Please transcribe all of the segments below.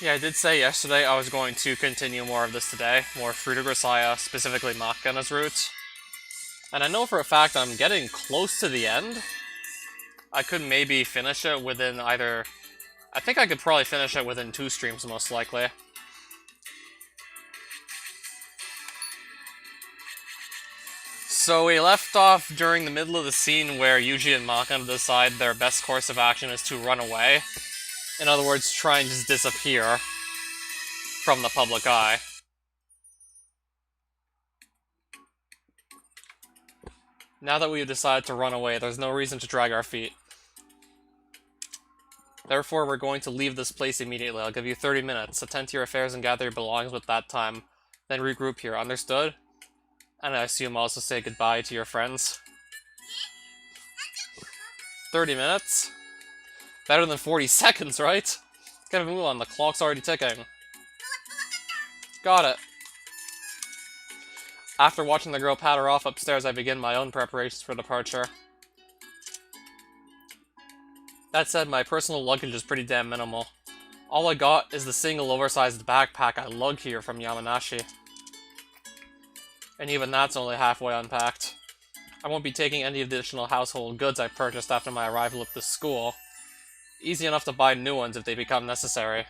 Yeah, I did say yesterday I was going to continue more of this today, more through to Grisaia, specifically Makina's route. And I know for a fact I'm getting close to the end. I could maybe finish it within either... I think I could probably finish it within 2 streams, most likely. So we left off during the middle of the scene where Yuji and Makina decide their best course of action is to run away. In other words, try and just disappear from the public eye. Now that we've decided to run away, there's no reason to drag our feet. Therefore, we're going to leave this place immediately. I'll give you 30 minutes. Attend to your affairs and gather your belongings with that time. Then regroup here. Understood? And I assume also say goodbye to your friends. 30 minutes? Better than 40 seconds, right? Gotta move on. The clock's already ticking. Got it. After watching the girl patter off upstairs, I begin my own preparations for departure. That said, my personal luggage is pretty damn minimal. All I got is the single oversized backpack I lug here from Yamanashi. And even that's only halfway unpacked. I won't be taking any additional household goods I purchased after my arrival at this school. Easy enough to buy new ones if they become necessary.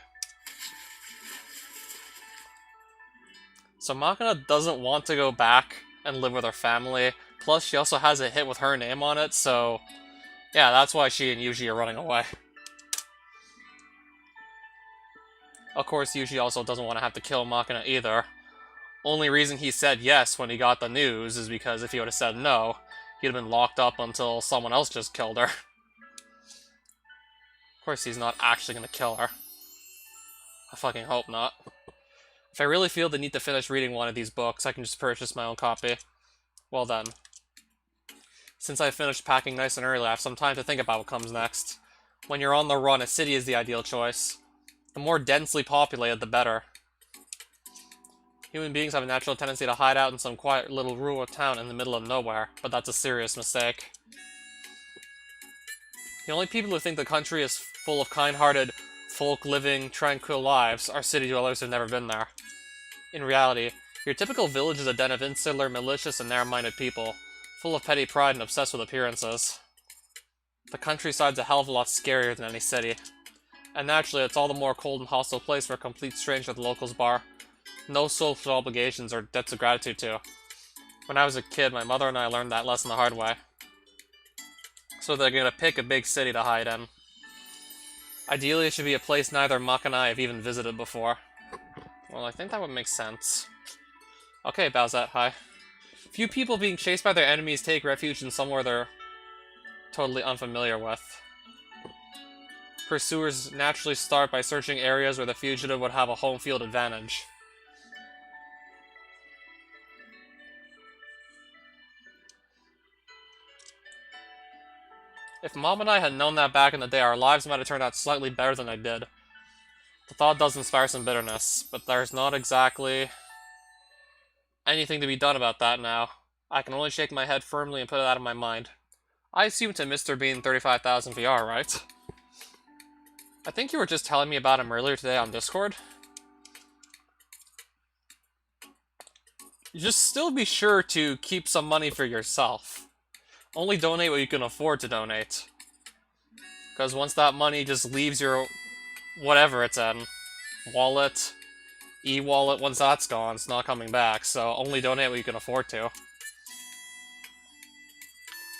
So Makina doesn't want to go back and live with her family, plus she also has a hit with her name on it, so... yeah, that's why she and Yuji are running away. Of course, Yuji also doesn't want to have to kill Makina either. Only reason he said yes when he got the news is because if he would have said no, he'd have been locked up until someone else just killed her. Of course, he's not actually going to kill her. I fucking hope not. If I really feel the need to finish reading one of these books, I can just purchase my own copy. Well then. Since I finished packing nice and early, I have some time to think about what comes next. When you're on the run, a city is the ideal choice. The more densely populated, the better. Human beings have a natural tendency to hide out in some quiet little rural town in the middle of nowhere, but that's a serious mistake. The only people who think the country is full of kind-hearted folk living tranquil lives are city dwellers who've never been there. In reality, your typical village is a den of insular, malicious, and narrow-minded people, full of petty pride and obsessed with appearances. The countryside's a hell of a lot scarier than any city. And naturally, it's all the more cold and hostile place for a complete stranger at the locals bar. No social obligations or debts of gratitude to. When I was a kid, my mother and I learned that lesson the hard way. So they're gonna pick a big city to hide in. Ideally, it should be a place neither Mach and I have even visited before. Well, I think that would make sense. Okay, Bowsette, hi. Few people being chased by their enemies take refuge in somewhere they're totally unfamiliar with. Pursuers naturally start by searching areas where the fugitive would have a home field advantage. If Mom and I had known that back in the day, our lives might have turned out slightly better than they did. The thought does inspire some bitterness, but there's not exactly anything to be done about that now. I can only shake my head firmly and put it out of my mind. I assume to Mr. Bean 35,000 VR, right? I think you were just telling me about him earlier today on Discord. Just still be sure to keep some money for yourself. Only donate what you can afford to donate. Because once that money just leaves your whatever it's in, wallet, e-wallet, once that's gone, it's not coming back, so only donate what you can afford to.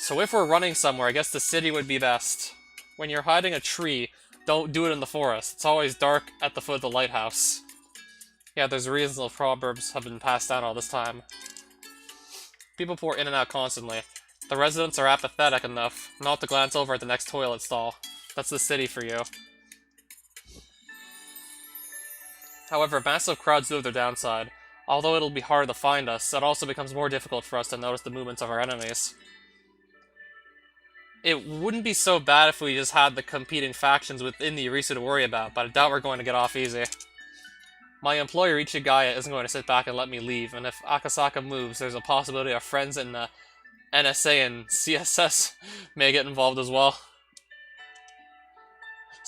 So if we're running somewhere, I guess the city would be best. When you're hiding a tree, don't do it in the forest. It's always dark at the foot of the lighthouse. Yeah, there's reasons the proverbs have been passed down all this time. People pour in and out constantly. The residents are apathetic enough not to glance over at the next toilet stall. That's the city for you. However, massive crowds do have their downside. Although it'll be hard to find us, it also becomes more difficult for us to notice the movements of our enemies. It wouldn't be so bad if we just had the competing factions within the Arisu to worry about, but I doubt we're going to get off easy. My employer, Ichigaya, isn't going to sit back and let me leave, and if Akasaka moves, there's a possibility our friends in the NSA and CSS may get involved as well.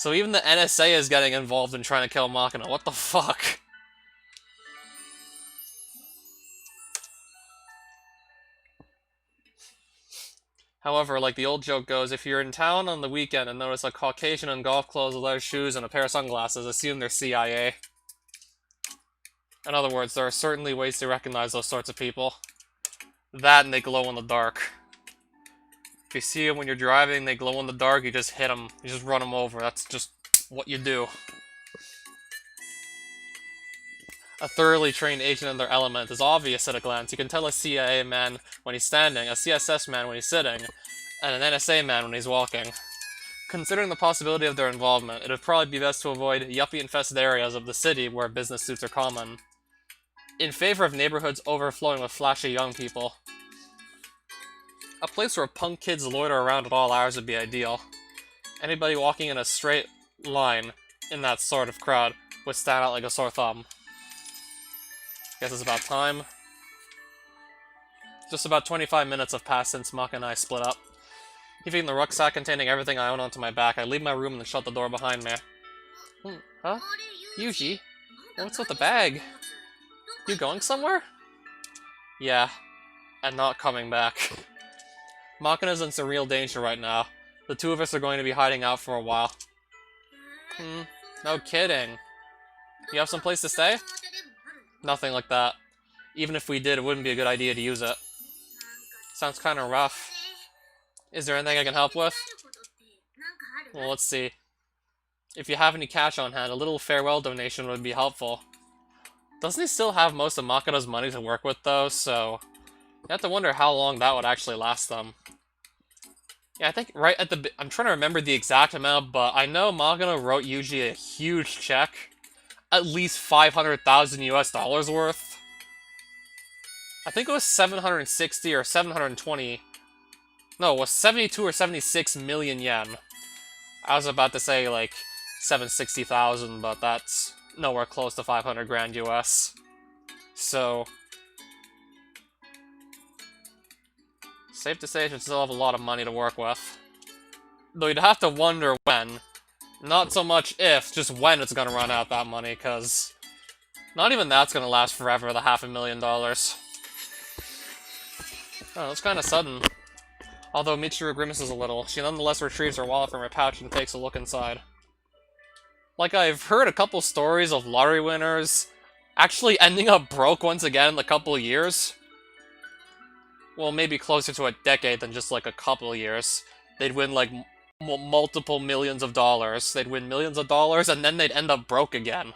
So even the NSA is getting involved in trying to kill Makina. What the fuck? However, like the old joke goes, if you're in town on the weekend and notice a Caucasian in golf clothes, leather shoes, and a pair of sunglasses, assume they're CIA. In other words, there are certainly ways to recognize those sorts of people. That and they glow in the dark. If you see them when you're driving, they glow in the dark, you just hit them. You just run them over. That's just what you do. A thoroughly trained agent in their element is obvious at a glance. You can tell a CIA man when he's standing, a CSS man when he's sitting, and an NSA man when he's walking. Considering the possibility of their involvement, it would probably be best to avoid yuppie-infested areas of the city where business suits are common, in favor of neighborhoods overflowing with flashy young people. A place where punk kids loiter around at all hours would be ideal. Anybody walking in a straight line in that sort of crowd would stand out like a sore thumb. Guess it's about time. Just about 25 minutes have passed since Maka and I split up. Heaving the rucksack containing everything I own onto my back, I leave my room and shut the door behind me. Huh? Yuji? What's with the bag? You going somewhere? Yeah. And not coming back. Makina's in some real danger right now. The two of us are going to be hiding out for a while. No kidding. You have some place to stay? Nothing like that. Even if we did, it wouldn't be a good idea to use it. Sounds kinda rough. Is there anything I can help with? Well, let's see. If you have any cash on hand, a little farewell donation would be helpful. Doesn't he still have most of Makina's money to work with, though, so... You have to wonder how long that would actually last them. Yeah, I think right at the... I'm trying to remember the exact amount, but I know Makina wrote Yuji a huge check. At least 500,000 US dollars worth. I think it was 760 or 720. No, it was 72 or 76 million yen. I was about to say, like, 760,000, but that's nowhere close to 500 grand US. So... safe to say, you should still have a lot of money to work with. Though you'd have to wonder when. Not so much if, just when it's gonna run out that money, because not even that's gonna last forever, the $500,000. Oh, that's kinda sudden. Although Michiru grimaces a little, she nonetheless retrieves her wallet from her pouch and takes a look inside. Like, I've heard a couple stories of lottery winners actually ending up broke once again in a couple of years. Well, maybe closer to a decade than just like a couple of years. They'd win like multiple millions of dollars. They'd win millions of dollars, and then they'd end up broke again.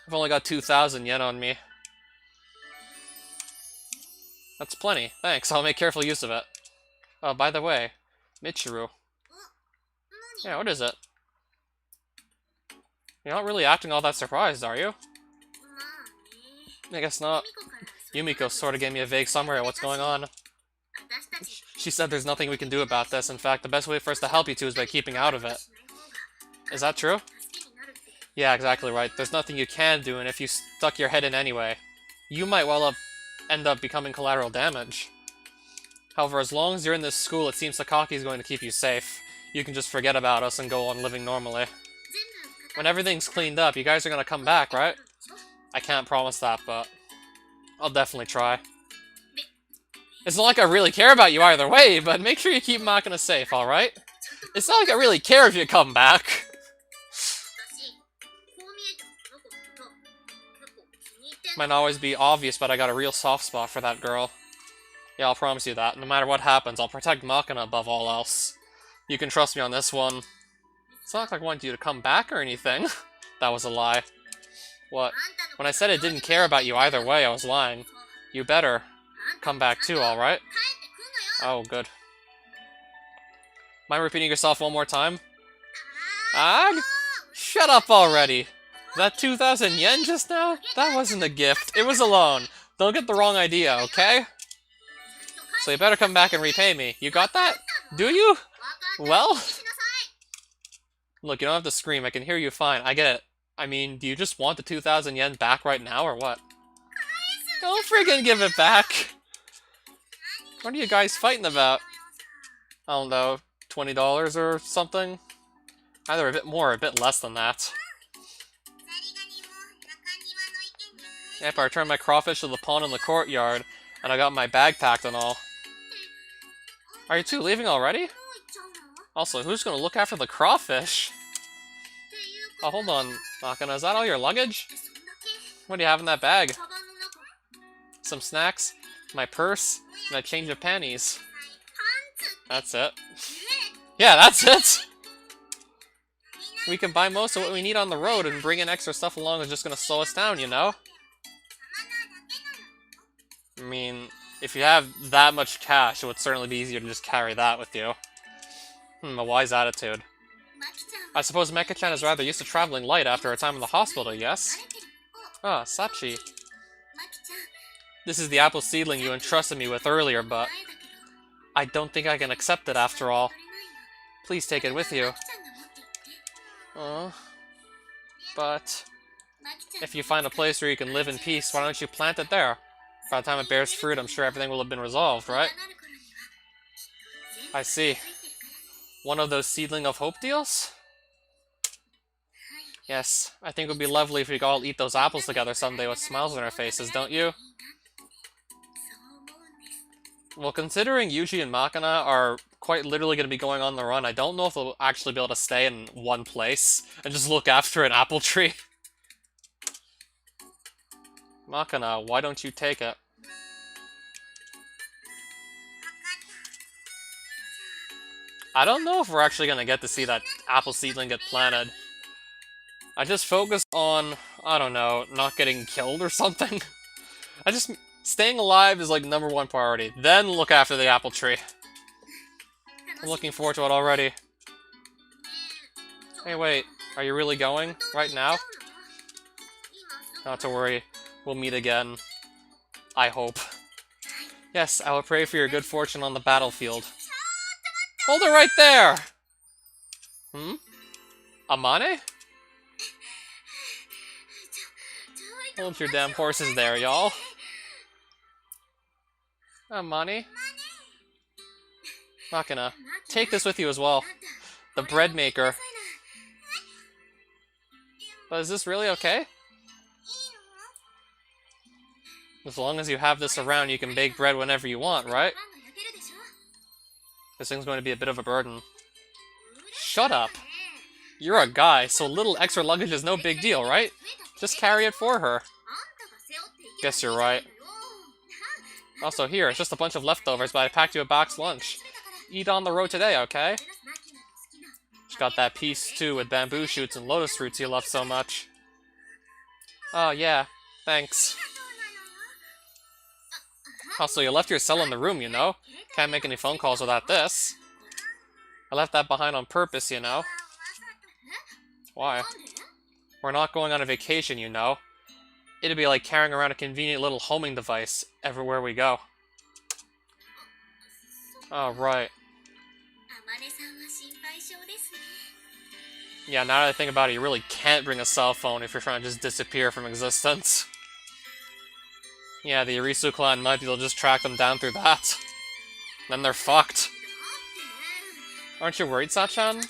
I've only got 2,000 yen on me. That's plenty. Thanks, I'll make careful use of it. Oh, by the way, Michiru. Yeah, what is it? You're not really acting all that surprised, are you? I guess not. Yumiko sort of gave me a vague summary of what's going on. She said there's nothing we can do about this. In fact, the best way for us to help you two is by keeping out of it. Is that true? Yeah, exactly right. There's nothing you can do, and if you stuck your head in anyway, you might end up becoming collateral damage. However, as long as you're in this school, it seems Sakaki is going to keep you safe. You can just forget about us and go on living normally. When everything's cleaned up, you guys are gonna come back, right? I can't promise that, but I'll definitely try. It's not like I really care about you either way, but make sure you keep Makina safe, alright? It's not like I really care if you come back. Might not always be obvious, but I got a real soft spot for that girl. Yeah, I'll promise you that. No matter what happens, I'll protect Makina above all else. You can trust me on this one. It's not like I wanted you to come back or anything. That was a lie. What? When I said I didn't care about you either way, I was lying. You better come back too, alright? Oh, good. Mind repeating yourself one more time? Ag? Shut up already! That 2,000 yen just now? That wasn't a gift. It was a loan. Don't get the wrong idea, okay? So you better come back and repay me. You got that? Do you? Well? Look, you don't have to scream. I can hear you fine. I get it. I mean, do you just want the 2,000 yen back right now, or what? Don't friggin' give it back! What are you guys fighting about? I don't know, $20 or something? Either a bit more or a bit less than that. Yep, I returned my crawfish to the pond in the courtyard, and I got my bag packed and all. Are you two leaving already? Also, who's gonna look after the crawfish? Oh, hold on, Makina, is that all your luggage? What do you have in that bag? Some snacks, my purse, and a change of panties. That's it. Yeah, that's it! We can buy most of what we need on the road, and bringing extra stuff along is just gonna slow us down, you know? I mean, if you have that much cash, it would certainly be easier to just carry that with you. A wise attitude. I suppose Mecha-chan is rather used to traveling light after a time in the hospital, yes? Ah, Sachi. This is the apple seedling you entrusted me with earlier, but I don't think I can accept it after all. Please take it with you. But if you find a place where you can live in peace, why don't you plant it there? By the time it bears fruit, I'm sure everything will have been resolved, right? I see. One of those Seedling of Hope deals? Yes, I think it would be lovely if we could all eat those apples together someday with smiles on our faces, don't you? Well, considering Yuji and Makina are quite literally going to be going on the run, I don't know if they'll actually be able to stay in one place and just look after an apple tree. Makina, why don't you take it? I don't know if we're actually going to get to see that apple seedling get planted. I just focus on, I don't know, not getting killed or something. Staying alive is like #1 priority. Then look after the apple tree. I'm looking forward to it already. Hey, wait. Are you really going? Right now? Not to worry. We'll meet again. I hope. Yes, I will pray for your good fortune on the battlefield. Hold it right there! Amane? Hold your damn horses there, y'all. Amane? Makina, take this with you as well. The bread maker. But is this really okay? As long as you have this around, you can bake bread whenever you want, right? This thing's going to be a bit of a burden. Shut up! You're a guy, so little extra luggage is no big deal, right? Just carry it for her. Guess you're right. Also, here, it's just a bunch of leftovers, but I packed you a box lunch. Eat on the road today, okay? She got that piece, too, with bamboo shoots and lotus roots you love so much. Oh, yeah. Thanks. Also, you left your cell in the room, you know? Can't make any phone calls without this. I left that behind on purpose, you know? Why? We're not going on a vacation, you know? It'd be like carrying around a convenient little homing device everywhere we go. Oh, right. Yeah, now that I think about it, you really can't bring a cell phone if you're trying to just disappear from existence. Yeah, the Irisu clan might be able to just track them down through that. Then they're fucked. Aren't you worried, Sachan?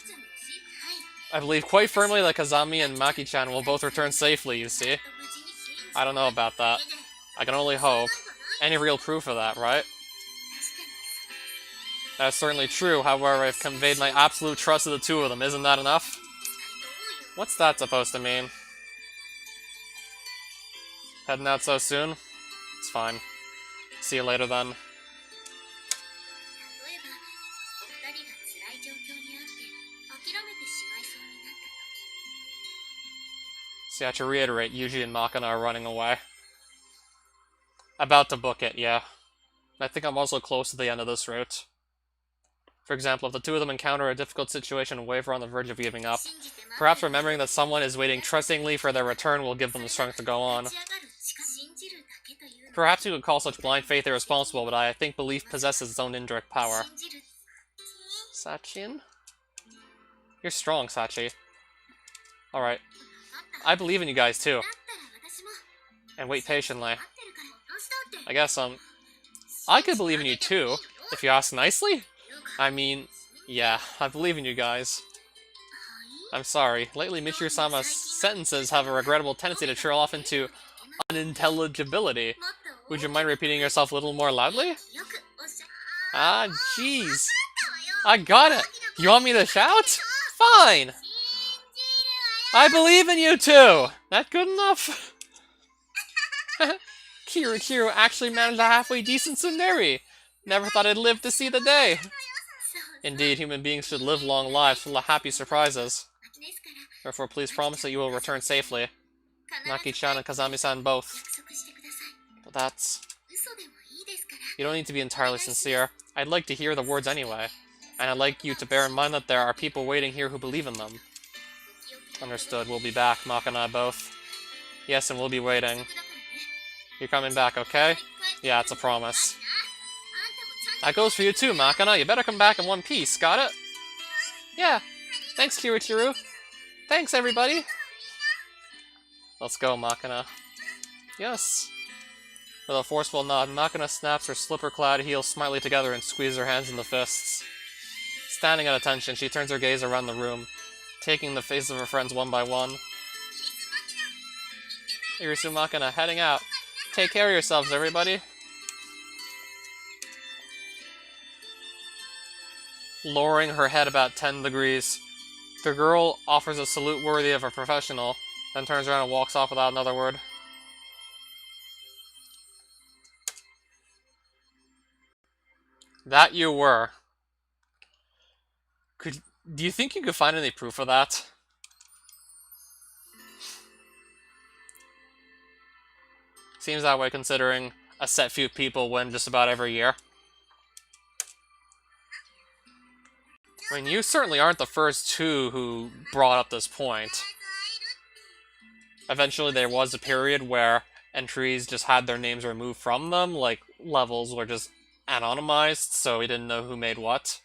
I believe quite firmly that Kazami and Maki-chan will both return safely, you see. I don't know about that. I can only hope. Any real proof of that, right? That's certainly true, however, I've conveyed my absolute trust to the two of them. Isn't that enough? What's that supposed to mean? Heading out so soon? It's fine. See you later then. See, I have to reiterate, Yuji and Makina are running away. About to book it, yeah. I think I'm also close to the end of this route. For example, if the two of them encounter a difficult situation and waver on the verge of giving up, perhaps remembering that someone is waiting trustingly for their return will give them the strength to go on. Perhaps you could call such blind faith irresponsible, but I think belief possesses its own indirect power. Sachin? You're strong, Sachi. Alright. I believe in you guys, too. And wait patiently. I guess, I could believe in you, too, if you ask nicely? I mean, yeah, I believe in you guys. I'm sorry. Lately, Michiru-sama's sentences have a regrettable tendency to trail off into unintelligibility. Would you mind repeating yourself a little more loudly? Ah, jeez. I got it. You want me to shout? Fine. I believe in you too. That good enough? Kiru actually managed a halfway decent tsundere. Never thought I'd live to see the day. Indeed, human beings should live long lives full of happy surprises. Therefore, please promise that you will return safely. Maki-chan and Kazami-san both. But that's... You don't need to be entirely sincere. I'd like to hear the words anyway. And I'd like you to bear in mind that there are people waiting here who believe in them. Understood. We'll be back, Maka and I both. Yes, and we'll be waiting. You're coming back, okay? Yeah, it's a promise. That goes for you too, Makina. You better come back in one piece, got it? Yeah. Thanks, Kiru. Thanks, everybody. Let's go, Makina. Yes. With a forceful nod, Makina snaps her slipper-clad heels smartly together and squeezes her hands into fists. Standing at attention, she turns her gaze around the room, taking the faces of her friends one by one. Irisu Makina, heading out. Take care of yourselves, everybody. Lowering her head about 10 degrees, the girl offers a salute worthy of a professional, then turns around and walks off without another word. That you were. Do you think you could find any proof of that? Seems that way considering a set few people win just about every year. I mean, you certainly aren't the first two who brought up this point. Eventually there was a period where entries just had their names removed from them, like levels were just anonymized, so we didn't know who made what.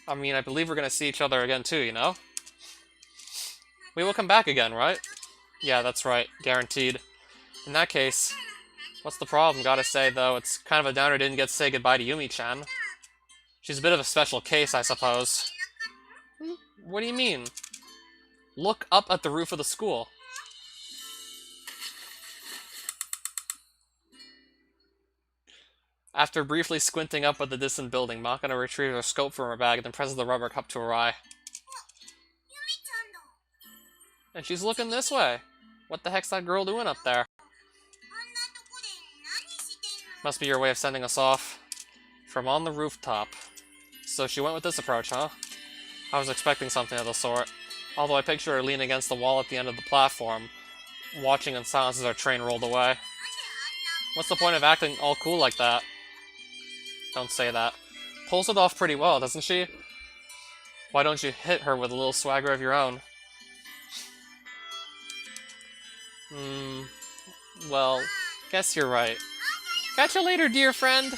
I mean, I believe we're gonna see each other again too, you know? We will come back again, right? Yeah, that's right. Guaranteed. In that case, what's the problem? Gotta say, though, it's kind of a downer didn't get to say goodbye to Yumi-chan. She's a bit of a special case, I suppose. What do you mean? Look up at the roof of the school. After briefly squinting up at the distant building, Makina retrieves her scope from her bag and then presses the rubber cup to her eye. And she's looking this way. What the heck's that girl doing up there? Must be your way of sending us off. From on the rooftop. So she went with this approach, huh? I was expecting something of the sort. Although I pictured her leaning against the wall at the end of the platform, watching in silence as our train rolled away. What's the point of acting all cool like that? Don't say that. Pulls it off pretty well, doesn't she? Why don't you hit her with a little swagger of your own? Well, guess you're right. Catch you later, dear friend!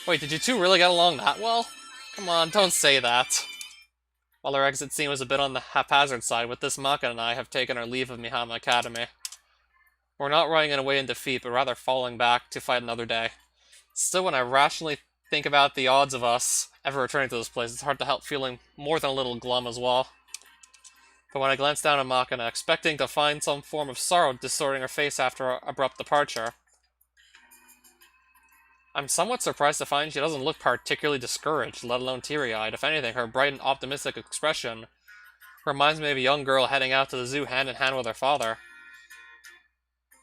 Wait, did you two really get along that well? Come on, don't say that. While our exit scene was a bit on the haphazard side, with this Makina and I have taken our leave of Mihama Academy. We're not running it away in defeat, but rather falling back to fight another day. Still, when I rationally think about the odds of us ever returning to this place, it's hard to help feeling more than a little glum as well. But when I glance down at Makina, expecting to find some form of sorrow distorting her face after our abrupt departure, I'm somewhat surprised to find she doesn't look particularly discouraged, let alone teary-eyed. If anything, her bright and optimistic expression reminds me of a young girl heading out to the zoo hand-in-hand with her father.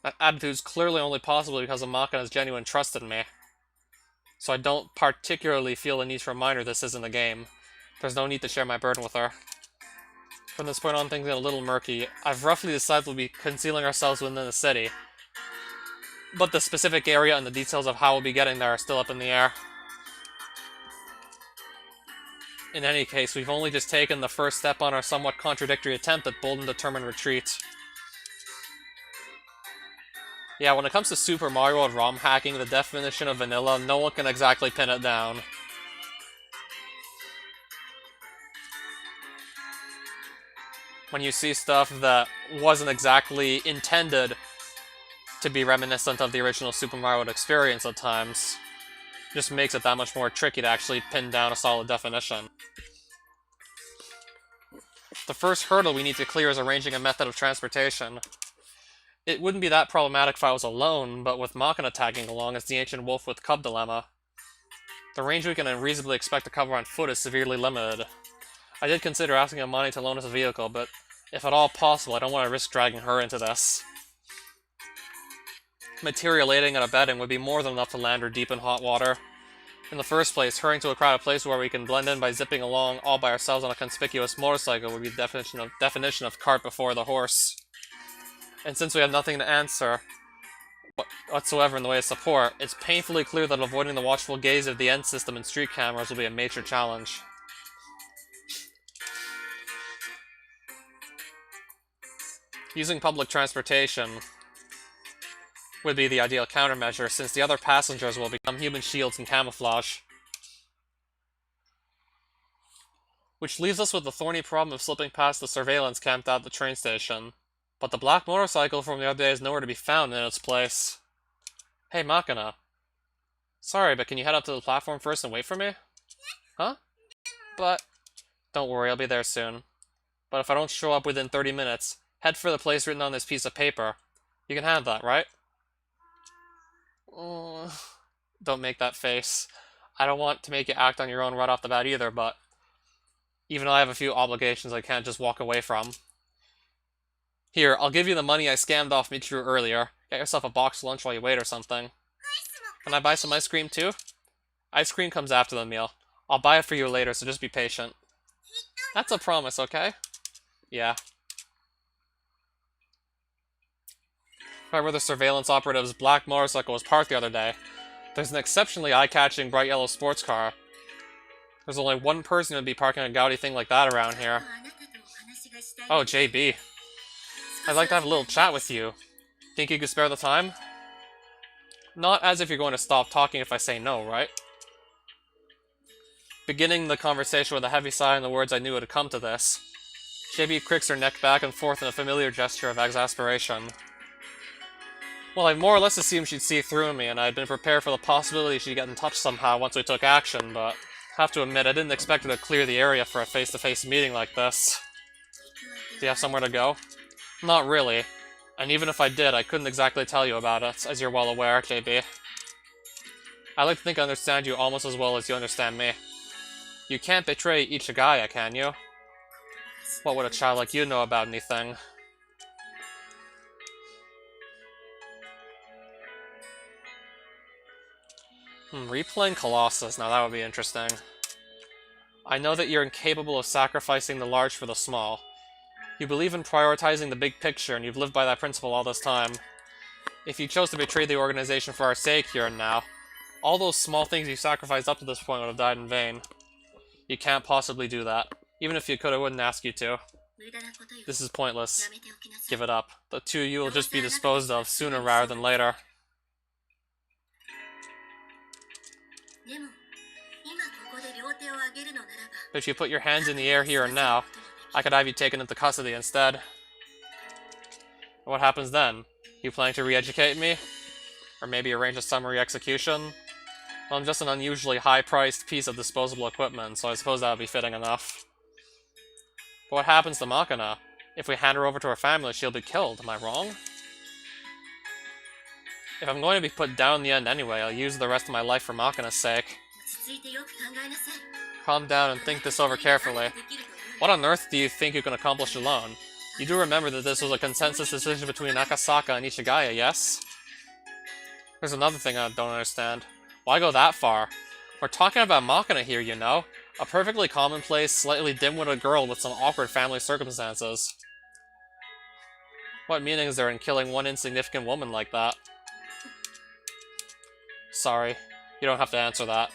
That attitude's clearly only possible because of Makina's genuine trust in me. So I don't particularly feel the need to remind her this isn't a game. There's no need to share my burden with her. From this point on, things get a little murky. I've roughly decided we'll be concealing ourselves within the city, but the specific area and the details of how we'll be getting there are still up in the air. In any case, we've only just taken the first step on our somewhat contradictory attempt at bold and determined retreat. Yeah, when it comes to Super Mario World ROM hacking, the definition of vanilla, no one can exactly pin it down. When you see stuff that wasn't exactly intended to be reminiscent of the original Super Mario experience at times. Just makes it that much more tricky to actually pin down a solid definition. The first hurdle we need to clear is arranging a method of transportation. It wouldn't be that problematic if I was alone, but with Makina tagging along, it's the ancient wolf with cub dilemma. The range we can reasonably expect to cover on foot is severely limited. I did consider asking Amani to loan us a vehicle, but if at all possible, I don't want to risk dragging her into this. Material aiding and abetting would be more than enough to land her deep in hot water. In the first place, hurrying to a crowded place where we can blend in by zipping along all by ourselves on a conspicuous motorcycle would be the definition of cart before the horse. And since we have nothing to answer whatsoever in the way of support, it's painfully clear that avoiding the watchful gaze of the end system and street cameras will be a major challenge. Using public transportation would be the ideal countermeasure, since the other passengers will become human shields and camouflage. Which leaves us with the thorny problem of slipping past the surveillance camped at the train station. But the black motorcycle from the other day is nowhere to be found in its place. Hey, Makina. Sorry, but can you head up to the platform first and wait for me? Huh? But... Don't worry, I'll be there soon. But if I don't show up within 30 minutes, head for the place written on this piece of paper. You can have that, right? Don't make that face. I don't want to make you act on your own right off the bat either, but even though I have a few obligations I can't just walk away from. Here, I'll give you the money I scammed off Michiru earlier. Get yourself a boxed lunch while you wait or something. Can I buy some ice cream too? Ice cream comes after the meal. I'll buy it for you later, so just be patient. That's a promise, okay? Yeah. Right where the surveillance operative's black motorcycle was parked the other day, there's an exceptionally eye-catching bright yellow sports car. There's only one person who would be parking a gaudy thing like that around here. Oh, JB. I'd like to have a little chat with you. Think you could spare the time? Not as if you're going to stop talking if I say no, right? Beginning the conversation with a heavy sigh and the words I knew would come to this, JB cricks her neck back and forth in a familiar gesture of exasperation. Well, I more or less assumed she'd see through me, and I'd been prepared for the possibility she'd get in touch somehow once we took action, but I have to admit I didn't expect her to clear the area for a face-to-face meeting like this. Do you have somewhere to go? Not really. And even if I did, I couldn't exactly tell you about it, as you're well aware, JB. I like to think I understand you almost as well as you understand me. You can't betray Ichigaya, can you? What would a child like you know about anything? Replaying Colossus, now that would be interesting. I know that you're incapable of sacrificing the large for the small. You believe in prioritizing the big picture, and you've lived by that principle all this time. If you chose to betray the organization for our sake here and now, all those small things you sacrificed up to this point would have died in vain. You can't possibly do that. Even if you could, I wouldn't ask you to. This is pointless. Give it up. The two of you will just be disposed of sooner rather than later. But if you put your hands in the air here and now, I could have you taken into custody instead. What happens then? You planning to re-educate me? Or maybe arrange a summary execution? Well, I'm just an unusually high-priced piece of disposable equipment, so I suppose that would be fitting enough. But what happens to Makina? If we hand her over to her family, she'll be killed, am I wrong? If I'm going to be put down in the end anyway, I'll use the rest of my life for Makina's sake. Calm down and think this over carefully. What on earth do you think you can accomplish alone? You do remember that this was a consensus decision between Akasaka and Ichigaya, yes? There's another thing I don't understand. Why go that far? We're talking about Makina here, you know? A perfectly commonplace, slightly dim-witted girl with some awkward family circumstances. What meaning is there in killing one insignificant woman like that? Sorry, you don't have to answer that.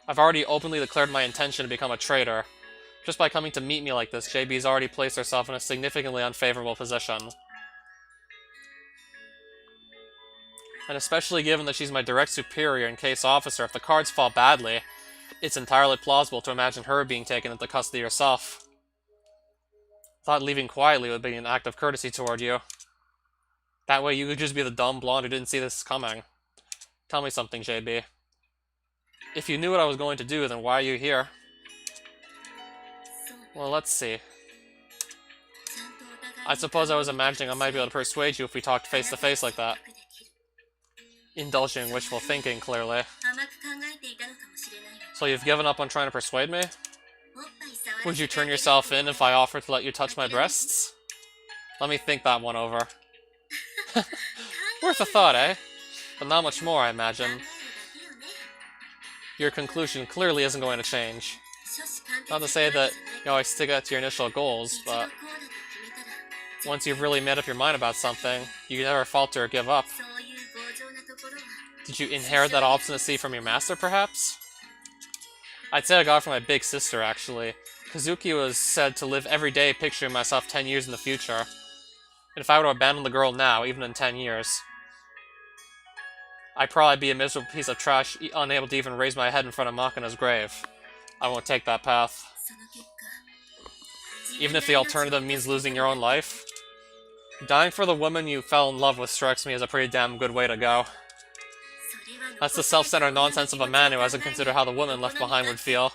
I've already openly declared my intention to become a traitor. Just by coming to meet me like this, JB's already placed herself in a significantly unfavorable position. And especially given that she's my direct superior and case officer, if the cards fall badly, it's entirely plausible to imagine her being taken into custody herself. Thought leaving quietly would be an act of courtesy toward you. That way you could just be the dumb blonde who didn't see this coming. Tell me something, JB. If you knew what I was going to do, then why are you here? Well, let's see. I suppose I was imagining I might be able to persuade you if we talked face to face like that. Indulging wishful thinking, clearly. So you've given up on trying to persuade me? Would you turn yourself in if I offered to let you touch my breasts? Let me think that one over. Worth a thought, eh? But not much more, I imagine. Your conclusion clearly isn't going to change. Not to say that you always stick out to your initial goals, but once you've really made up your mind about something, you never falter or give up. Did you inherit that obstinacy from your master, perhaps? I'd say I got it from my big sister, actually. Kazuki was said to live every day picturing myself 10 years in the future. And if I were to abandon the girl now, even in 10 years, I'd probably be a miserable piece of trash, unable to even raise my head in front of Makina's grave. I won't take that path. Even if the alternative means losing your own life, dying for the woman you fell in love with strikes me as a pretty damn good way to go. That's the self-centered nonsense of a man who hasn't considered how the woman left behind would feel.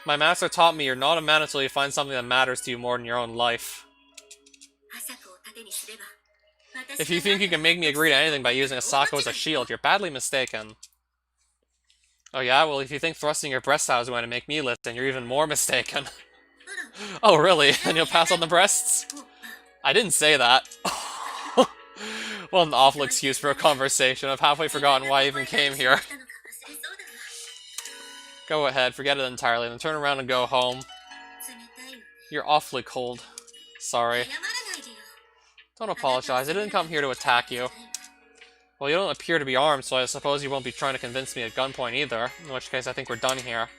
My master taught me you're not a man until you find something that matters to you more than your own life. If you think you can make me agree to anything by using Asako as a shield, you're badly mistaken. Oh yeah? Well, if you think thrusting your breasts out is going to make me listen, you're even more mistaken. Oh really? Then you'll pass on the breasts? I didn't say that. What an awful excuse for a conversation. I've halfway forgotten why I even came here. Go ahead, forget it entirely, then turn around and go home. You're awfully cold. Sorry. Don't apologize, I didn't come here to attack you. Well, you don't appear to be armed, so I suppose you won't be trying to convince me at gunpoint either, in which case I think we're done here.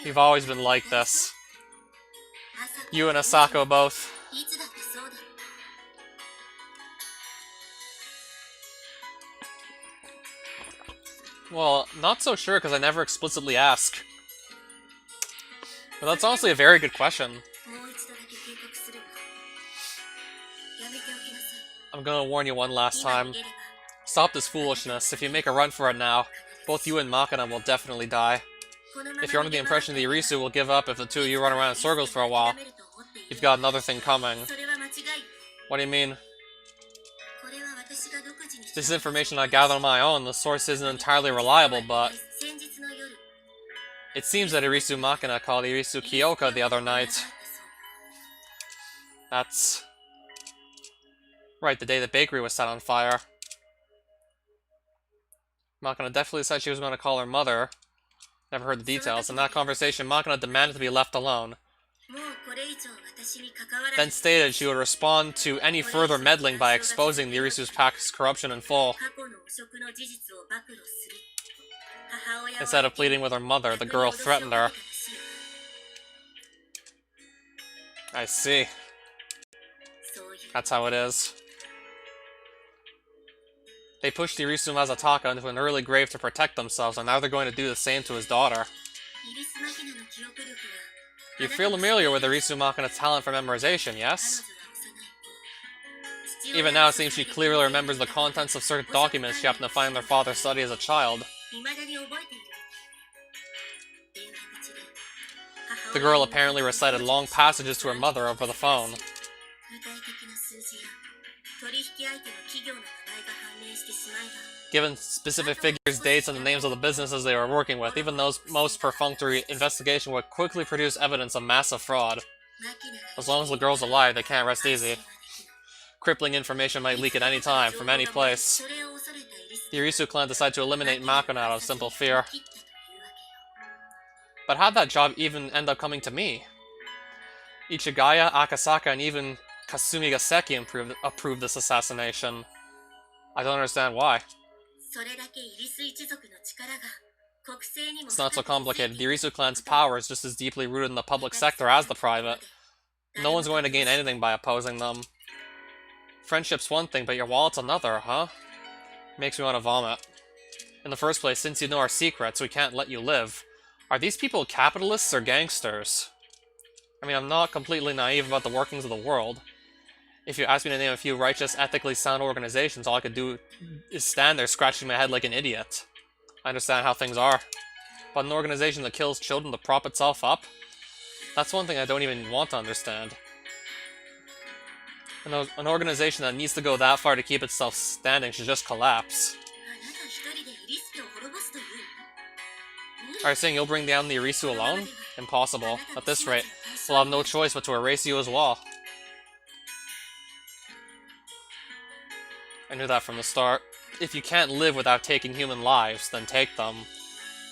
You've always been like this. You and Asako both. Well, not so sure, because I never explicitly ask. But that's honestly a very good question. I'm gonna warn you one last time. Stop this foolishness. If you make a run for it now, both you and Makina will definitely die. If you're under the impression that Irisu will give up if the two of you run around in circles for a while, you've got another thing coming. What do you mean? This is information I gathered on my own. The source isn't entirely reliable, but it seems that Irisu Makina called Irisu Kyoka the other night. That's right, the day the bakery was set on fire. Makina definitely said she was going to call her mother. Never heard the details. In that conversation, Makina demanded to be left alone. Then stated she would respond to any further meddling by exposing the Irisu's past corruption in full. Instead of pleading with her mother, the girl threatened her. I see. That's how it is. They pushed Irisu Mazataka into an early grave to protect themselves, and now they're going to do the same to his daughter. You're familiar with Irisu Makina's talent for memorization, yes? Even now, it seems she clearly remembers the contents of certain documents she happened to find in their father's study as a child. The girl apparently recited long passages to her mother over the phone. Given specific figures, dates, and the names of the businesses they were working with, even those most perfunctory investigation would quickly produce evidence of massive fraud. As long as the girl's alive, they can't rest easy. Crippling information might leak at any time, from any place. The Irisu clan decided to eliminate Makina out of simple fear. But how'd that job even end up coming to me? Ichigaya, Akasaka, and even Kasumi Gaseki approved this assassination. I don't understand why. It's not so complicated. The Irisu clan's power is just as deeply rooted in the public sector as the private. No one's going to gain anything by opposing them. Friendship's one thing, but your wallet's another, huh? Makes me want to vomit. In the first place, since you know our secrets, we can't let you live. Are these people capitalists or gangsters? I mean, I'm not completely naive about the workings of the world. If you ask me to name a few righteous, ethically sound organizations, all I could do is stand there scratching my head like an idiot. I understand how things are. But an organization that kills children to prop itself up? That's one thing I don't even want to understand. An organization that needs to go that far to keep itself standing should just collapse. Are you saying you'll bring down the Irisu alone? Impossible. At this rate, we'll have no choice but to erase you as well. I knew that from the start. If you can't live without taking human lives, then take them.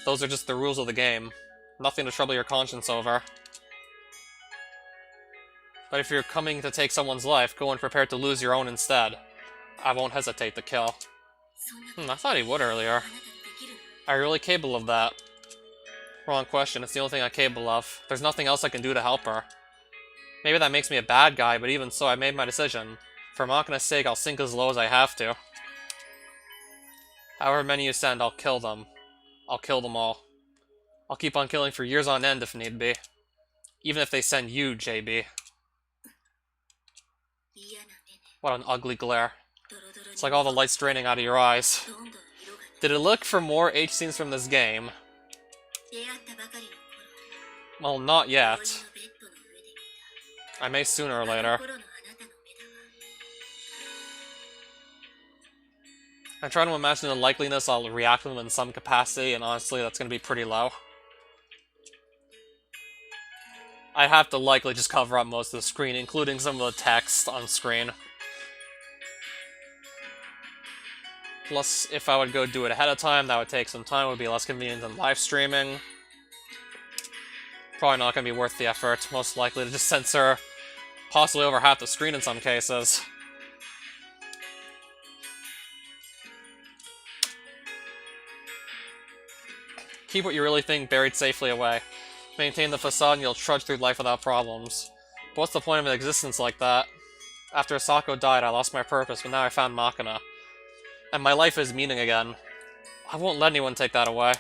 Those are just the rules of the game. Nothing to trouble your conscience over. But if you're coming to take someone's life, go and prepare to lose your own instead. I won't hesitate to kill. I thought he would earlier. Are you really capable of that? Wrong question, it's the only thing I'm capable of. There's nothing else I can do to help her. Maybe that makes me a bad guy, but even so, I made my decision. For Makina's sake, I'll sink as low as I have to. However many you send, I'll kill them. I'll kill them all. I'll keep on killing for years on end if need be. Even if they send you, JB. What an ugly glare. It's like all the light's draining out of your eyes. Did it look for more H scenes from this game? Well, not yet. I may sooner or later. I try to imagine the likeliness I'll react to them in some capacity, and honestly, that's going to be pretty low. I'd have to likely just cover up most of the screen, including some of the text on screen. Plus, if I would go do it ahead of time, that would take some time, it would be less convenient than live streaming. Probably not going to be worth the effort, most likely to just censor possibly over half the screen in some cases. Keep what you really think buried safely away. Maintain the facade and you'll trudge through life without problems. But what's the point of an existence like that? After Asako died, I lost my purpose, but now I found Makina. And my life is meaning again. I won't let anyone take that away.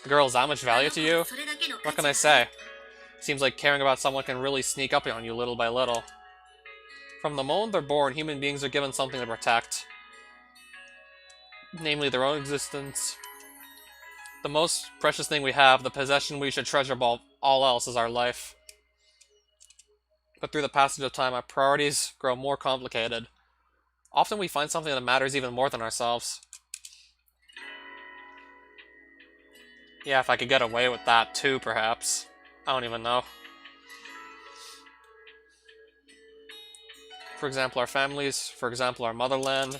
The girl is that much value to you? What can I say? Seems like caring about someone can really sneak up on you little by little. From the moment they're born, human beings are given something to protect. Namely, their own existence. The most precious thing we have, the possession we should treasure above all else, is our life. But through the passage of time, our priorities grow more complicated. Often we find something that matters even more than ourselves. Yeah, if I could get away with that too, perhaps. I don't even know. For example, our families, for example, our motherland.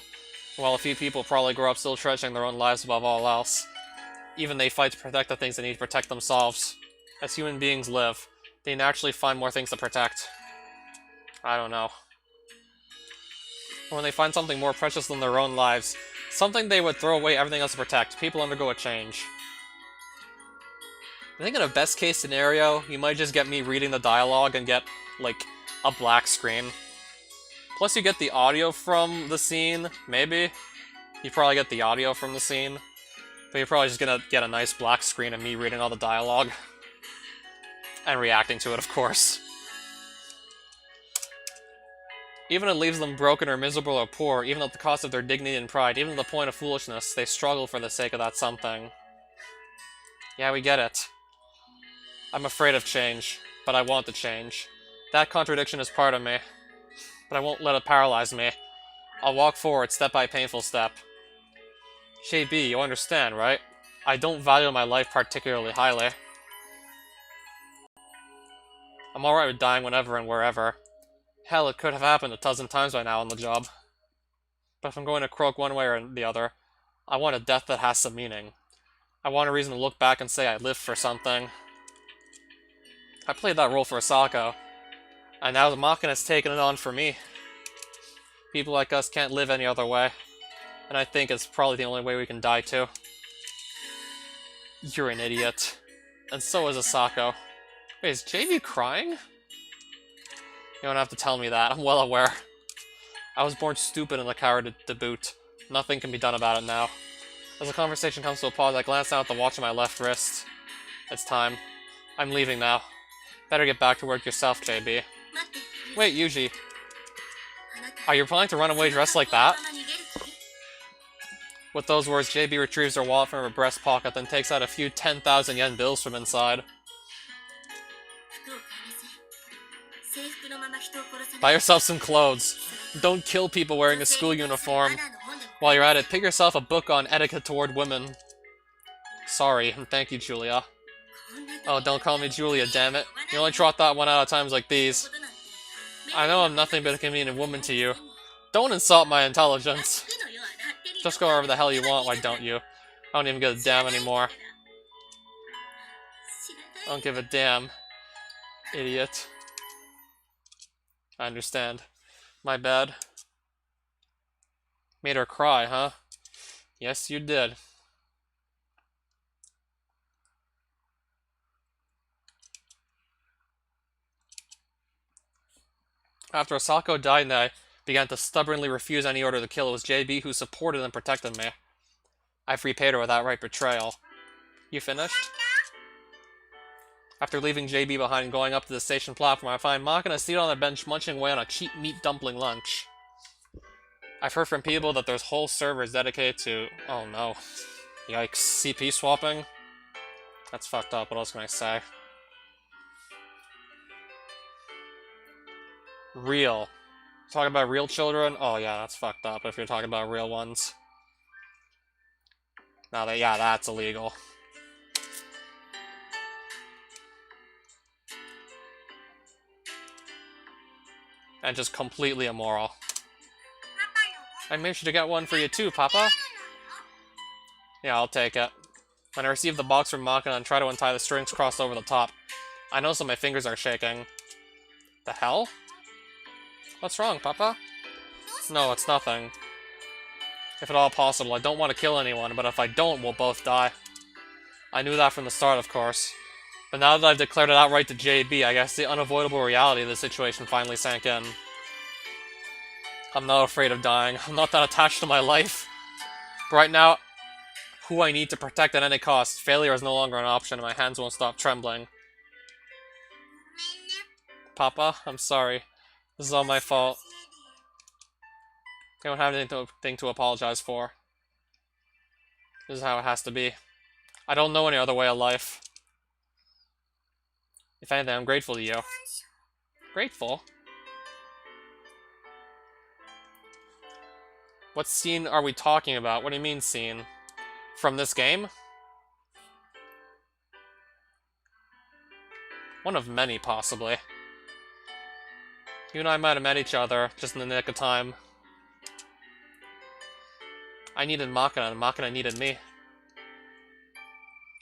While a few people probably grow up still treasuring their own lives above all else, even they fight to protect the things they need to protect themselves. As human beings live, they naturally find more things to protect. I don't know. When they find something more precious than their own lives, something they would throw away everything else to protect, people undergo a change. I think in a best case scenario, you might just get me reading the dialogue and get, like, a black screen. Plus you get the audio from the scene, maybe? You probably get the audio from the scene. But you're probably just gonna get a nice black screen of me reading all the dialogue. And reacting to it, of course. Even if it leaves them broken or miserable or poor, even at the cost of their dignity and pride, even at the point of foolishness, they struggle for the sake of that something. Yeah, we get it. I'm afraid of change, but I want to change. That contradiction is part of me. But I won't let it paralyze me. I'll walk forward, step by painful step. JB, you understand, right? I don't value my life particularly highly. I'm alright with dying whenever and wherever. Hell, it could have happened a dozen times by now on the job. But if I'm going to croak one way or the other, I want a death that has some meaning. I want a reason to look back and say I lived for something. I played that role for Asako, and now the Makina has taken it on for me. People like us can't live any other way. And I think it's probably the only way we can die too. You're an idiot. And so is Asako. Wait, is JV crying? You don't have to tell me that, I'm well aware. I was born stupid and a coward to boot. Nothing can be done about it now. As the conversation comes to a pause, I glance down at the watch on my left wrist. It's time. I'm leaving now. Better get back to work yourself, JB. Wait, Yuji. Are you planning to run away dressed like that? With those words, JB retrieves her wallet from her breast pocket, then takes out a few 10,000 yen bills from inside. Buy yourself some clothes. Don't kill people wearing a school uniform. While you're at it, pick yourself a book on etiquette toward women. Sorry, and thank you, Julia. Oh, don't call me Julia, damn it. You only trot that one out at times like these. I know I'm nothing but a convenient woman to you. Don't insult my intelligence. Just go wherever the hell you want, why don't you? I don't even give a damn anymore. I don't give a damn. Idiot. I understand. My bad. Made her cry, huh? Yes, you did. After Asako died and I began to stubbornly refuse any order to kill, it was JB who supported and protected me. I've repaid her with outright betrayal. You finished? After leaving JB behind and going up to the station platform, I find Makina seated on a bench munching away on a cheap meat dumpling lunch. I've heard from people that there's whole servers dedicated to... Oh no. Yikes. CP swapping? That's fucked up, what else can I say? Real. Talking about real children? Oh yeah, that's fucked up if you're talking about real ones. Now that, yeah, that's illegal. And just completely immoral. I made sure to get one for you too, Papa. Yeah, I'll take it. When I receive the box from Makina and try to untie the strings crossed over the top, I notice that my fingers are shaking. The hell? What's wrong, Papa? No, it's nothing. If at all possible, I don't want to kill anyone, but if I don't, we'll both die. I knew that from the start, of course. But now that I've declared it outright to JB, I guess the unavoidable reality of the situation finally sank in. I'm not afraid of dying. I'm not that attached to my life. But right now, who I need to protect at any cost, failure is no longer an option and my hands won't stop trembling. Papa, I'm sorry. This is all my fault. I don't have anything to apologize for. This is how it has to be. I don't know any other way of life. If anything, I'm grateful to you. Grateful? What scene are we talking about? What do you mean, scene? From this game? One of many, possibly. You and I might have met each other, just in the nick of time. I needed Makina, and Makina needed me.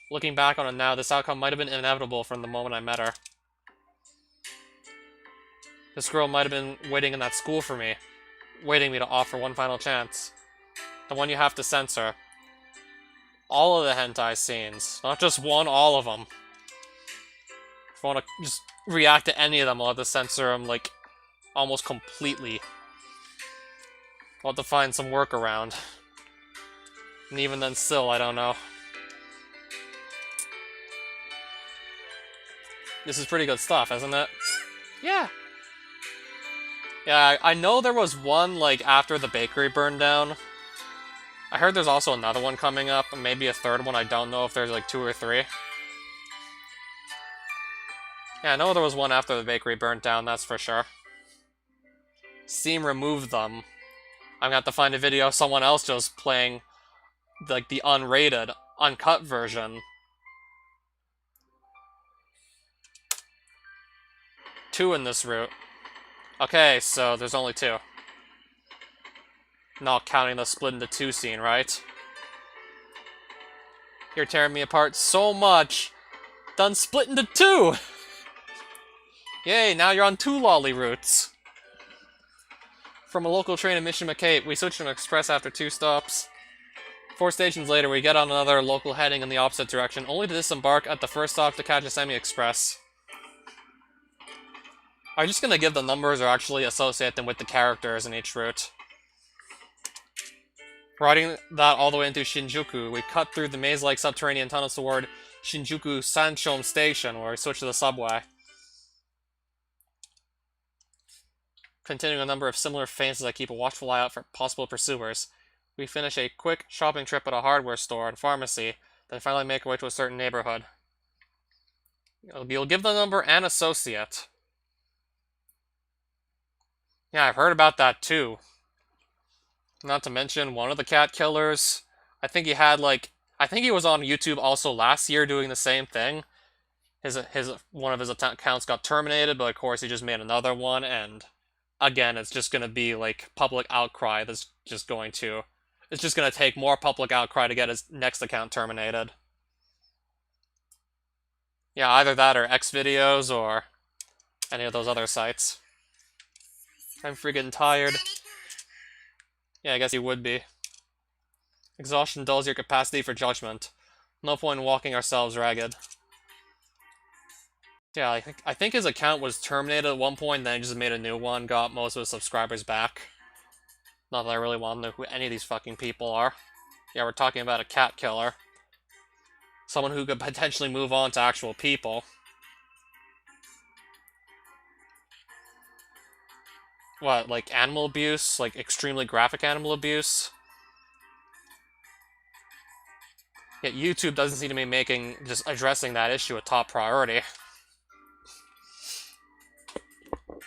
Looking back on it now, this outcome might have been inevitable from the moment I met her. This girl might have been waiting in that school for me, waiting me to offer one final chance. The one you have to censor. All of the hentai scenes. Not just one, all of them. If I want to just react to any of them, I'll have to censor them, like, almost completely. I'll have to find some workaround. And even then still, I don't know. This is pretty good stuff, isn't it? Yeah. Yeah, I know there was one, like, after the bakery burned down. I heard there's also another one coming up, and maybe a third one. I don't know if there's, like, 2 or 3. Yeah, I know there was one after the bakery burnt down, that's for sure. Steam removed them. I'm gonna have to find a video of someone else just playing, like, the unrated, uncut version. 2 in this route. Okay, so there's only 2. Not counting the split into 2 scene, right? You're tearing me apart so much! Done split into 2! Yay, now you're on 2 lolly routes! From a local train in Mission McCabe, we switch to an express after 2 stops. 4 stations later, we get on another local heading in the opposite direction, only to disembark at the first stop to catch a semi-express. Are you just gonna give the numbers or actually associate them with the characters in each route? Riding that all the way into Shinjuku, we cut through the maze-like subterranean tunnels toward Shinjuku Sanchome Station, where we switch to the subway. Continuing a number of similar feints as I keep a watchful eye out for possible pursuers. We finish a quick shopping trip at a hardware store and pharmacy, then finally make our way to a certain neighborhood. You'll give the number an associate. Yeah, I've heard about that too. Not to mention, one of the cat killers, I think he was on YouTube also last year doing the same thing. One of his accounts got terminated, but of course he just made another one, and again, it's just gonna be like public outcry it's just gonna take more public outcry to get his next account terminated. Yeah, either that or Xvideos or any of those other sites. I'm freaking tired. Yeah, I guess you would be. Exhaustion dulls your capacity for judgment. No point in walking ourselves ragged. Yeah, I think his account was terminated at one point, then he just made a new one, got most of his subscribers back. Not that I really want to know who any of these fucking people are. Yeah, we're talking about a cat killer. Someone who could potentially move on to actual people. What, like animal abuse? Like extremely graphic animal abuse? Yet YouTube doesn't seem to be just addressing that issue a top priority.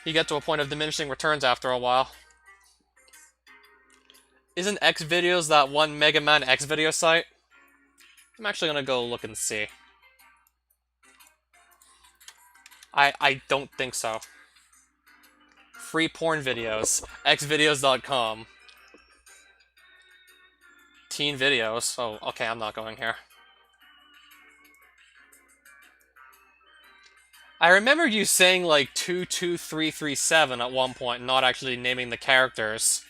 You get to a point of diminishing returns after a while. Isn't Xvideos that one Mega Man Xvideo site? I'm actually gonna go look and see. I don't think so. Free porn videos. Xvideos.com. Teen videos. Oh, okay, I'm not going here. I remember you saying like 22337 at one point, not actually naming the characters.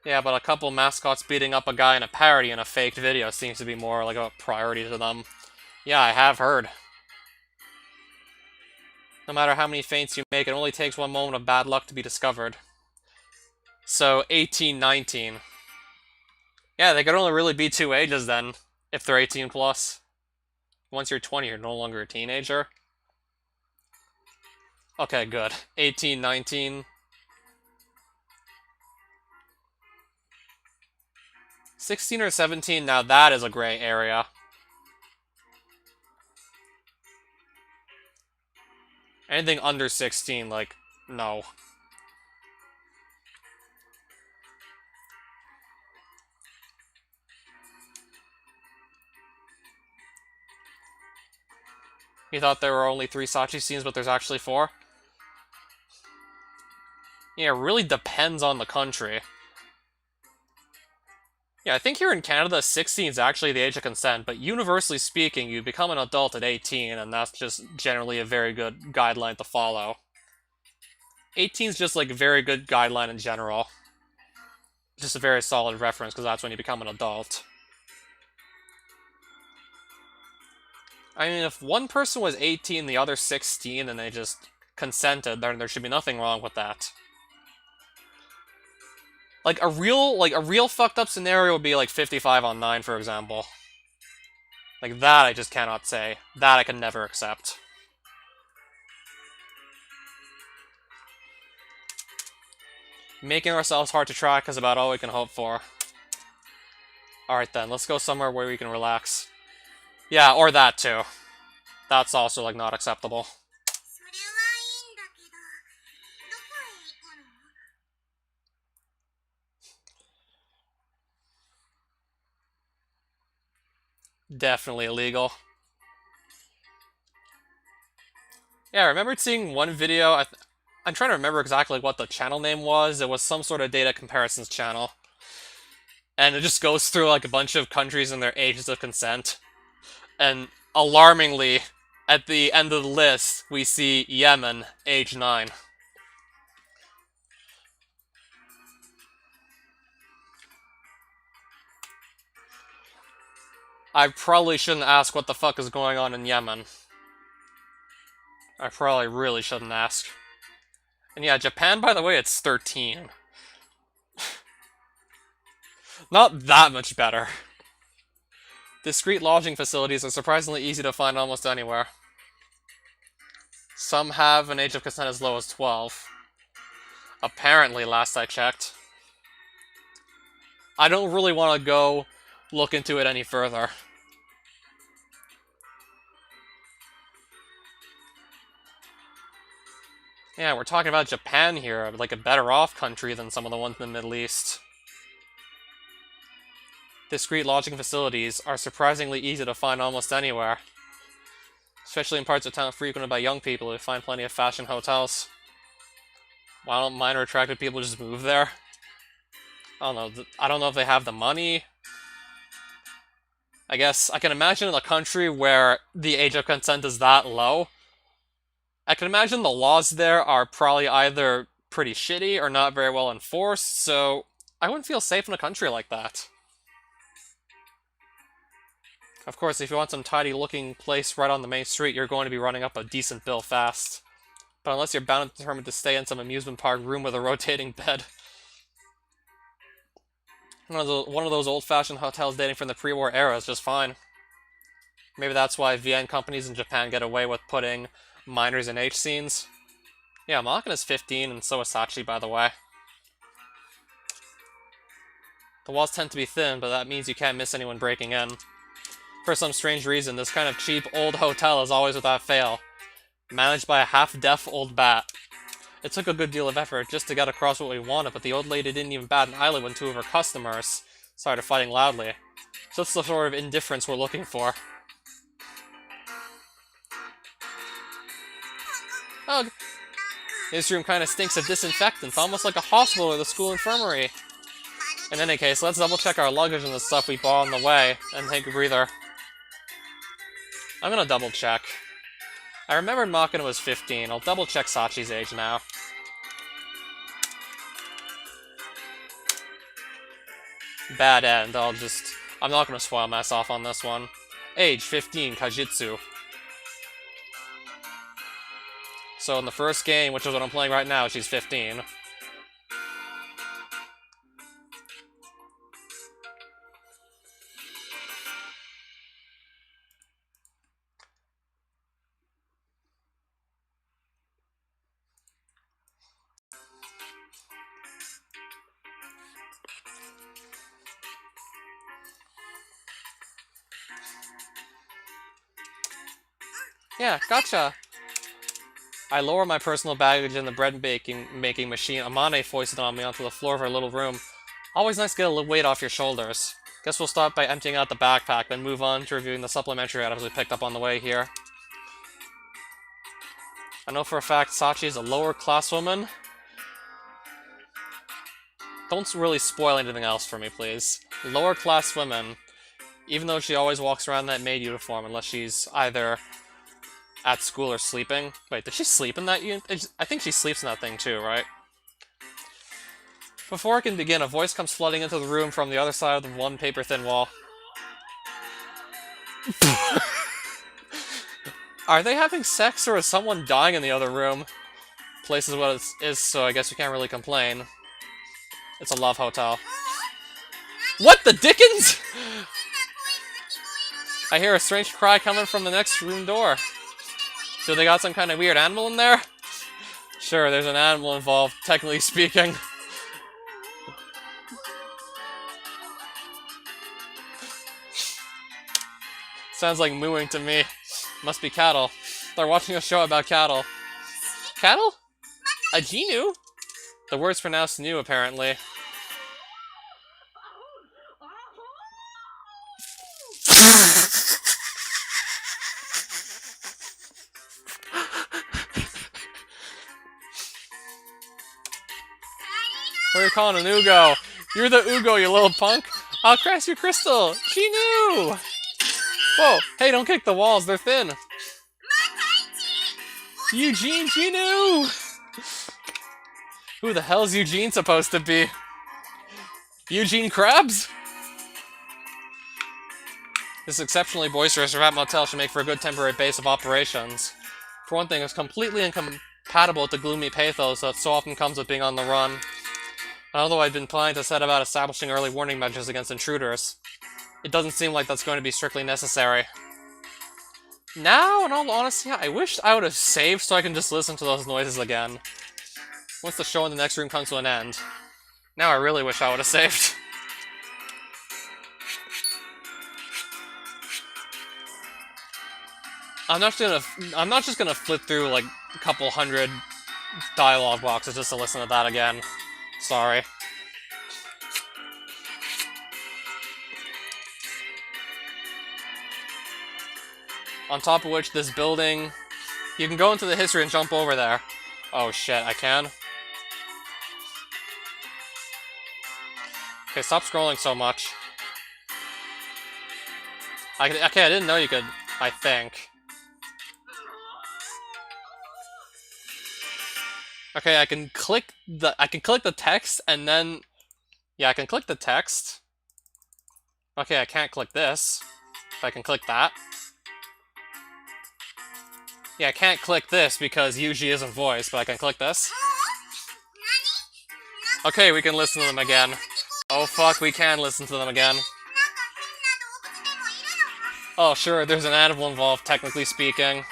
Yeah, but a couple mascots beating up a guy in a parody in a faked video seems to be more like a priority to them. Yeah, I have heard. No matter how many feints you make, it only takes one moment of bad luck to be discovered. So, 18, 19. Yeah, they could only really be two ages then, if they're 18 plus. Once you're 20, you're no longer a teenager. Okay, good. 18, 19. 16 or 17, now that is a gray area. Anything under 16, like, no. You thought there were only 3 Sachi scenes, but there's actually 4? Yeah, it really depends on the country. Yeah, I think here in Canada, 16 is actually the age of consent, but universally speaking, you become an adult at 18, and that's just generally a very good guideline to follow. 18 is just like a very good guideline in general. Just a very solid reference, because that's when you become an adult. I mean, if one person was 18, the other 16, and they just consented, then there should be nothing wrong with that. Like a real fucked up scenario would be like 55 on 9, for example. Like that I just cannot say. That I can never accept. Making ourselves hard to track is about all we can hope for. Alright then, let's go somewhere where we can relax. Yeah, or that too. That's also like not acceptable. Definitely illegal. Yeah, I remembered seeing one video, I'm trying to remember exactly what the channel name was. It was some sort of data comparisons channel. And it just goes through like a bunch of countries and their ages of consent. And alarmingly, at the end of the list, we see Yemen, age 9. I probably shouldn't ask what the fuck is going on in Yemen. I probably really shouldn't ask. And yeah, Japan, by the way, it's 13. Not that much better. Discreet lodging facilities are surprisingly easy to find almost anywhere. Some have an age of consent as low as 12. Apparently, last I checked. I don't really want to go look into it any further. Yeah, we're talking about Japan here, like a better off country than some of the ones in the Middle East. Discreet lodging facilities are surprisingly easy to find almost anywhere. Especially in parts of town frequented by young people who find plenty of fashion hotels. Why don't minor attractive people just move there? I don't know. I don't know if they have the money. I guess I can imagine in a country where the age of consent is that low, I can imagine the laws there are probably either pretty shitty or not very well enforced, so I wouldn't feel safe in a country like that. Of course, if you want some tidy-looking place right on the main street, you're going to be running up a decent bill fast. But unless you're bound and determined to stay in some amusement park room with a rotating bed. One of those old-fashioned hotels dating from the pre-war era is just fine. Maybe that's why VN companies in Japan get away with putting minors in H scenes. Yeah, Makina's 15, and so is Sachi, by the way. The walls tend to be thin, but that means you can't miss anyone breaking in. For some strange reason, this kind of cheap old hotel is always without fail. Managed by a half-deaf old bat. It took a good deal of effort just to get across what we wanted, but the old lady didn't even bat an eyelid when two of her customers started fighting loudly. So that's the sort of indifference we're looking for. Ugh. This room kind of stinks of disinfectants, almost like a hospital or the school infirmary. In any case, let's double check our luggage and the stuff we bought on the way, and take a breather. I'm gonna double check. I remembered Makina was 15. I'll double check Sachi's age now. Bad end. I'm not gonna spoil myself on this one. Age 15, Kajitsu. So in the first game, which is what I'm playing right now, she's 15. Yeah, gotcha! I lower my personal baggage in the bread-making machine. Amane foisted on me onto the floor of our little room. Always nice to get a little weight off your shoulders. Guess we'll start by emptying out the backpack, then move on to reviewing the supplementary items we picked up on the way here. I know for a fact Sachi is a lower-class woman. Don't really spoil anything else for me, please. Lower-class women, even though she always walks around in that maid uniform, unless she's either at school or sleeping. Wait, does she sleep in that I think she sleeps in that thing too, right? Before I can begin, a voice comes flooding into the room from the other side of the one paper-thin wall. Are they having sex, or is someone dying in the other room? Place is what it is, so I guess we can't really complain. It's a love hotel. What the dickens?! I hear a strange cry coming from the next room door. So they got some kind of weird animal in there? Sure, there's an animal involved, technically speaking. Sounds like mooing to me. Must be cattle. They're watching a show about cattle. Cattle? A Genu? The word's pronounced new, apparently. What are you calling an Ugo? You're the Ugo, you little punk! I'll crash your crystal! Genu! Whoa, hey, don't kick the walls, they're thin! Eugene Genu! Who the hell's Eugene supposed to be? Eugene Krabs? This exceptionally boisterous rat motel should make for a good temporary base of operations. For one thing, it's completely incompatible with the gloomy pathos that so often comes with being on the run. Although I'd been planning to set about establishing early warning measures against intruders. it doesn't seem like that's going to be strictly necessary. Now, in all honesty, I wish I would have saved so I can just listen to those noises again. Once the show in the next room comes to an end. Now I really wish I would have saved. I'm not just gonna flip through like a couple hundred dialogue boxes just to listen to that again. Sorry. On top of which, this building... You can go into the history and jump over there. Oh shit, I can? Okay, stop scrolling so much. Okay, I didn't know you could, I think. Okay, I can click the text and then... Yeah, I can click the text. Okay, I can't click this. But I can click that. Yeah, I can't click this because Yuji isn't voiced, but I can click this. Okay, we can listen to them again. Oh fuck, we can listen to them again. Oh sure, there's an animal involved, technically speaking.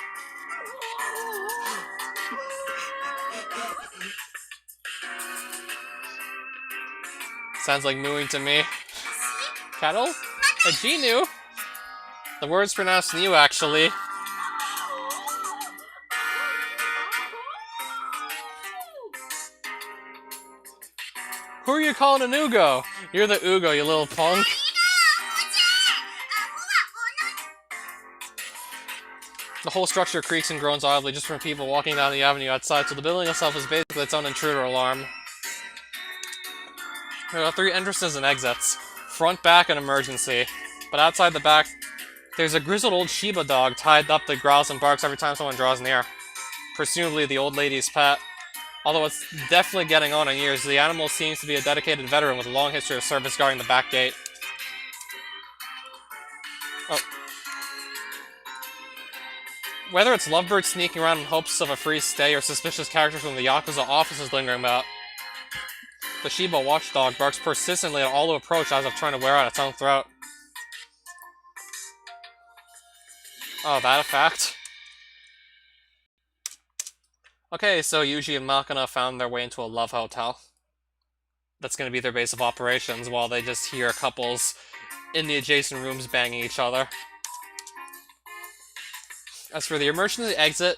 Sounds like mooing to me. Cattle? A Genu? The word's pronounced New, actually. Who are you calling an Ugo? You're the Ugo, you little punk. The whole structure creaks and groans audibly just from people walking down the avenue outside, so the building itself is basically its own intruder alarm. There are 3 entrances and exits. Front, back, and emergency. But outside the back, there's a grizzled old Shiba dog tied up that growls and barks every time someone draws near. Presumably the old lady's pet. Although it's definitely getting on in years, the animal seems to be a dedicated veteran with a long history of service guarding the back gate. Oh. Whether it's lovebirds sneaking around in hopes of a free stay or suspicious characters from the Yakuza offices lingering about, the Shiba watchdog barks persistently at all who approach as if trying to wear out its own throat. Oh, that a fact? Okay, so Yuji and Makina found their way into a love hotel. That's going to be their base of operations while they just hear couples in the adjacent rooms banging each other. As for the emergency exit,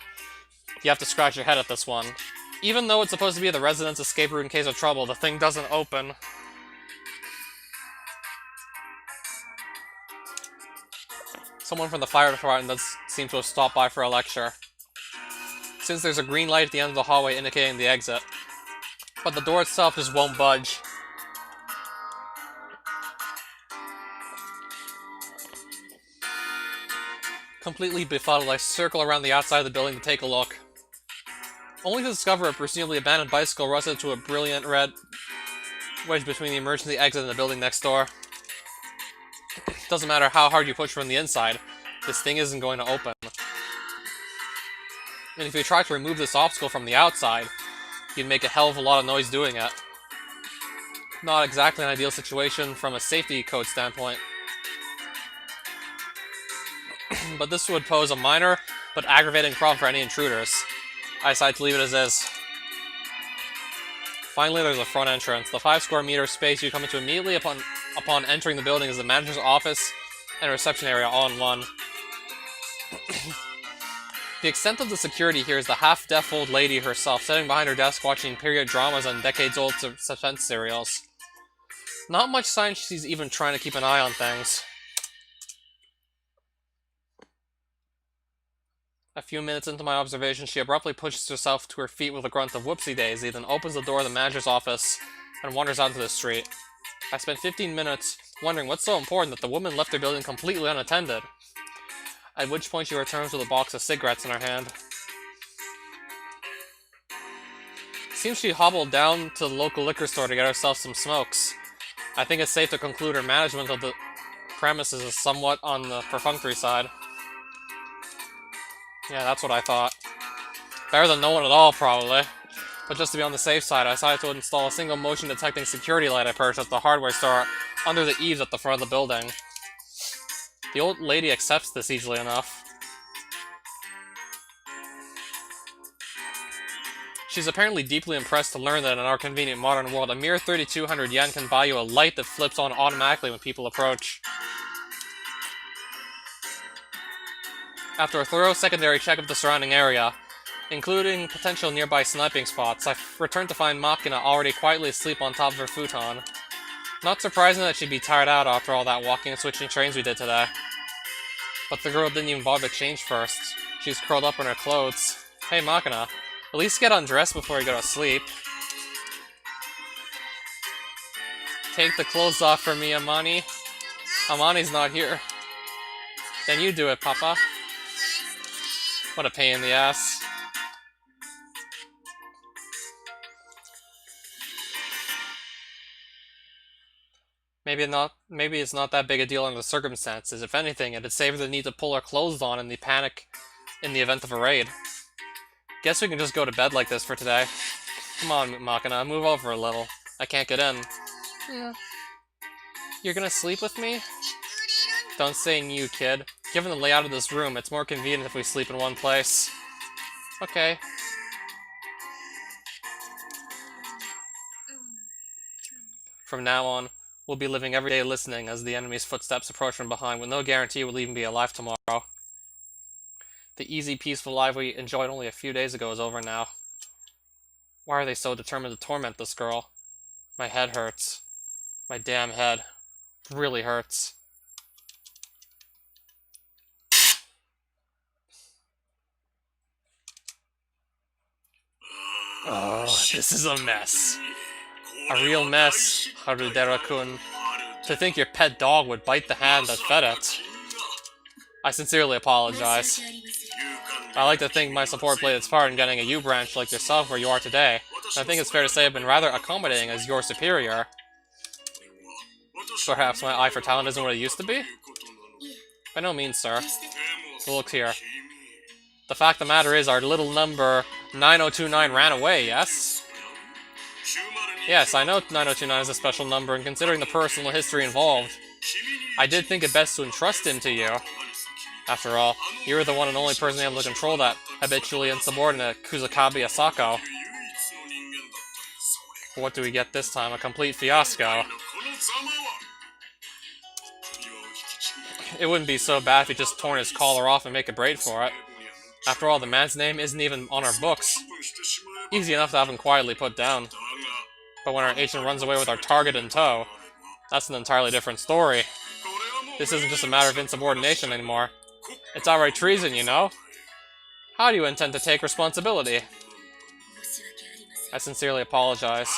you have to scratch your head at this one. Even though it's supposed to be the resident's escape route in case of trouble, the thing doesn't open. Someone from the fire department does seem to have stopped by for a lecture, since there's a green light at the end of the hallway indicating the exit. But the door itself just won't budge. Completely befuddled, I circle around the outside of the building to take a look. Only to discover a presumably abandoned bicycle rusted to a brilliant red wedge between the emergency exit and the building next door. Doesn't matter how hard you push from the inside, this thing isn't going to open. And if you try to remove this obstacle from the outside, you'd make a hell of a lot of noise doing it. Not exactly an ideal situation from a safety code standpoint. But this would pose a minor but aggravating problem for any intruders. I decided to leave it as is. Finally, there's a front entrance. The 5 square meter space you come into immediately upon entering the building is the manager's office and reception area all in one. The extent of the security here is the half-deaf old lady herself, sitting behind her desk watching period dramas and decades-old suspense serials. Not much sign she's even trying to keep an eye on things. A few minutes into my observation, she abruptly pushes herself to her feet with a grunt of whoopsie-daisy, then opens the door of the manager's office and wanders out into the street. I spent 15 minutes wondering what's so important that the woman left her building completely unattended. At which point she returns with a box of cigarettes in her hand. Seems she hobbled down to the local liquor store to get herself some smokes. I think it's safe to conclude her management of the premises is somewhat on the perfunctory side. Yeah, that's what I thought. Better than no one at all, probably. But just to be on the safe side, I decided to install a single motion detecting security light I purchased at the hardware store under the eaves at the front of the building. The old lady accepts this easily enough. She's apparently deeply impressed to learn that in our convenient modern world, a mere 3,200 yen can buy you a light that flips on automatically when people approach. After a thorough secondary check of the surrounding area, including potential nearby sniping spots, I returned to find Makina already quietly asleep on top of her futon. Not surprising that she'd be tired out after all that walking and switching trains we did today. But the girl didn't even bother to change first. She's curled up in her clothes. Hey Makina, at least get undressed before you go to sleep. Take the clothes off for me, Amani. Amani's not here. Then you do it, Papa. What a pain in the ass. Maybe it's not that big a deal under the circumstances. If anything, it'd save the need to pull our clothes on in the panic in the event of a raid. Guess we can just go to bed like this for today. Come on, Makina, move over a little. I can't get in. Yeah. You're gonna sleep with me? Don't say you, kid. Given the layout of this room, it's more convenient if we sleep in one place. Okay. From now on, we'll be living every day listening as the enemy's footsteps approach from behind, with no guarantee we'll even be alive tomorrow. The easy, peaceful life we enjoyed only a few days ago is over now. Why are they so determined to torment this girl? My head hurts. My damn head. Really hurts. Oh, this is a mess. A real mess, Harudera-kun. To think your pet dog would bite the hand that fed it. I sincerely apologize. I like to think my support played its part in getting a U-branch like yourself where you are today. And I think it's fair to say I've been rather accommodating as your superior. Perhaps my eye for talent isn't what it used to be? By no means, sir. Look here. The fact of the matter is our little number 9029 ran away, yes? Yes, I know 9029 is a special number, and considering the personal history involved, I did think it best to entrust him to you. After all, you were the one and only person able to control that habitually insubordinate Kusakabe Asako. What do we get this time? A complete fiasco. It wouldn't be so bad if he just torn his collar off and make a braid for it. After all, the man's name isn't even on our books. Easy enough to have him quietly put down. But when our agent runs away with our target in tow, that's an entirely different story. This isn't just a matter of insubordination anymore. It's outright treason, you know? How do you intend to take responsibility? I sincerely apologize.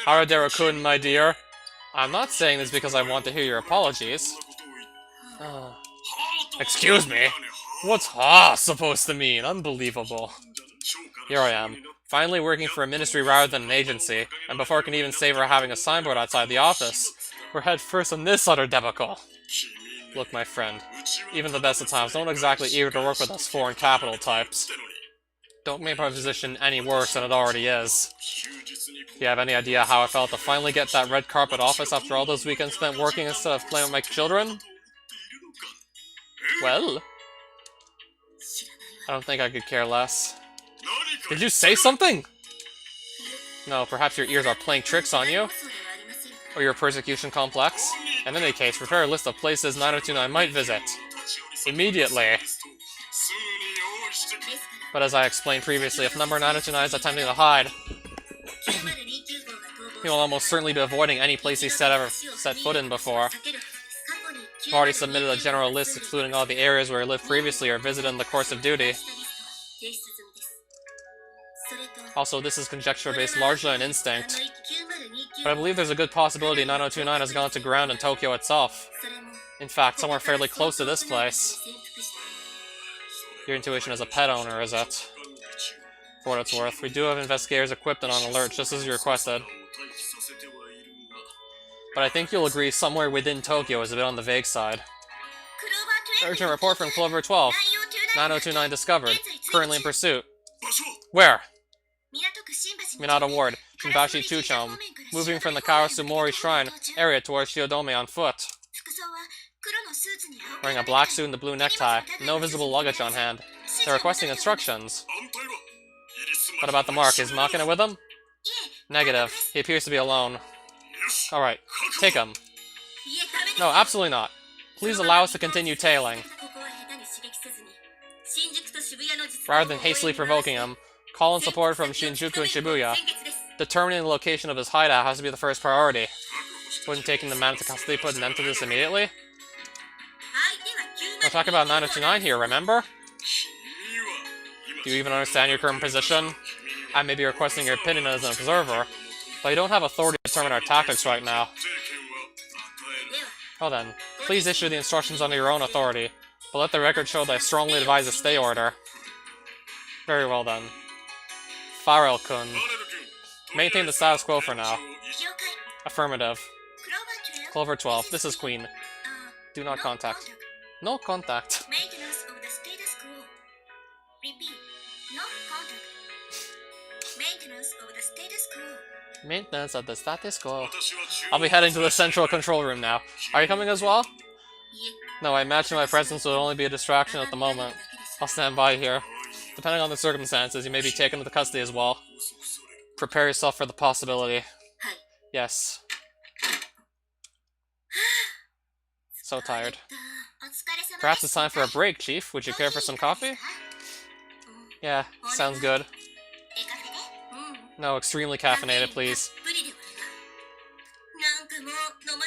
Harudera-kun, my dear. I'm not saying this because I want to hear your apologies. Excuse me? What's "ha" supposed to mean? Unbelievable. Here I am, finally working for a ministry rather than an agency, and before I can even savor having a signboard outside the office, we're head first in this utter debacle. Look, my friend, even the best of times don't exactly eager to work with us foreign capital types. Don't make my position any worse than it already is. Do you have any idea how I felt to finally get that red carpet office after all those weekends spent working instead of playing with my children? Well, I don't think I could care less. Did you say something? No, perhaps your ears are playing tricks on you? Or your persecution complex? In any case, prepare a list of places 9029 might visit. Immediately. But as I explained previously, if number 9029 is attempting to hide, he will almost certainly be avoiding any place he's ever set foot in before. I've already submitted a general list excluding all the areas where he lived previously or visited in the course of duty. Also, this is conjecture based largely on instinct. But I believe there's a good possibility 9029 has gone to ground in Tokyo itself. In fact, somewhere fairly close to this place. Your intuition as a pet owner, is it? For what it's worth, we do have investigators equipped and on alert, just as you requested. But I think you'll agree somewhere within Tokyo is a bit on the vague side. Urgent report from Clover 12. 9029 discovered. Currently in pursuit. Where? Minato Ward, Shinbashi Chuchome, moving from the Karasumori Shrine area towards Shiodome on foot. Wearing a black suit and a blue necktie. No visible luggage on hand. They're requesting instructions. What about the mark? Is Makina with him? Negative. He appears to be alone. Alright, take him. No, absolutely not. Please allow us to continue tailing. Rather than hastily provoking him, call in support from Shinjuku and Shibuya. Determining the location of his hideout has to be the first priority. Wouldn't taking the man into custody put an end to this immediately? We're talking about 9029 here, remember? Do you even understand your current position? I may be requesting your opinion as an observer, but you don't have authority to determine our tactics right now. Well then, please issue the instructions under your own authority, but let the record show that I strongly advise a stay order. Very well then. Farrell-kun. Maintain the status quo for now. Affirmative. Clover 12, this is Queen. Do not contact. No contact. Maintenance of the status quo. I'll be heading to the central control room now. Are you coming as well? No, I imagine my presence will only be a distraction at the moment. I'll stand by here. Depending on the circumstances, you may be taken into custody as well. Prepare yourself for the possibility. Yes. So tired. Perhaps it's time for a break, Chief. Would you care for some coffee? Yeah, sounds good. No, extremely caffeinated, please.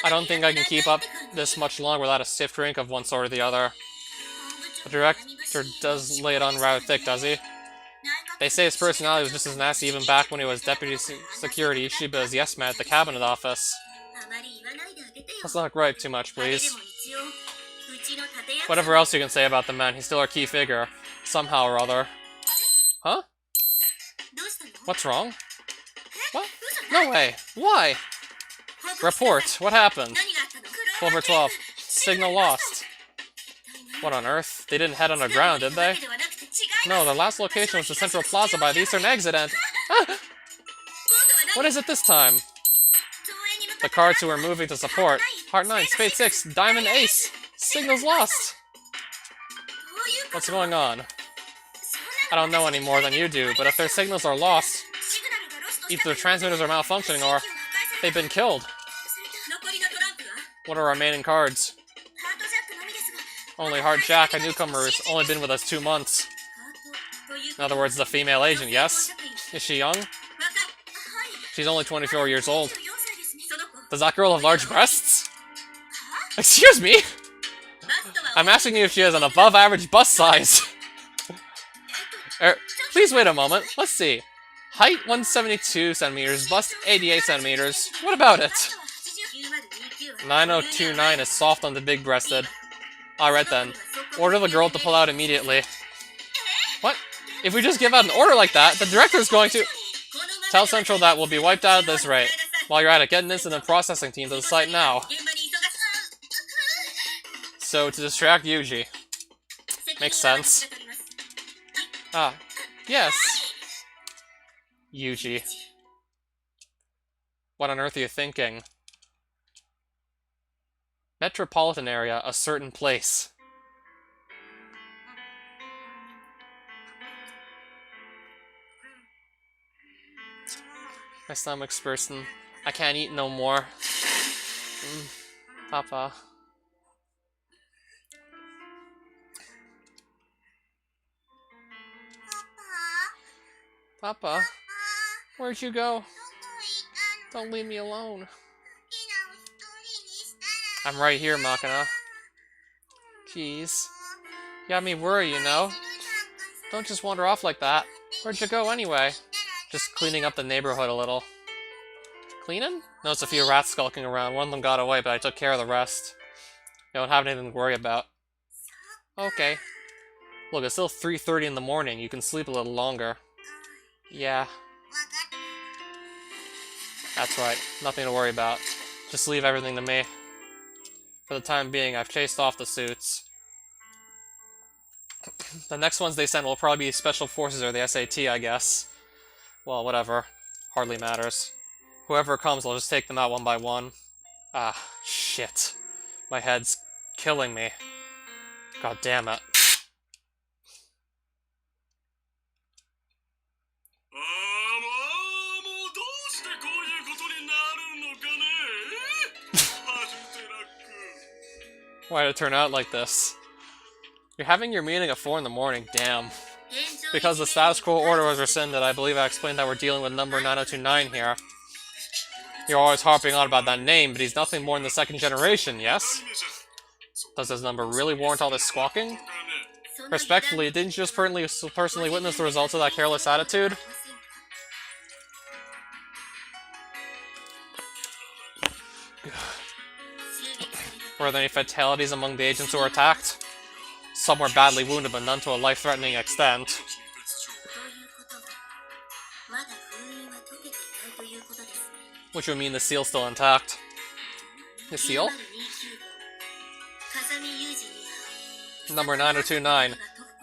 I don't think I can keep up this much longer without a stiff drink of one sort or the other. The director does lay it on rather thick, does he? They say his personality was just as nasty even back when he was Deputy Security Shiba's yes-man at the Cabinet Office. Let's not gripe too much, please. Whatever else you can say about the man, he's still our key figure. Somehow or other. Huh? What's wrong? What? No way! Why? Report. What happened? Clover 12. Signal lost. What on earth? They didn't head underground, did they? No, the last location was the Central Plaza by the Eastern Exit and... Ah! What is it this time? The cards who were moving to support. Heart 9, Spade 6, Diamond Ace. Signal's lost. What's going on? I don't know any more than you do, but if their signals are lost, either the transmitters are malfunctioning or they've been killed. What are our remaining cards? Only Heart Jack, a newcomer who's only been with us 2 months. In other words, the female agent, yes? Is she young? She's only 24 years old. Does that girl have large breasts? Excuse me? I'm asking you if she has an above-average bust size. Please wait a moment. Let's see. Height 172 centimeters, bust 88 centimeters. What about it? 9029 is soft on the big-breasted. Alright then. Order the girl to pull out immediately. What? If we just give out an order like that, the director's going to... Tell Central that we'll be wiped out at this rate. While you're at it, get an incident processing team to the site now. So, to distract Yuji. Makes sense. Ah, yes. Yuji. What on earth are you thinking? Metropolitan area, a certain place. My stomach's bursting. I can't eat no more. Papa. Papa? Where'd you go? Don't leave me alone. I'm right here, Makina. Jeez. You got me worried, you know? Don't just wander off like that. Where'd you go anyway? Just cleaning up the neighborhood a little. Cleaning? Noticed a few rats skulking around. One of them got away, but I took care of the rest. You don't have anything to worry about. Okay. Look, it's still 3:30 in the morning. You can sleep a little longer. Yeah. That's right. Nothing to worry about. Just leave everything to me. For the time being, I've chased off the suits. The next ones they send will probably be Special Forces or the SAT, I guess. Well, whatever. Hardly matters. Whoever comes, I'll just take them out one by one. Ah, shit. My head's killing me. God damn it. Why did it turn out like this? You're having your meeting at 4 in the morning, damn. Because the status quo order was rescinded, I believe I explained that we're dealing with number 9029 here. You're always harping on about that name, but he's nothing more than the second generation, yes? Does this number really warrant all this squawking? Respectfully, didn't you just personally witness the results of that careless attitude? Were there any fatalities among the agents who were attacked? Some were badly wounded, but none to a life-threatening extent. Which would mean the seal's still intact. The seal? Number 9029.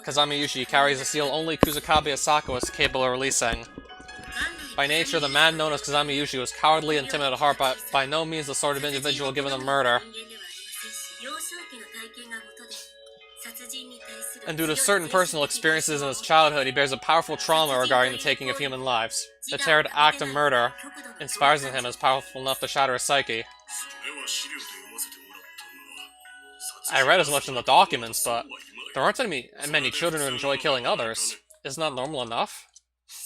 Kazami Yushi carries a seal only Kusakabe Asako is capable of releasing. By nature, the man known as Kazami Yushi was cowardly and timid at heart, but by no means the sort of individual given to murder. And due to certain personal experiences in his childhood, he bears a powerful trauma regarding the taking of human lives. The terrible act of murder inspires in him as powerful enough to shatter his psyche. I read as much in the documents, but there aren't many children who enjoy killing others. Isn't that normal enough?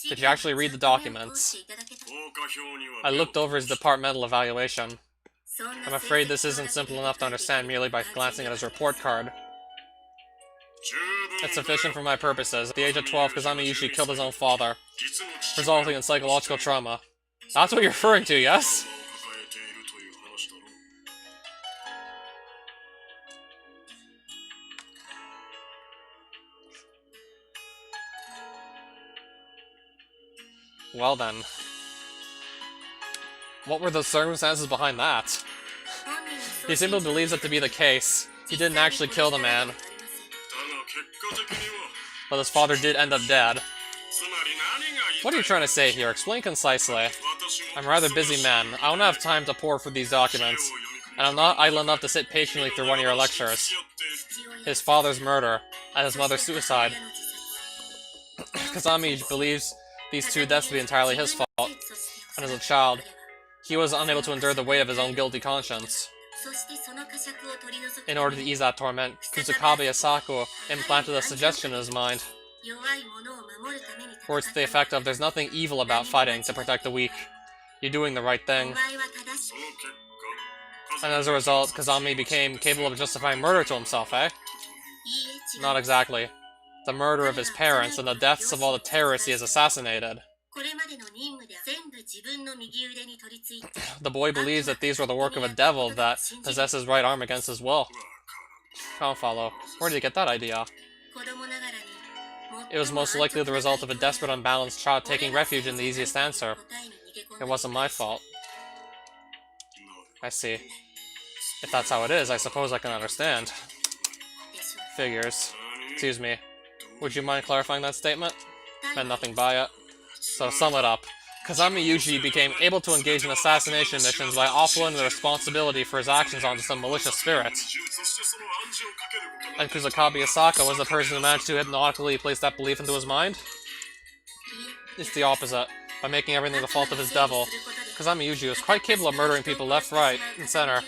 Did you actually read the documents? I looked over his departmental evaluation. I'm afraid this isn't simple enough to understand merely by glancing at his report card. It's sufficient for my purposes. At the age of 12, Kazami Yushi killed his own father, resulting in psychological trauma. That's what you're referring to, yes? Well then. What were the circumstances behind that? He simply believes it to be the case. He didn't actually kill the man. But his father did end up dead. What are you trying to say here? Explain concisely. I'm a rather busy man. I don't have time to pore through these documents. And I'm not idle enough to sit patiently through one of your lectures. His father's murder, and his mother's suicide. Kazami believes these two deaths to be entirely his fault. And as a child, he was unable to endure the weight of his own guilty conscience. In order to ease that torment, Kusakabe Asako implanted a suggestion in his mind. Words to the effect of, there's nothing evil about fighting to protect the weak. You're doing the right thing. And as a result, Kazami became capable of justifying murder to himself, eh? Not exactly. The murder of his parents and the deaths of all the terrorists he has assassinated. The boy believes that these were the work of a devil that possessed his right arm against his will. I don't follow. Where did he get that idea? It was most likely the result of a desperate, unbalanced child taking refuge in the easiest answer. It wasn't my fault. I see. If that's how it is, I suppose I can understand. Figures. Excuse me. Would you mind clarifying that statement? Meant nothing by it. So, sum it up. Kazami Yuji became able to engage in assassination missions by offloading the responsibility for his actions onto some malicious spirits. And Kusakabe Asaka was the person who managed to hypnotically place that belief into his mind? It's the opposite. By making everything the fault of his devil, Kazami Yuji was quite capable of murdering people left, right, and center.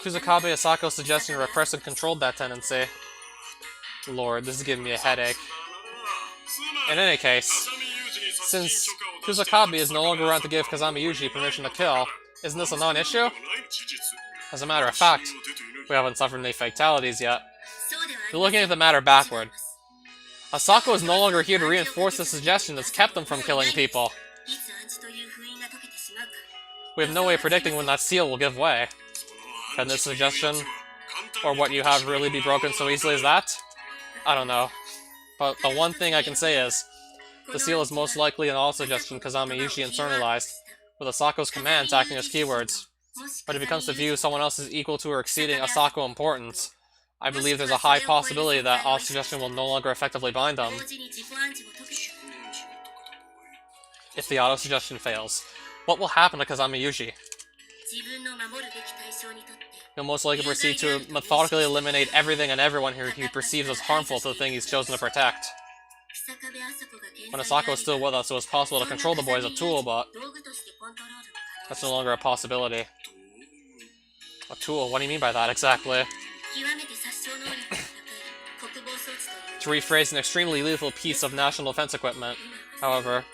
Kusakabe Asako's suggestion repressed and controlled that tendency. Lord, this is giving me a headache. In any case, since Kusakabe is no longer around to give Kazami Yuji permission to kill, isn't this a non-issue? As a matter of fact, we haven't suffered any fatalities yet. You're looking at the matter backward. Asako is no longer here to reinforce the suggestion that's kept him from killing people. We have no way of predicting when that seal will give way. Can this suggestion, or what you have, really be broken so easily as that? I don't know. But the one thing I can say is, the seal is most likely an all-suggestion Kazami Yushi internalized, with Asako's commands acting as keywords. But if it comes to view someone else as equal to or exceeding Asako importance, I believe there's a high possibility that all-suggestion will no longer effectively bind them. If the auto-suggestion fails, what will happen to Kazami Yushi? He'll most likely proceed to methodically eliminate everything and everyone who he perceives as harmful to the thing he's chosen to protect. When Asako is still with us, it was possible to control the boy as a tool, but that's no longer a possibility. A tool? What do you mean by that, exactly? To rephrase, an extremely lethal piece of national defense equipment, however.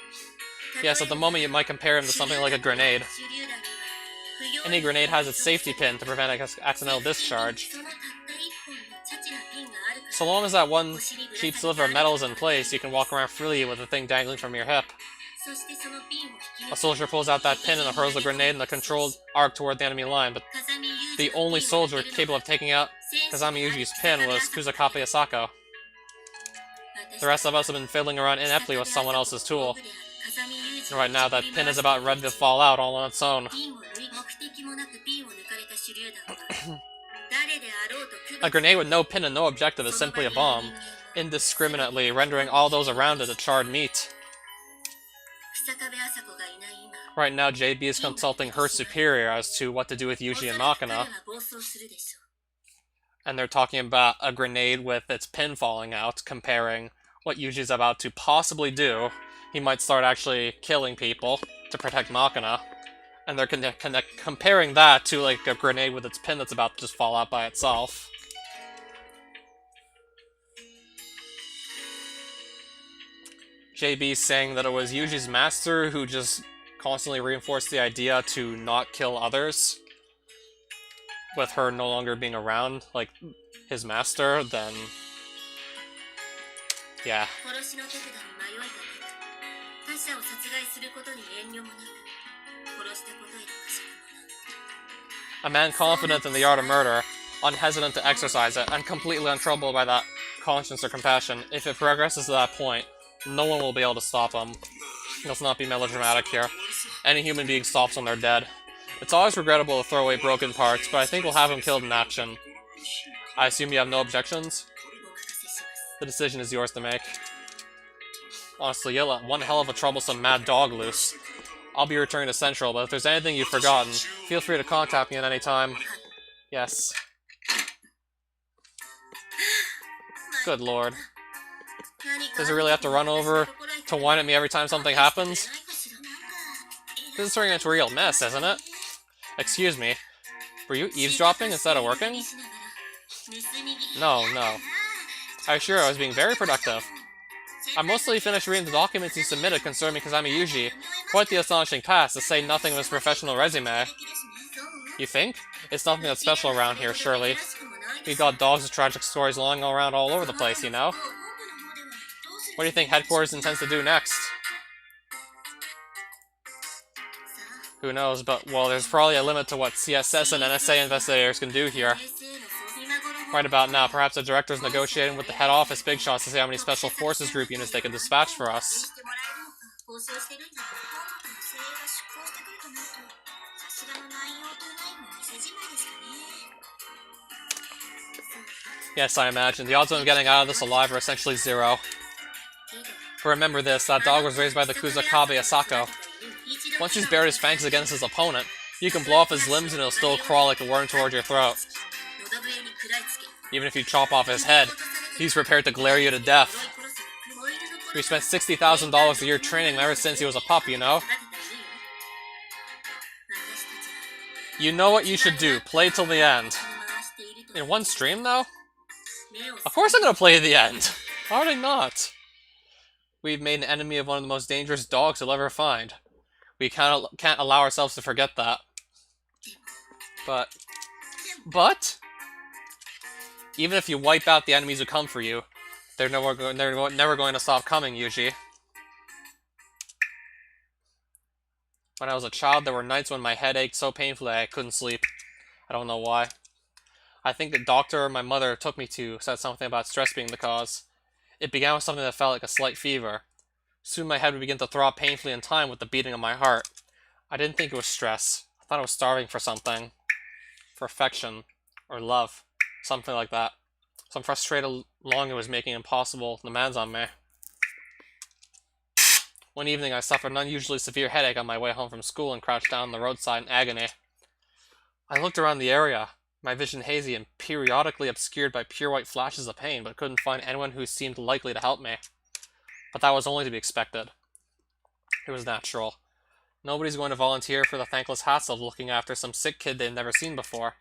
Yes, at the moment you might compare him to something like a grenade. Any grenade has its safety pin to prevent accidental discharge. So long as that one cheap sliver of metal is in place, you can walk around freely with the thing dangling from your hip. A soldier pulls out that pin and hurls the grenade in the controlled arc toward the enemy line, but the only soldier capable of taking out Kazami Yuji's pin was Kusakabe Asako. The rest of us have been fiddling around ineptly with someone else's tool. And right now, that pin is about ready to fall out all on its own. A grenade with no pin and no objective is simply a bomb, indiscriminately rendering all those around it a charred meat. Right now, JB is consulting her superior as to what to do with Yuji and Makina. And they're talking about a grenade with its pin falling out, comparing what Yuji's about to possibly do. He might start actually killing people to protect Makina. And they're comparing that to like a grenade with its pin that's about to just fall out by itself. JB's saying that it was Yuji's master who just constantly reinforced the idea to not kill others. With her no longer being around, like his master, then yeah. A man confident in the art of murder, unhesitant to exercise it, and completely untroubled by that conscience or compassion. If it progresses to that point, no one will be able to stop him. Let's not be melodramatic here. Any human being stops when they're dead. It's always regrettable to throw away broken parts, but I think we'll have him killed in action. I assume you have no objections? The decision is yours to make. Honestly, you'll let one hell of a troublesome mad dog loose. I'll be returning to Central, but if there's anything you've forgotten, feel free to contact me at any time. Yes. Good lord. Does he really have to run over to whine at me every time something happens? This is turning into a real mess, isn't it? Excuse me. Were you eavesdropping instead of working? No. I assure you I was being very productive. I mostly finished reading the documents you submitted concerning Kazami Yuji. Quite the astonishing past, to say nothing of his professional resume. You think? It's nothing that's special around here, surely. We got dogs with tragic stories lying around all over the place, you know? What do you think headquarters intends to do next? Who knows, but, well, there's probably a limit to what CSS and NSA investigators can do here. Right about now, perhaps the director's negotiating with the head office big shots to see how many special forces group units they can dispatch for us. Yes, I imagine. The odds of him getting out of this alive are essentially zero. But remember this, that dog was raised by the Kusakabe Asako. Once he's bared his fangs against his opponent, you can blow off his limbs and he'll still crawl like a worm toward your throat. Even if you chop off his head, he's prepared to glare you to death. We spent $60,000 a year training him ever since he was a pup, you know? You know what you should do, play till the end. In one stream, though? Of course I'm gonna play to the end! How would I not? We've made an enemy of one of the most dangerous dogs you'll ever find. We can't allow ourselves to forget that. But... even if you wipe out the enemies who come for you, they're never going to stop coming, Yuji. When I was a child, there were nights when my head ached so painfully I couldn't sleep. I don't know why. I think the doctor my mother took me to said something about stress being the cause. It began with something that felt like a slight fever. Soon my head would begin to throb painfully in time with the beating of my heart. I didn't think it was stress. I thought I was starving for something. For affection. Or love. Something like that. Some frustrated longing was making impossible demands on me. One evening I suffered an unusually severe headache on my way home from school and crouched down on the roadside in agony. I looked around the area, my vision hazy and periodically obscured by pure white flashes of pain, but couldn't find anyone who seemed likely to help me. But that was only to be expected. It was natural. Nobody's going to volunteer for the thankless hassle of looking after some sick kid they've never seen before.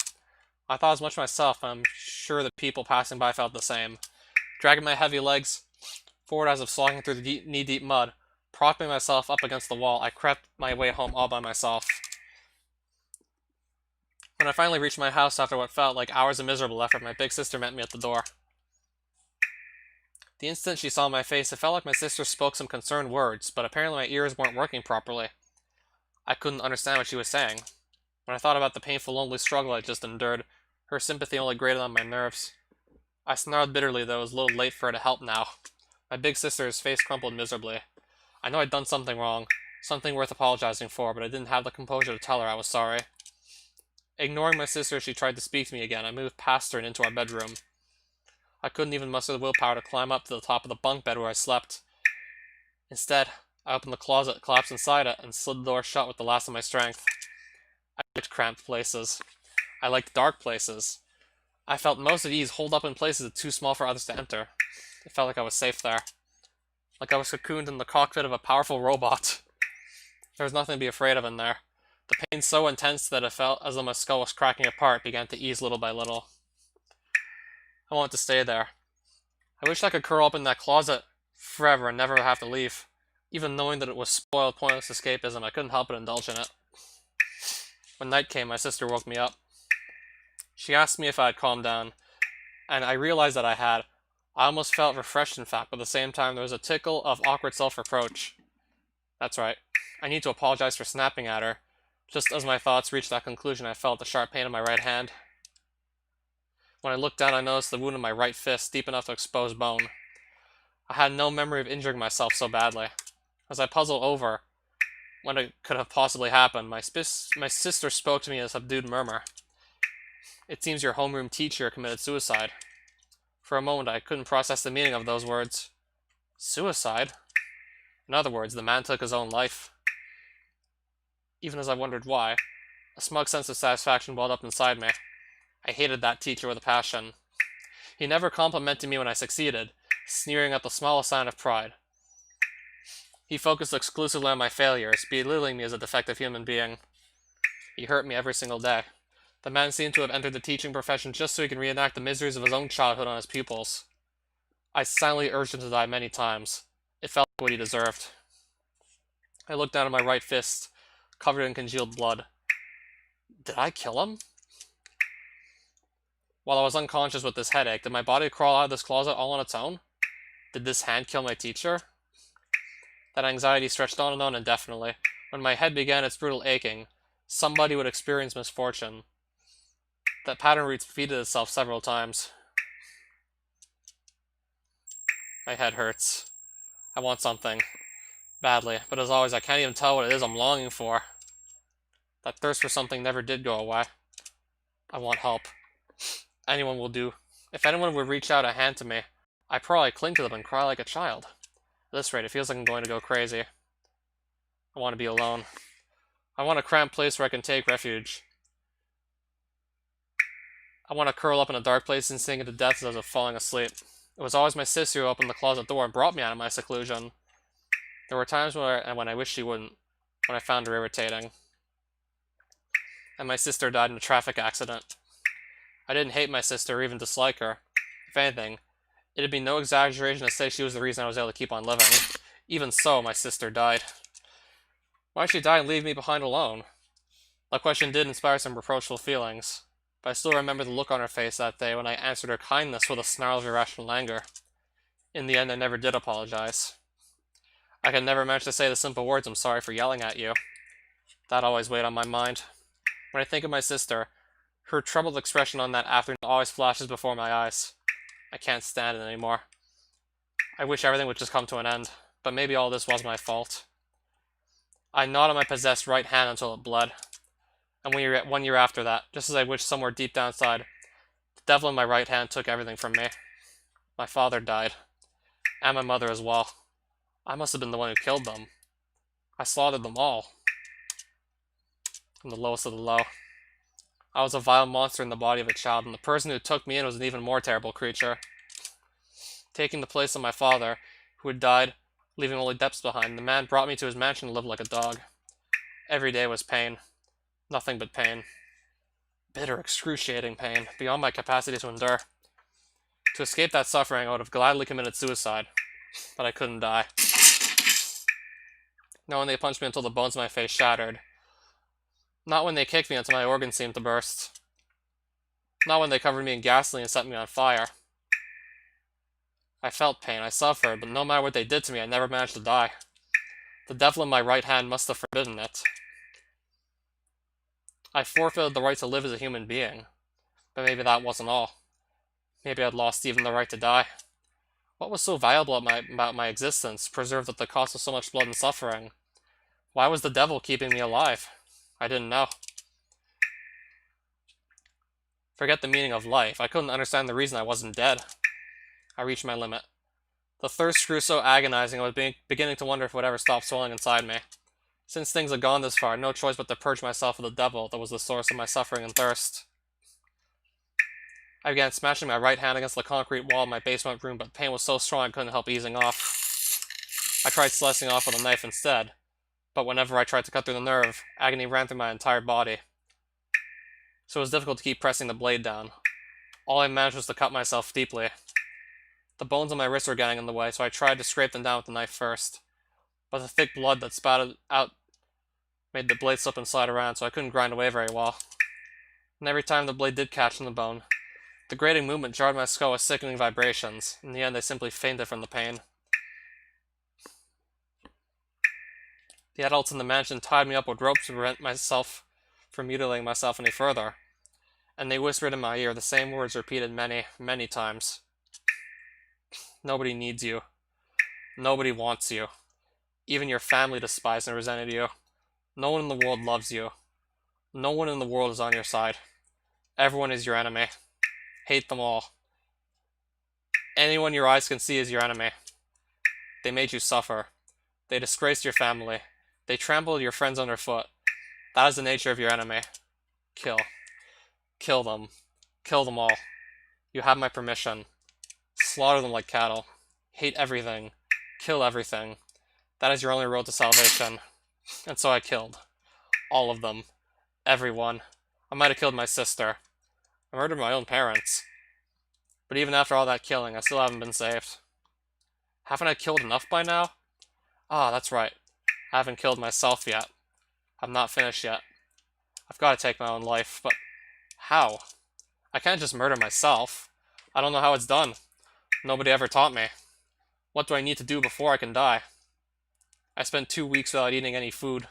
I thought as much myself, and I'm sure the people passing by felt the same. Dragging my heavy legs forward as if slogging through the knee-deep mud, propping myself up against the wall, I crept my way home all by myself. When I finally reached my house after what felt like hours of miserable effort, my big sister met me at the door. The instant she saw my face, it felt like my sister spoke some concerned words, but apparently my ears weren't working properly. I couldn't understand what she was saying. When I thought about the painful, lonely struggle I just endured, her sympathy only grated on my nerves. I snarled bitterly that it was a little late for her to help now. My big sister's face crumpled miserably. I know I'd done something wrong, something worth apologizing for, but I didn't have the composure to tell her I was sorry. Ignoring my sister as she tried to speak to me again, I moved past her and into our bedroom. I couldn't even muster the willpower to climb up to the top of the bunk bed where I slept. Instead, I opened the closet, collapsed inside it, and slid the door shut with the last of my strength. I liked cramped places. I liked dark places. I felt most at ease holed up in places too small for others to enter. It felt like I was safe there. Like I was cocooned in the cockpit of a powerful robot. There was nothing to be afraid of in there. The pain so intense that it felt as though my skull was cracking apart began to ease little by little. I wanted to stay there. I wished I could curl up in that closet forever and never have to leave. Even knowing that it was spoiled, pointless escapism, I couldn't help but indulge in it. When night came, my sister woke me up. She asked me if I had calmed down, and I realized that I had. I almost felt refreshed, in fact, but at the same time there was a tickle of awkward self-reproach. That's right. I need to apologize for snapping at her. Just as my thoughts reached that conclusion, I felt the sharp pain in my right hand. When I looked down, I noticed the wound in my right fist, deep enough to expose bone. I had no memory of injuring myself so badly. As I puzzled over when it could have possibly happened, my sister spoke to me in a subdued murmur. It seems your homeroom teacher committed suicide. For a moment, I couldn't process the meaning of those words. Suicide? In other words, the man took his own life. Even as I wondered why, a smug sense of satisfaction welled up inside me. I hated that teacher with a passion. He never complimented me when I succeeded, sneering at the smallest sign of pride. He focused exclusively on my failures, belittling me as a defective human being. He hurt me every single day. The man seemed to have entered the teaching profession just so he could reenact the miseries of his own childhood on his pupils. I silently urged him to die many times. It felt like what he deserved. I looked down at my right fist, covered in congealed blood. Did I kill him? While I was unconscious with this headache, did my body crawl out of this closet all on its own? Did this hand kill my teacher? That anxiety stretched on and on indefinitely. When my head began its brutal aching, somebody would experience misfortune. That pattern repeated itself several times. My head hurts. I want something. Badly, but as always, I can't even tell what it is I'm longing for. That thirst for something never did go away. I want help. Anyone will do. If anyone would reach out a hand to me, I'd probably cling to them and cry like a child. At this rate, it feels like I'm going to go crazy. I want to be alone. I want a cramped place where I can take refuge. I want to curl up in a dark place and sink into death as I was falling asleep. It was always my sister who opened the closet door and brought me out of my seclusion. There were times when I wished she wouldn't, when I found her irritating. And my sister died in a traffic accident. I didn't hate my sister or even dislike her. If anything, it'd be no exaggeration to say she was the reason I was able to keep on living. Even so, my sister died. Why did she die and leave me behind alone? That question did inspire some reproachful feelings, but I still remember the look on her face that day when I answered her kindness with a snarl of irrational anger. In the end, I never did apologize. I could never manage to say the simple words, "I'm sorry for yelling at you." That always weighed on my mind. When I think of my sister, her troubled expression on that afternoon always flashes before my eyes. I can't stand it anymore. I wish everything would just come to an end, but maybe all this was my fault. I gnawed on my possessed right hand until it bled. And 1 year after that, just as I wished somewhere deep down inside, the devil in my right hand took everything from me. My father died, and my mother as well. I must have been the one who killed them. I slaughtered them all. I'm the lowest of the low. I was a vile monster in the body of a child, and the person who took me in was an even more terrible creature, taking the place of my father, who had died, leaving only depths behind. The man brought me to his mansion to live like a dog. Every day was pain. Nothing but pain. Bitter, excruciating pain, beyond my capacity to endure. To escape that suffering, I would have gladly committed suicide, but I couldn't die. Not when they punched me until the bones of my face shattered. Not when they kicked me until my organs seemed to burst. Not when they covered me in gasoline and set me on fire. I felt pain, I suffered, but no matter what they did to me, I never managed to die. The devil in my right hand must have forbidden it. I forfeited the right to live as a human being, but maybe that wasn't all. Maybe I'd lost even the right to die. What was so valuable about my existence, preserved at the cost of so much blood and suffering? Why was the devil keeping me alive? I didn't know. Forget the meaning of life. I couldn't understand the reason I wasn't dead. I reached my limit. The thirst grew so agonizing I was beginning to wonder if it would ever stop swelling inside me. Since things had gone this far, no choice but to purge myself of the devil that was the source of my suffering and thirst. I began smashing my right hand against the concrete wall of my basement room, but the pain was so strong I couldn't help easing off. I tried slicing off with a knife instead, but whenever I tried to cut through the nerve, agony ran through my entire body. So it was difficult to keep pressing the blade down. All I managed was to cut myself deeply. The bones on my wrists were getting in the way, so I tried to scrape them down with the knife first. But the thick blood that spouted out made the blade slip and slide around, so I couldn't grind away very well. And every time the blade did catch in the bone, the grating movement jarred my skull with sickening vibrations. In the end, I simply fainted from the pain. The adults in the mansion tied me up with ropes to prevent myself from mutilating myself any further, and they whispered in my ear the same words repeated many, many times. Nobody needs you. Nobody wants you. Even your family despised and resented you. No one in the world loves you. No one in the world is on your side. Everyone is your enemy. Hate them all. Anyone your eyes can see is your enemy. They made you suffer. They disgraced your family. They trampled your friends underfoot. That is the nature of your enemy. Kill. Kill them. Kill them all. You have my permission. Slaughter them like cattle. Hate everything. Kill everything. That is your only road to salvation. And so I killed. All of them. Everyone. I might have killed my sister. I murdered my own parents. But even after all that killing, I still haven't been saved. Haven't I killed enough by now? Ah, that's right. I haven't killed myself yet. I'm not finished yet. I've got to take my own life, but how? I can't just murder myself. I don't know how it's done. Nobody ever taught me. What do I need to do before I can die? I spent 2 weeks without eating any food.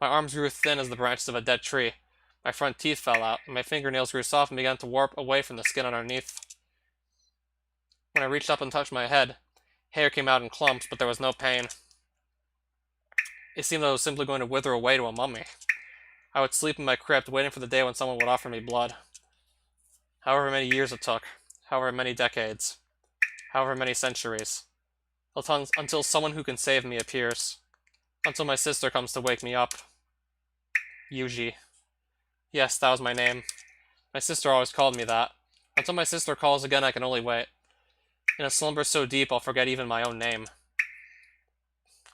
My arms grew thin as the branches of a dead tree. My front teeth fell out, and my fingernails grew soft and began to warp away from the skin underneath. When I reached up and touched my head, hair came out in clumps, but there was no pain. It seemed that I was simply going to wither away to a mummy. I would sleep in my crypt, waiting for the day when someone would offer me blood. However many years it took, however many decades, however many centuries, until someone who can save me appears, until my sister comes to wake me up. Yuji. Yes, that was my name. My sister always called me that. Until my sister calls again, I can only wait. In a slumber so deep, I'll forget even my own name.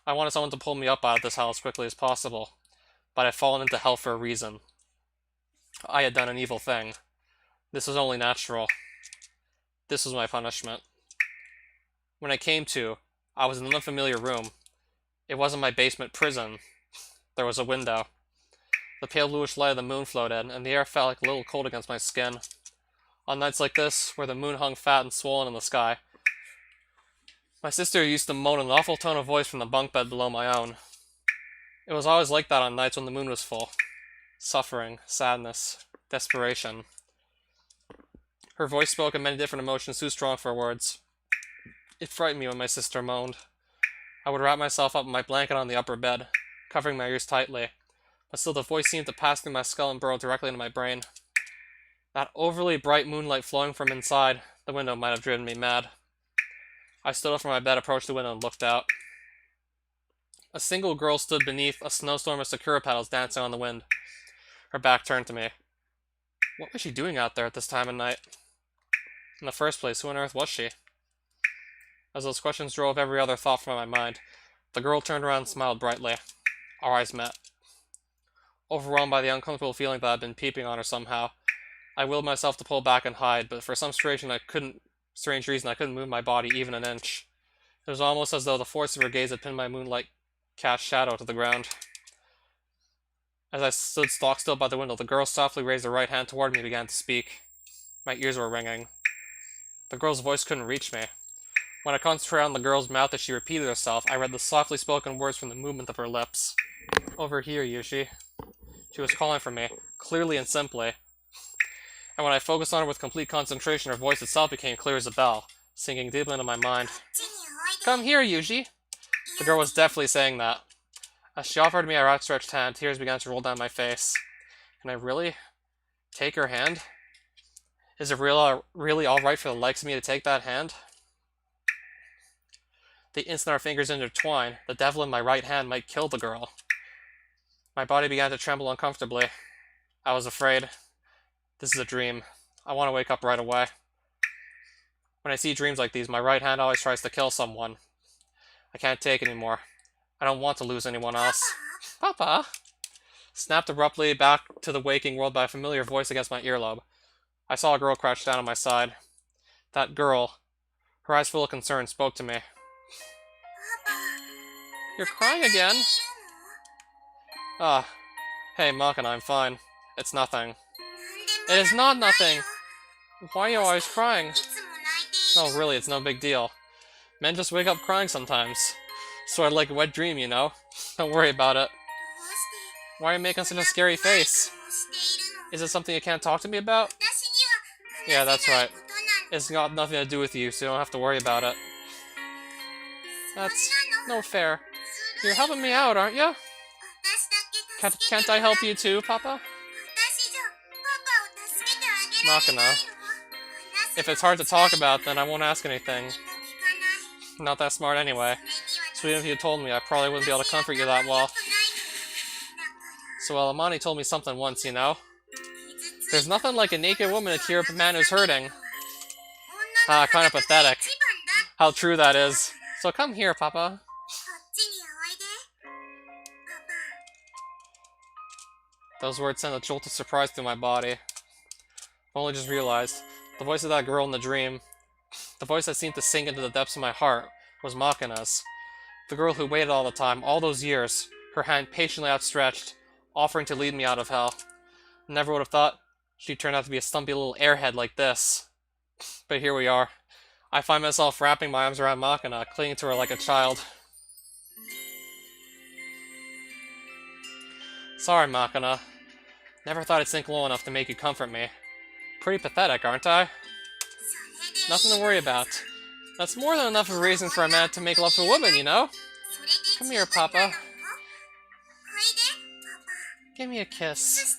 I wanted someone to pull me up out of this hell as quickly as possible, but I'd fallen into hell for a reason. I had done an evil thing. This was only natural. This was my punishment. When I came to, I was in an unfamiliar room. It wasn't my basement prison. There was a window. The pale bluish light of the moon floated, and the air felt like a little cold against my skin. On nights like this, where the moon hung fat and swollen in the sky, my sister used to moan in an awful tone of voice from the bunk bed below my own. It was always like that on nights when the moon was full. Suffering, sadness, desperation. Her voice spoke in many different emotions too strong for words. It frightened me when my sister moaned. I would wrap myself up in my blanket on the upper bed, covering my ears tightly, but still the voice seemed to pass through my skull and burrow directly into my brain. That overly bright moonlight flowing from inside the window might have driven me mad. I stood up from my bed, approached the window, and looked out. A single girl stood beneath a snowstorm of sakura petals dancing on the wind, her back turned to me. What was she doing out there at this time of night? In the first place, who on earth was she? As those questions drove every other thought from my mind, the girl turned around and smiled brightly. Our eyes met. Overwhelmed by the uncomfortable feeling that I'd been peeping on her somehow, I willed myself to pull back and hide, but for some strange reason I couldn't move my body even an inch. It was almost as though the force of her gaze had pinned my moonlight cast shadow to the ground. As I stood stock still by the window, the girl softly raised her right hand toward me and began to speak. My ears were ringing. The girl's voice couldn't reach me. When I concentrated on the girl's mouth as she repeated herself, I read the softly spoken words from the movement of her lips. Over here, Yushi. She was calling for me, clearly and simply. And when I focused on her with complete concentration, her voice itself became clear as a bell, sinking deep into my mind. Come here, Yuji. The girl was definitely saying that. As she offered me her outstretched hand, tears began to roll down my face. Can I really take her hand? Is it really alright for the likes of me to take that hand? The instant our fingers intertwined, the devil in my right hand might kill the girl. My body began to tremble uncomfortably. I was afraid. This is a dream. I want to wake up right away. When I see dreams like these, my right hand always tries to kill someone. I can't take anymore. I don't want to lose anyone else. Papa! Snapped abruptly back to the waking world by a familiar voice against my earlobe. I saw a girl crouched down on my side. That girl, her eyes full of concern, spoke to me. You're crying again? Ah, hey, Makina, I'm fine. It's nothing. It is not nothing! Why are you always crying? No, really, it's no big deal. Men just wake up crying sometimes. Sort of like a wet dream, you know? Don't worry about it. Why are you making such a scary face? Is it something you can't talk to me about? Yeah, that's right. It's got nothing to do with you, so you don't have to worry about it. That's no fair. You're helping me out, aren't you? Can't I help you too, Papa? Makina. If it's hard to talk about, then I won't ask anything. Not that smart anyway. So even if you told me, I probably wouldn't be able to comfort you that well. So well, Amani told me something once, you know? There's nothing like a naked woman to cheer up a man who's hurting. Ah, kind of pathetic. How true that is. So come here, Papa. Those words sent a jolt of surprise through my body. I've only just realized. The voice of that girl in the dream, the voice that seemed to sink into the depths of my heart, was Makina's. The girl who waited all the time, all those years, her hand patiently outstretched, offering to lead me out of hell. Never would have thought she'd turn out to be a stumpy little airhead like this. But here we are. I find myself wrapping my arms around Makina, clinging to her like a child. Sorry, Makina. Never thought I'd sink low enough to make you comfort me. Pretty pathetic, aren't I? Nothing to worry about. That's more than enough of a reason for a man to make love to a woman, you know? Come here, Papa. Give me a kiss.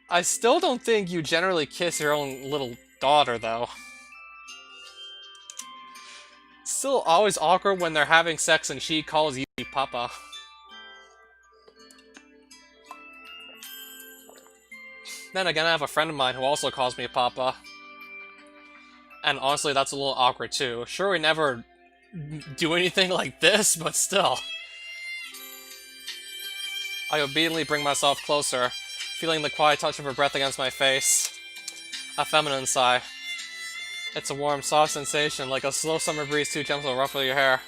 I still don't think you generally kiss your own little daughter, though. It's still always awkward when they're having sex and she calls you Papa. Then again, I have a friend of mine who also calls me Papa. And honestly, that's a little awkward too. Sure, we never do anything like this, but still. I obediently bring myself closer, feeling the quiet touch of her breath against my face. A feminine sigh. It's a warm, soft sensation, like a slow summer breeze too gentle to ruffle your hair.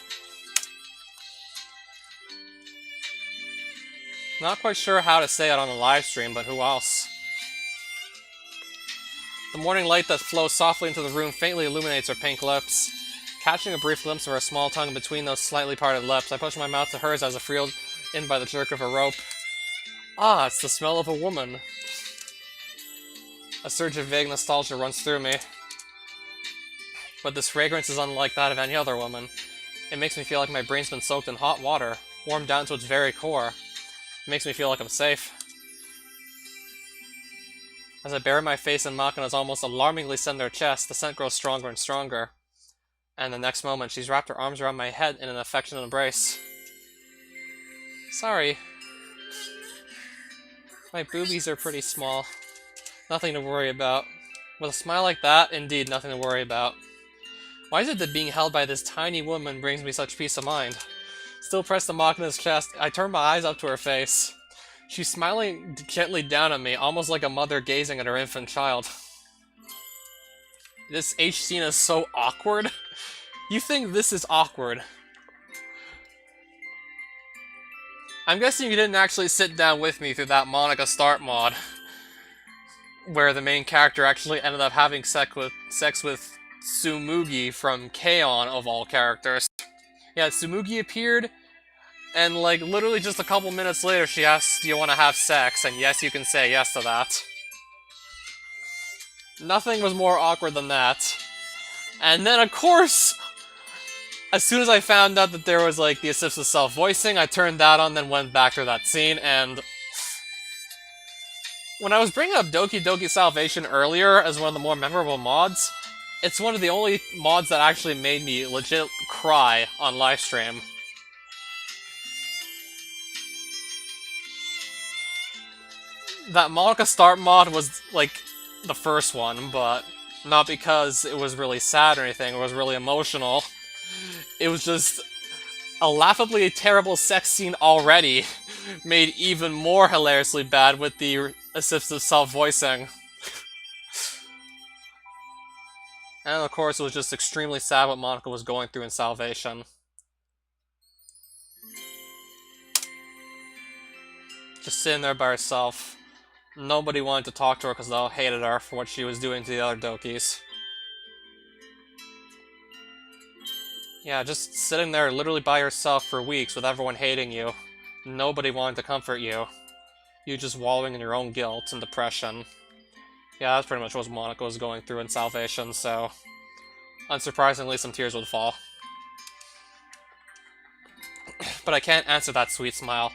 Not quite sure how to say it on a live stream, but who else? The morning light that flows softly into the room faintly illuminates her pink lips. Catching a brief glimpse of her small tongue between those slightly parted lips, I push my mouth to hers as if reeled in by the jerk of her rope. Ah, it's the smell of a woman. A surge of vague nostalgia runs through me. But this fragrance is unlike that of any other woman. It makes me feel like my brain's been soaked in hot water, warmed down to its very core. It makes me feel like I'm safe. As I bury my face in Makina's almost alarmingly slender chest, the scent grows stronger and stronger. And the next moment, she's wrapped her arms around my head in an affectionate embrace. Sorry. My boobies are pretty small. Nothing to worry about. With a smile like that, indeed, nothing to worry about. Why is it that being held by this tiny woman brings me such peace of mind? Still pressed to Makina's chest, I turn my eyes up to her face. She's smiling gently down at me, almost like a mother gazing at her infant child. This H scene is so awkward. You think this is awkward. I'm guessing you didn't actually sit down with me through that Monica Start mod, where the main character actually ended up having sex with Tsumugi from K-On! Of all characters. Yeah, Tsumugi appeared, and like literally just a couple minutes later she asks, do you want to have sex? And yes, you can say yes to that. Nothing was more awkward than that. And then of course, as soon as I found out that there was like the assistive self-voicing, I turned that on, then went back to that scene, and when I was bringing up Doki Doki Salvation earlier as one of the more memorable mods, it's one of the only mods that actually made me legit cry on livestream. That Monica Start mod was, like, the first one, but not because it was really sad or anything, it was really emotional. It was just a laughably terrible sex scene already, made even more hilariously bad with the assistive self-voicing. And of course, it was just extremely sad what Monica was going through in Salvation. Just sitting there by herself. Nobody wanted to talk to her because they all hated her for what she was doing to the other Dokis. Yeah, just sitting there literally by yourself for weeks with everyone hating you. Nobody wanted to comfort you. You just wallowing in your own guilt and depression. Yeah, that's pretty much what Monica was going through in Salvation, so unsurprisingly some tears would fall. But I can't answer that sweet smile.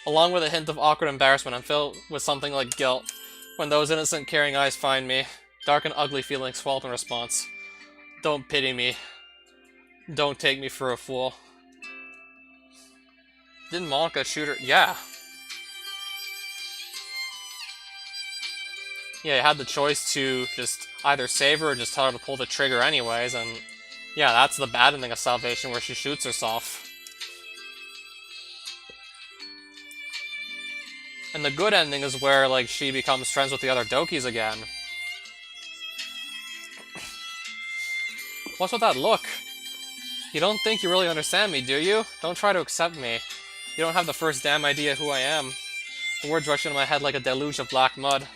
Along with a hint of awkward embarrassment, I'm filled with something like guilt when those innocent, caring eyes find me. Dark and ugly feelings swell in response. Don't pity me. Don't take me for a fool. Didn't Monica shoot her? Yeah. Yeah, you had the choice to just either save her or just tell her to pull the trigger anyways, and yeah, that's the bad ending of Salvation, where she shoots herself. And the good ending is where, like, she becomes friends with the other Dokis again. What's with that look? You don't think you really understand me, do you? Don't try to accept me. You don't have the first damn idea who I am. The words rush into my head like a deluge of black mud.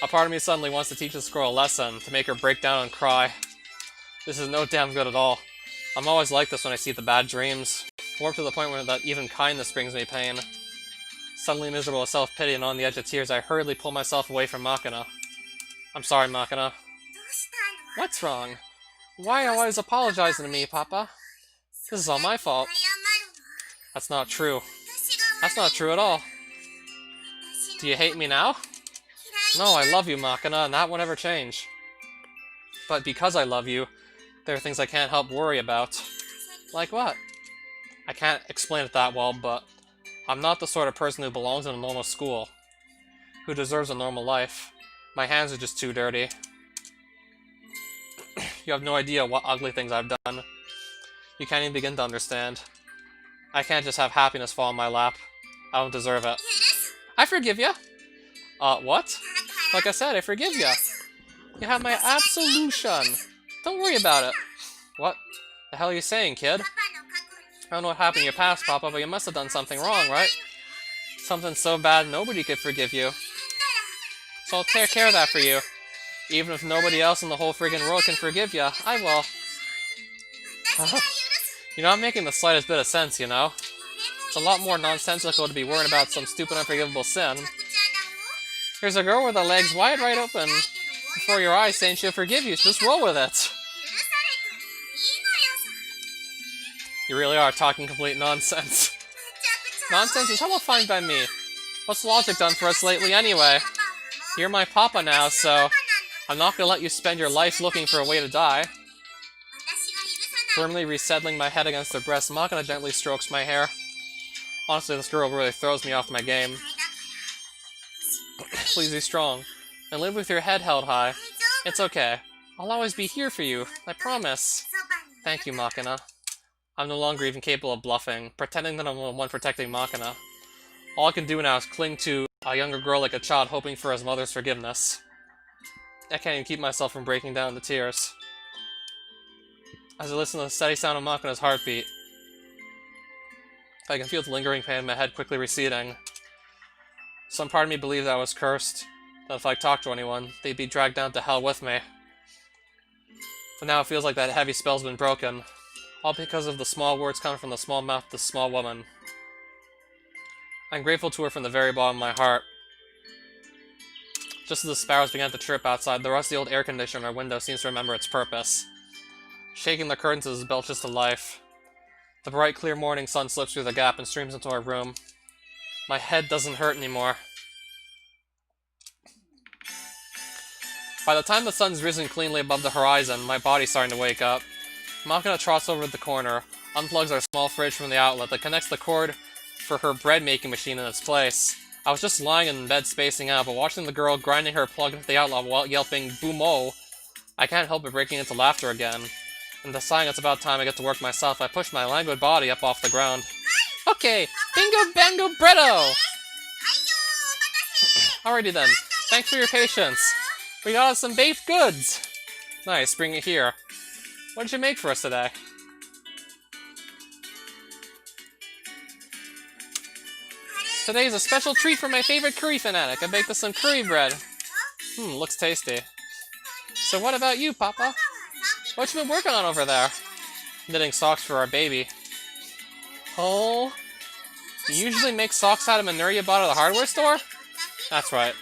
A part of me suddenly wants to teach this girl a lesson, to make her break down and cry. This is no damn good at all. I'm always like this when I see the bad dreams. Warped to the point where that even kindness brings me pain. Suddenly miserable with self-pity and on the edge of tears, I hurriedly pull myself away from Makina. I'm sorry, Makina. What's wrong? Why are you always apologizing to me, Papa? This is all my fault. That's not true. That's not true at all. Do you hate me now? No, I love you, Makina, and that won't ever change. But because I love you, there are things I can't help worry about. Like what? I can't explain it that well, but I'm not the sort of person who belongs in a normal school, who deserves a normal life. My hands are just too dirty. You have no idea what ugly things I've done. You can't even begin to understand. I can't just have happiness fall in my lap. I don't deserve it. I forgive you. What? Like I said, I forgive you. You have my absolution. Don't worry about it. What the hell are you saying, kid? I don't know what happened in your past, Papa, but you must have done something wrong, right? Something so bad nobody could forgive you. So I'll take care of that for you. Even if nobody else in the whole friggin' world can forgive you, I will. You're not making the slightest bit of sense, you know? It's a lot more nonsensical to be worrying about some stupid unforgivable sin. Here's a girl with her legs wide right open before your eyes saying she'll forgive you, so just roll with it. You really are talking complete nonsense. Nonsense is hella fine by me. What's logic done for us lately anyway? You're my papa now, so I'm not gonna let you spend your life looking for a way to die. Firmly resettling my head against her breast, Makina gently strokes my hair. Honestly, this girl really throws me off my game. Please be strong. and live with your head held high. It's okay. I'll always be here for you. I promise. Thank you, Makina. I'm no longer even capable of bluffing, pretending that I'm the one protecting Makina. All I can do now is cling to a younger girl like a child, hoping for his mother's forgiveness. I can't even keep myself from breaking down into tears. As I listen to the steady sound of Makina's heartbeat, I can feel the lingering pain in my head quickly receding. Some part of me believed that I was cursed, that if I talked to anyone, they'd be dragged down to hell with me. But now it feels like that heavy spell's been broken, all because of the small words coming from the small mouth of the small woman. I'm grateful to her from the very bottom of my heart. Just as the sparrows began to chirp outside, the rusty old air conditioner in our window seems to remember its purpose. Shaking the curtains as it belches to life. The bright, clear morning sun slips through the gap and streams into our room. My head doesn't hurt anymore. By the time the sun's risen cleanly above the horizon, my body's starting to wake up. Makina trots over to the corner, unplugs our small fridge from the outlet that connects the cord for her bread-making machine in its place. I was just lying in bed spacing out, but watching the girl grinding her plug into the outlet while yelping, "Boom-o!" I can't help but breaking into laughter again. And deciding it's about time I get to work myself, I push my languid body up off the ground. Okay, bingo bango bretto! Alrighty then, thanks for your patience. We got us some baked goods! Nice, bring it here. What did you make for us today? Today's a special treat for my favorite curry fanatic. I baked us some curry bread. Looks tasty. So what about you, Papa? What you been working on over there? Knitting socks for our baby. Oh, you usually make socks out of manure you bought at the hardware store? That's right.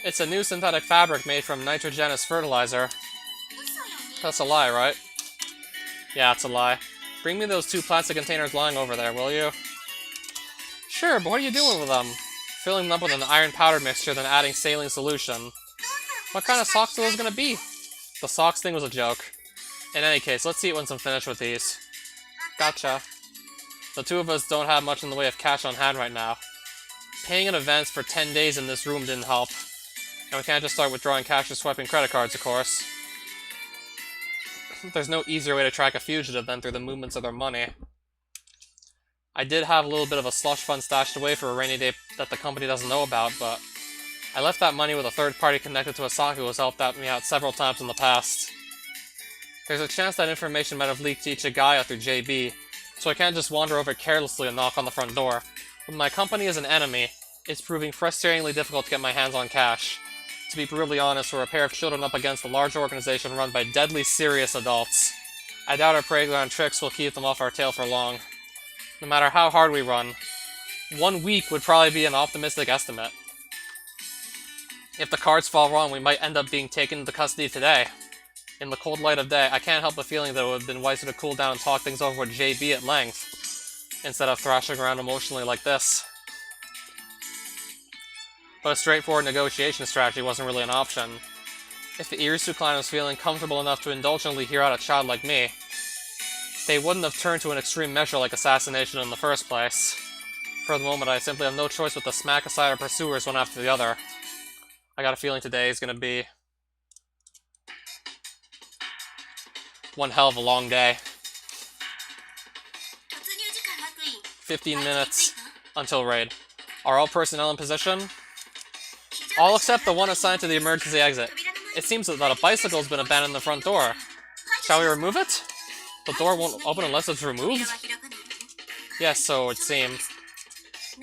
It's a new synthetic fabric made from nitrogenous fertilizer. That's a lie, right? Yeah, it's a lie. Bring me those 2 plastic containers lying over there, will you? Sure, but what are you doing with them? Filling them up with an iron powder mixture, then adding saline solution. What kind of socks are those gonna be? The socks thing was a joke. In any case, let's eat once I'm finished with these. Gotcha. The 2 of us don't have much in the way of cash on hand right now. Paying in advance for 10 days in this room didn't help. And we can't just start withdrawing cash or swiping credit cards, of course. There's no easier way to track a fugitive than through the movements of their money. I did have a little bit of a slush fund stashed away for a rainy day that the company doesn't know about, but I left that money with a third party connected to a sock who has helped me out several times in the past. There's a chance that information might have leaked to Grisaia through JB, so I can't just wander over carelessly and knock on the front door. When my company is an enemy, it's proving frustratingly difficult to get my hands on cash. To be brutally honest, we're a pair of children up against a large organization run by deadly serious adults. I doubt our playground tricks will keep them off our tail for long. No matter how hard we run, 1 week would probably be an optimistic estimate. If the cards fall wrong, we might end up being taken into custody today. In the cold light of day, I can't help but feeling that it would have been wiser to cool down and talk things over with JB at length, instead of thrashing around emotionally like this. But a straightforward negotiation strategy wasn't really an option. If the Irisu clan was feeling comfortable enough to indulgently hear out a child like me, they wouldn't have turned to an extreme measure like assassination in the first place. For the moment, I simply have no choice but to smack aside our pursuers one after the other. I got a feeling today is going to be one hell of a long day. 15 minutes until raid. Are all personnel in position? All except the one assigned to the emergency exit. It seems that a bicycle has been abandoned in the front door. Shall we remove it? The door won't open unless it's removed? Yes, so it seemed.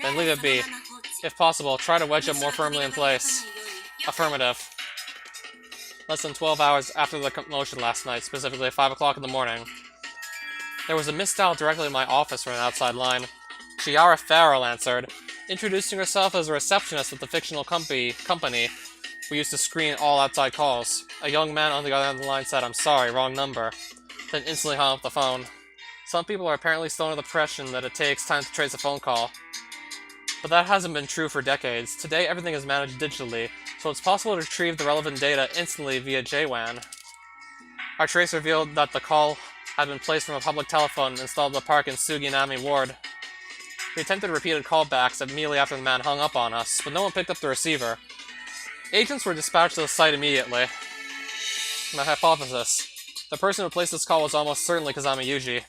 Then leave it be. If possible, try to wedge it more firmly in place. Affirmative. Less than 12 hours after the commotion last night, specifically at 5 o'clock in the morning, there was a misdial directly in my office from an outside line. Chiara Farrell answered, introducing herself as a receptionist at the fictional company we used to screen all outside calls. A young man on the other end of the line said, "I'm sorry, wrong number," then instantly hung up the phone. Some people are apparently still under the impression that it takes time to trace a phone call. But that hasn't been true for decades. Today, everything is managed digitally, so it's possible to retrieve the relevant data instantly via JWAN. Our trace revealed that the call had been placed from a public telephone installed at the park in Suginami Ward. We attempted repeated callbacks immediately after the man hung up on us, but no one picked up the receiver. Agents were dispatched to the site immediately. My hypothesis. The person who placed this call was almost certainly Kazami Yuji.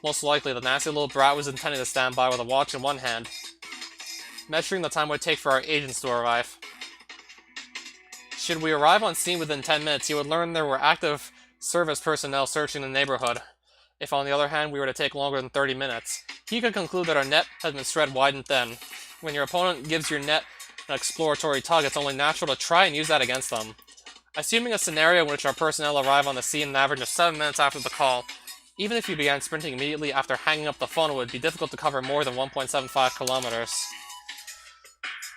Most likely, the nasty little brat was intending to stand by with a watch in one hand, measuring the time it would take for our agents to arrive. Should we arrive on scene within 10 minutes, he would learn there were active service personnel searching the neighborhood. If, on the other hand, we were to take longer than 30 minutes, he could conclude that our net has been spread wide and thin. When your opponent gives your net an exploratory tug, it's only natural to try and use that against them. Assuming a scenario in which our personnel arrive on the scene an average of 7 minutes after the call, even if you began sprinting immediately after hanging up the phone, it would be difficult to cover more than 1.75 kilometers.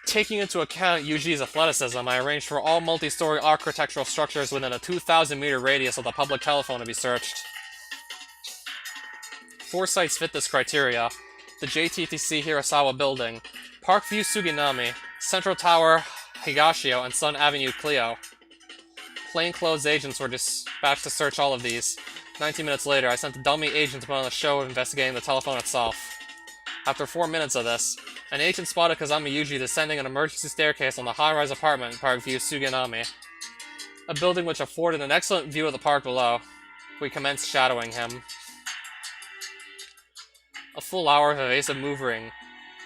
Taking into account Yuji's athleticism, I arranged for all multi-story architectural structures within a 2,000-meter radius of the public telephone to be searched. 4 sites fit this criteria: the JTTC Hirasawa Building, Parkview Suginami, Central Tower Higashio, and Sun Avenue Clio. Plainclothes agents were dispatched to search all of these. 19 minutes later, I sent a dummy agent to put on a show of investigating the telephone itself. After 4 minutes of this, an agent spotted Kazami Yuji descending an emergency staircase on the high-rise apartment in Parkview Suginami, a building which afforded an excellent view of the park below. We commenced shadowing him. A full hour of evasive maneuvering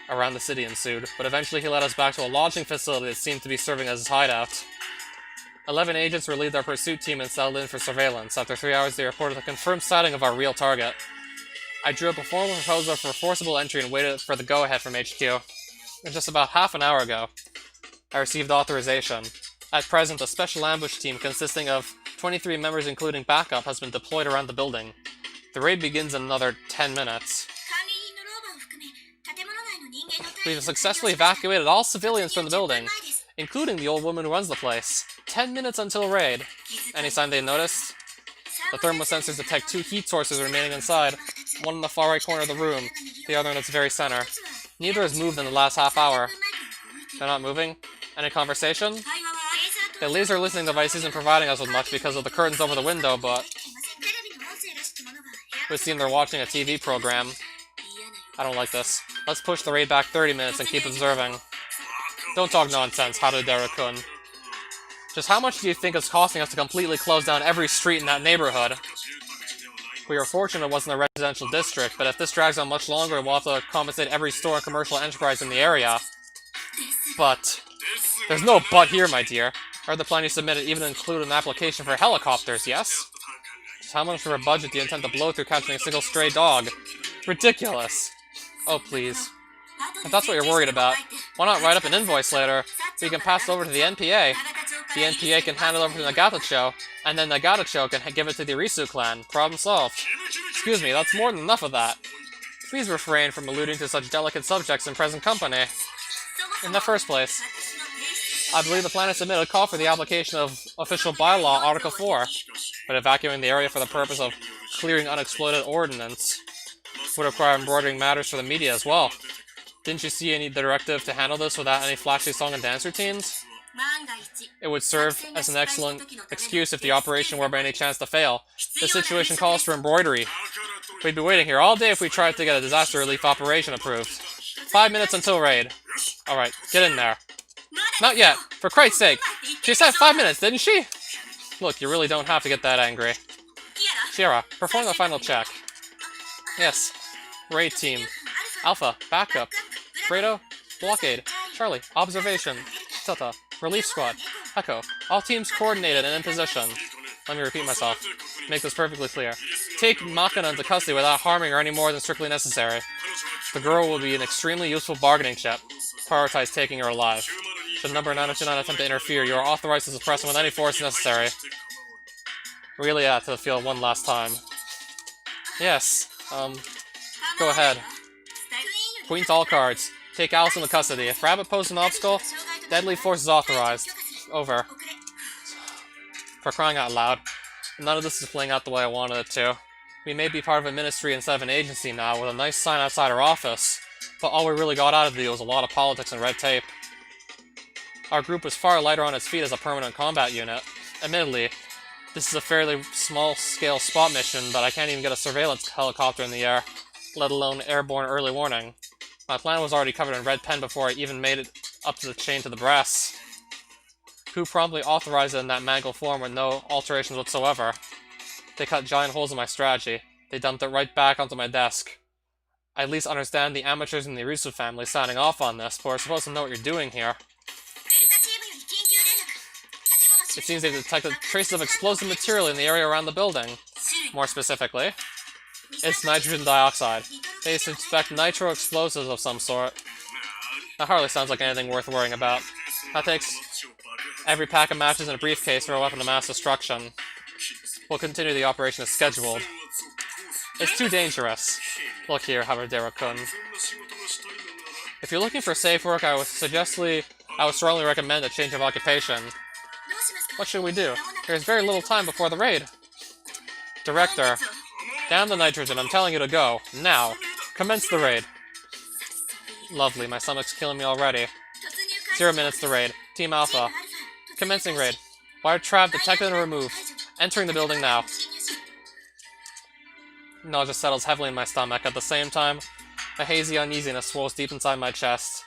around the city ensued, but eventually he led us back to a lodging facility that seemed to be serving as his hideout. 11 agents relieved our pursuit team and settled in for surveillance. After 3 hours, they reported a confirmed sighting of our real target. I drew up a formal proposal for forcible entry and waited for the go-ahead from HQ. And just about half an hour ago, I received authorization. At present, a special ambush team consisting of 23 members including backup has been deployed around the building. The raid begins in another 10 minutes. We've successfully evacuated all civilians from the building, including the old woman who runs the place. 10 minutes until raid. Any sign they noticed? The thermosensors detect 2 heat sources remaining inside, one in the far right corner of the room, the other in its very center. Neither has moved in the last half hour. They're not moving? Any conversation? The laser listening device isn't providing us with much because of the curtains over the window, but it would seem they're watching a TV program. I don't like this. Let's push the raid back 30 minutes and keep observing. Don't talk nonsense, Harudera-kun. Just how much do you think it's costing us to completely close down every street in that neighborhood? We are fortunate it wasn't a residential district, but if this drags on much longer, we'll have to compensate every store and commercial enterprise in the area. But there's no but here, my dear. I heard the plan you submitted even included an application for helicopters, yes? Just how much of a budget do you intend to blow through catching a single stray dog? Ridiculous. Oh, please. If that's what you're worried about, why not write up an invoice later, so you can pass it over to the NPA? The NPA can hand it over to Nagatacho, and then Nagatacho can give it to the Irisu clan. Problem solved. Excuse me, that's more than enough of that. Please refrain from alluding to such delicate subjects in present company. In the first place, I believe the plan has submitted a call for the application of Official Bylaw Article 4, but evacuating the area for the purpose of clearing unexploded ordnance would require embroidering matters for the media as well. Didn't you see any directive to handle this without any flashy song and dance routines? It would serve as an excellent excuse if the operation were by any chance to fail. The situation calls for embroidery. We'd be waiting here all day if we tried to get a disaster relief operation approved. 5 minutes until raid. Alright, get in there. Not yet. For Christ's sake. She said 5 minutes, didn't she? Look, you really don't have to get that angry. Shira, perform the final check. Yes. Raid team. Alpha, backup. Fredo, blockade. Charlie, observation. Tata, relief squad. Echo, all teams coordinated and in position. Let me repeat myself. Make this perfectly clear. Take Makina into custody without harming her any more than strictly necessary. The girl will be an extremely useful bargaining chip. Prioritize taking her alive. Should number 929 attempt to interfere, you are authorized to suppress him with any force necessary. Really to the field one last time. Yes, go ahead. Queen to all cards. Take Alice into custody. If Rabbit poses an obstacle, deadly force is authorized. Over. For crying out loud. None of this is playing out the way I wanted it to. We may be part of a ministry instead of an agency now, with a nice sign outside our office, but all we really got out of the deal was a lot of politics and red tape. Our group was far lighter on its feet as a permanent combat unit. Admittedly, this is a fairly small-scale spot mission, but I can't even get a surveillance helicopter in the air, let alone airborne early warning. My plan was already covered in red pen before I even made it up to the chain to the brass. Who promptly authorized it in that mangled form with no alterations whatsoever? They cut giant holes in my strategy. They dumped it right back onto my desk. I at least understand the amateurs in the Irusu family signing off on this, but we're supposed to know what you're doing here. It seems they've detected traces of explosive material in the area around the building. More specifically, it's nitrogen dioxide. They suspect nitro explosives of some sort. That hardly sounds like anything worth worrying about. That takes every pack of matches in a briefcase for a weapon of mass destruction. We'll continue the operation as scheduled. It's too dangerous. Look here, Havadera-kun. If you're looking for safe work, I would strongly recommend a change of occupation. What should we do? There's very little time before the raid. Director, damn the nitrogen, I'm telling you to go. Now. Commence the raid. Lovely, my stomach's killing me already. 0 minutes to raid. Team Alpha. Commencing raid. Wire trap detected and removed. Entering the building now. Nausea settles heavily in my stomach. At the same time, a hazy uneasiness swells deep inside my chest.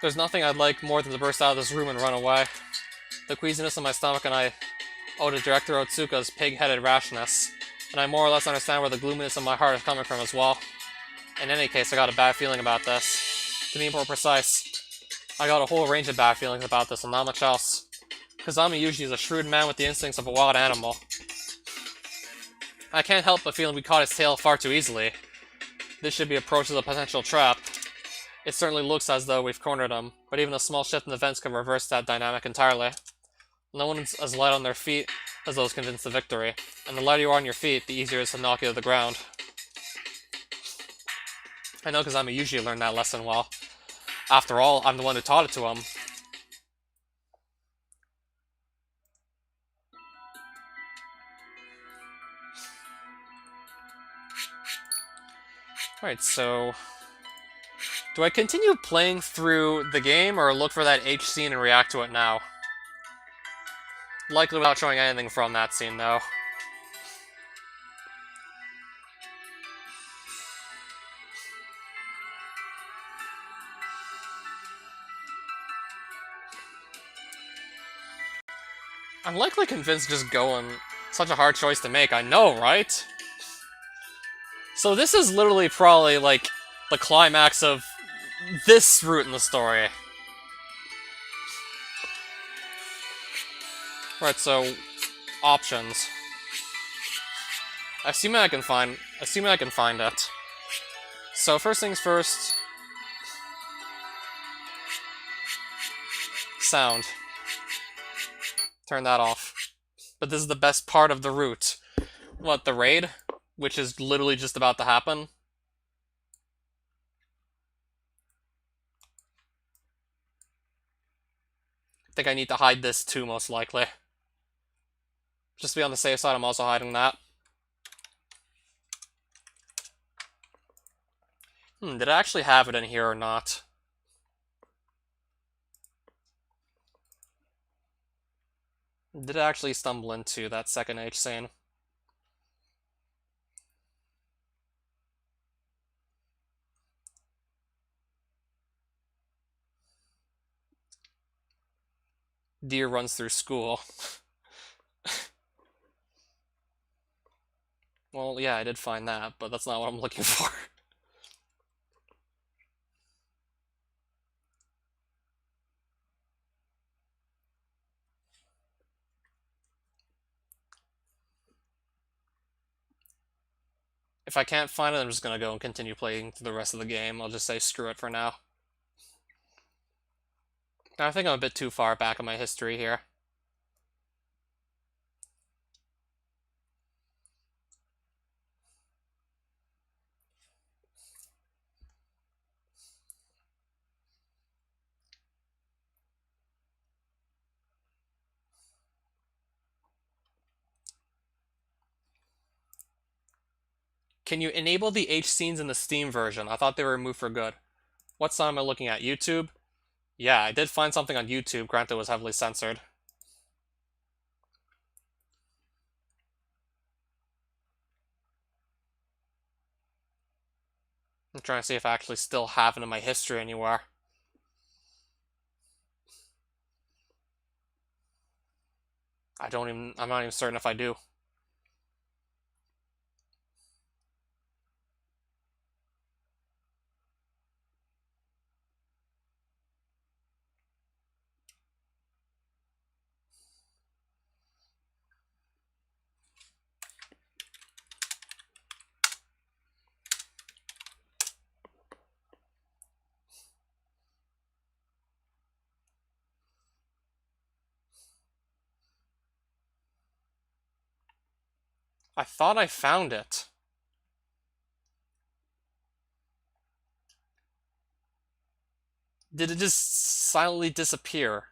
There's nothing I'd like more than to burst out of this room and run away. The queasiness in my stomach and I owe to Director Otsuka's pig-headed rashness, and I more or less understand where the gloominess in my heart is coming from as well. In any case, I got a bad feeling about this. To be more precise, I got a whole range of bad feelings about this and not much else. Kazami Yuji is a shrewd man with the instincts of a wild animal. I can't help but feel we caught his tail far too easily. This should be approached as a potential trap. It certainly looks as though we've cornered him, but even a small shift in events can reverse that dynamic entirely. No one's as light on their feet as those convinced of victory, and the lighter you are on your feet, the easier it is to knock you to the ground. I know Kazami usually learned that lesson well. After all, I'm the one who taught it to him. Alright, so... do I continue playing through the game, or look for that H scene and react to it now? Likely without showing anything from that scene, though. I'm likely convinced just going. Such a hard choice to make, I know, right? So this is literally probably, like, the climax of this route in the story. Right, so... options. Assuming I can find it. So first things first... sound. Turn that off. But this is the best part of the route. What, the raid? Which is literally just about to happen. I think I need to hide this too, most likely. Just to be on the safe side, I'm also hiding that. Did I actually have it in here or not? Did I actually stumble into that second H scene? Deer runs through school. Well, yeah, I did find that, but that's not what I'm looking for. If I can't find it, I'm just gonna go and continue playing through the rest of the game. I'll just say screw it for now. I think I'm a bit too far back in my history here. Can you enable the H scenes in the Steam version? I thought they were removed for good. What site am I looking at? YouTube? Yeah, I did find something on YouTube, granted it was heavily censored. I'm trying to see if I actually still have it in my history anywhere. I'm not even certain if I do. I thought I found it. Did it just silently disappear?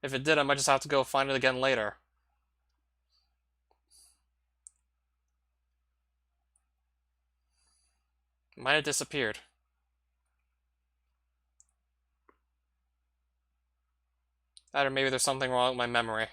If it did, I might just have to go find it again later. It might have disappeared. That or maybe there's something wrong with my memory.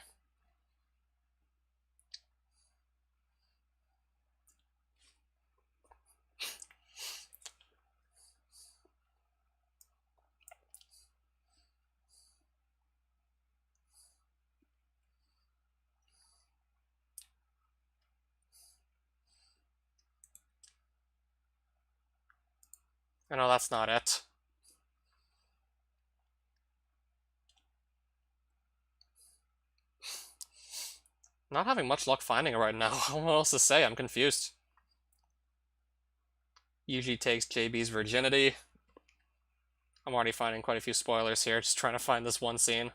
I know that's not it. Not having much luck finding it right now. I don't know what else to say. I'm confused. Yuji takes JB's virginity. I'm already finding quite a few spoilers here, just trying to find this one scene.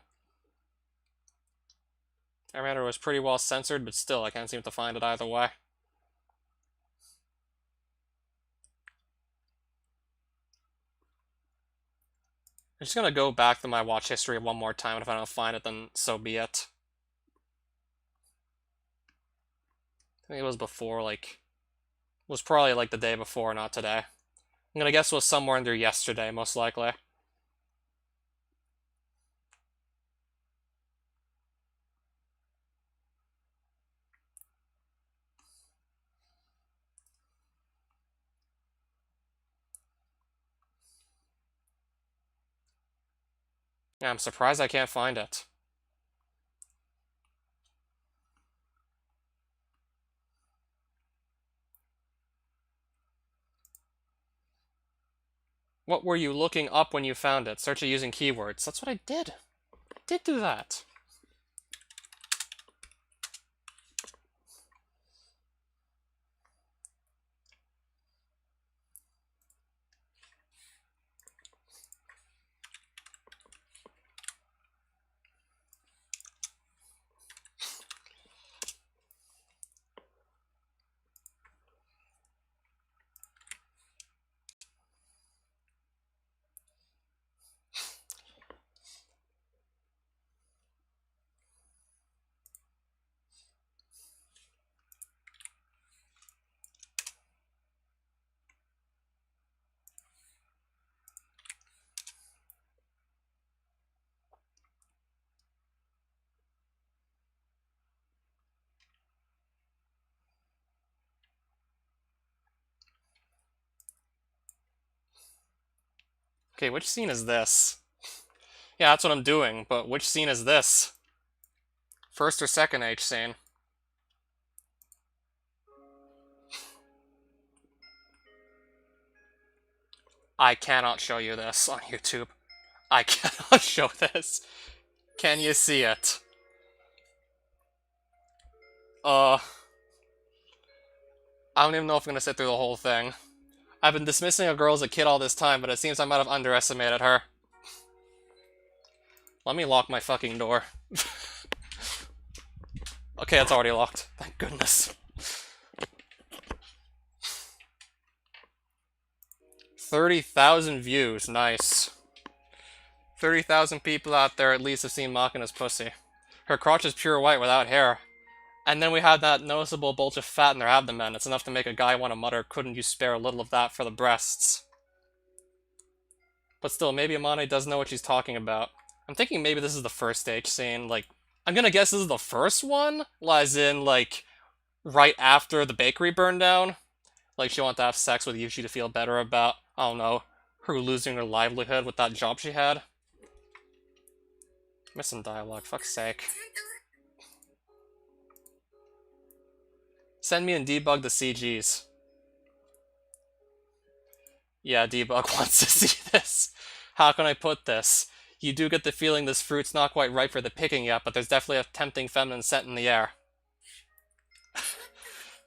I remember it was pretty well censored, but still, I can't seem to find it either way. I'm just gonna go back to my watch history one more time, and if I don't find it, then so be it. I think it was before, like, it was probably like the day before, not today. I'm gonna guess it was somewhere under yesterday, most likely. Yeah, I'm surprised I can't find it. What were you looking up when you found it? Search it using keywords. That's what I did. I did do that. Okay, which scene is this? Yeah, that's what I'm doing, but which scene is this? First or second H scene? I cannot show you this on YouTube. I cannot show this. Can you see it? I don't even know if I'm gonna sit through the whole thing. I've been dismissing a girl as a kid all this time, but it seems I might have underestimated her. Let me lock my fucking door. Okay, it's already locked. Thank goodness. 30,000 views. Nice. 30,000 people out there at least have seen Makina's pussy. Her crotch is pure white without hair. And then we have that noticeable bulge of fat in their abdomen. It's enough to make a guy want to mutter, couldn't you spare a little of that for the breasts? But still, maybe Amane does know what she's talking about. I'm thinking maybe this is the first H scene, like, I'm gonna guess this is the first one? As in, like, right after the bakery burned down? Like, she wanted to have sex with Yuji to feel better about, I don't know, her losing her livelihood with that job she had. Missing dialogue, fuck's sake. Send me and debug the CGs. Yeah, debug wants to see this. How can I put this? You do get the feeling this fruit's not quite ripe for the picking yet, but there's definitely a tempting feminine scent in the air.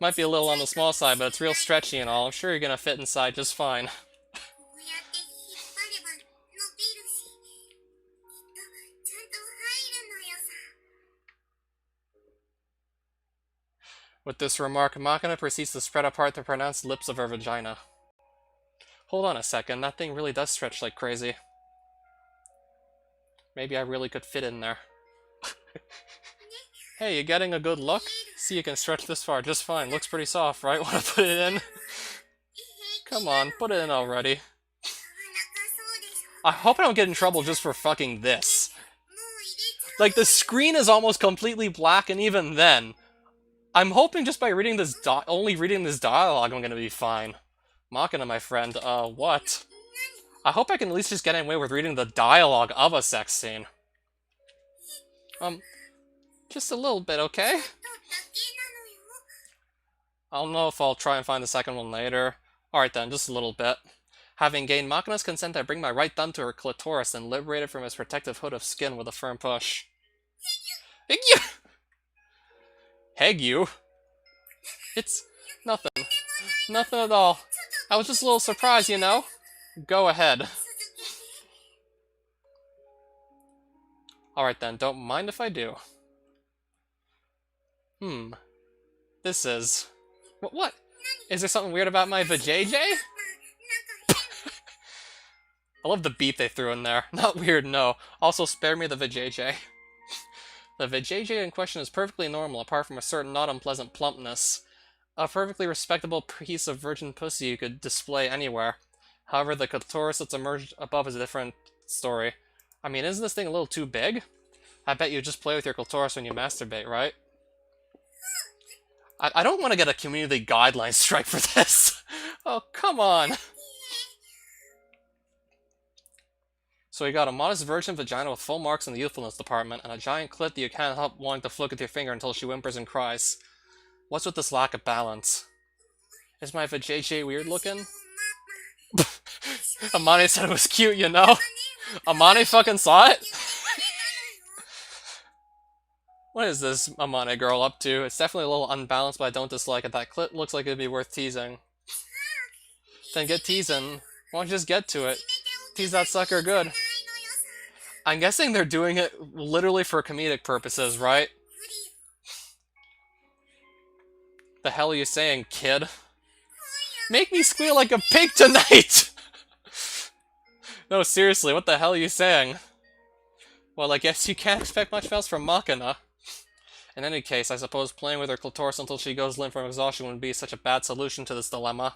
Might be a little on the small side, but it's real stretchy and all. I'm sure you're gonna fit inside just fine. With this remark, Makina proceeds to spread apart the pronounced lips of her vagina. Hold on a second, that thing really does stretch like crazy. Maybe I really could fit in there. Hey, you getting a good look? See, you can stretch this far just fine. Looks pretty soft, right? Wanna put it in? Come on, put it in already. I hope I don't get in trouble just for fucking this. Like, the screen is almost completely black, and even then, I'm hoping just by reading this only reading this dialogue I'm gonna be fine. Makina, my friend, what? I hope I can at least just get away with reading the dialogue of a sex scene. Just a little bit, okay? I don't know if I'll try and find the second one later. Alright then, just a little bit. Having gained Makina's consent, I bring my right thumb to her clitoris and liberate it from its protective hood of skin with a firm push. Heg you? It's nothing. Nothing at all. I was just a little surprised, you know? Go ahead. Alright then, don't mind if I do. This is... What? Is there something weird about my vajayjay? I love the beep they threw in there. Not weird, no. Also, spare me the vajayjay. The vajayjay in question is perfectly normal, apart from a certain not unpleasant plumpness. A perfectly respectable piece of virgin pussy you could display anywhere. However, the clitoris that's emerged above is a different story. I mean, isn't this thing a little too big? I bet you just play with your clitoris when you masturbate, right? I don't want to get a community guideline strike for this. Oh, come on. So you got a modest virgin vagina with full marks in the youthfulness department, and a giant clit that you can't help wanting to flick with your finger until she whimpers and cries. What's with this lack of balance? Is my vajayjay weird looking? Amane said it was cute, you know? Amane fucking saw it? What is this Amane girl up to? It's definitely a little unbalanced, but I don't dislike it. That clit looks like it'd be worth teasing. Then get teasing. Why don't you just get to it? Tease that sucker good. I'm guessing they're doing it literally for comedic purposes, right? The hell are you saying, kid? Make me squeal like a pig tonight! No, seriously, what the hell are you saying? Well, I guess you can't expect much else from Makina. In any case, I suppose playing with her clitoris until she goes limp from exhaustion wouldn't be such a bad solution to this dilemma.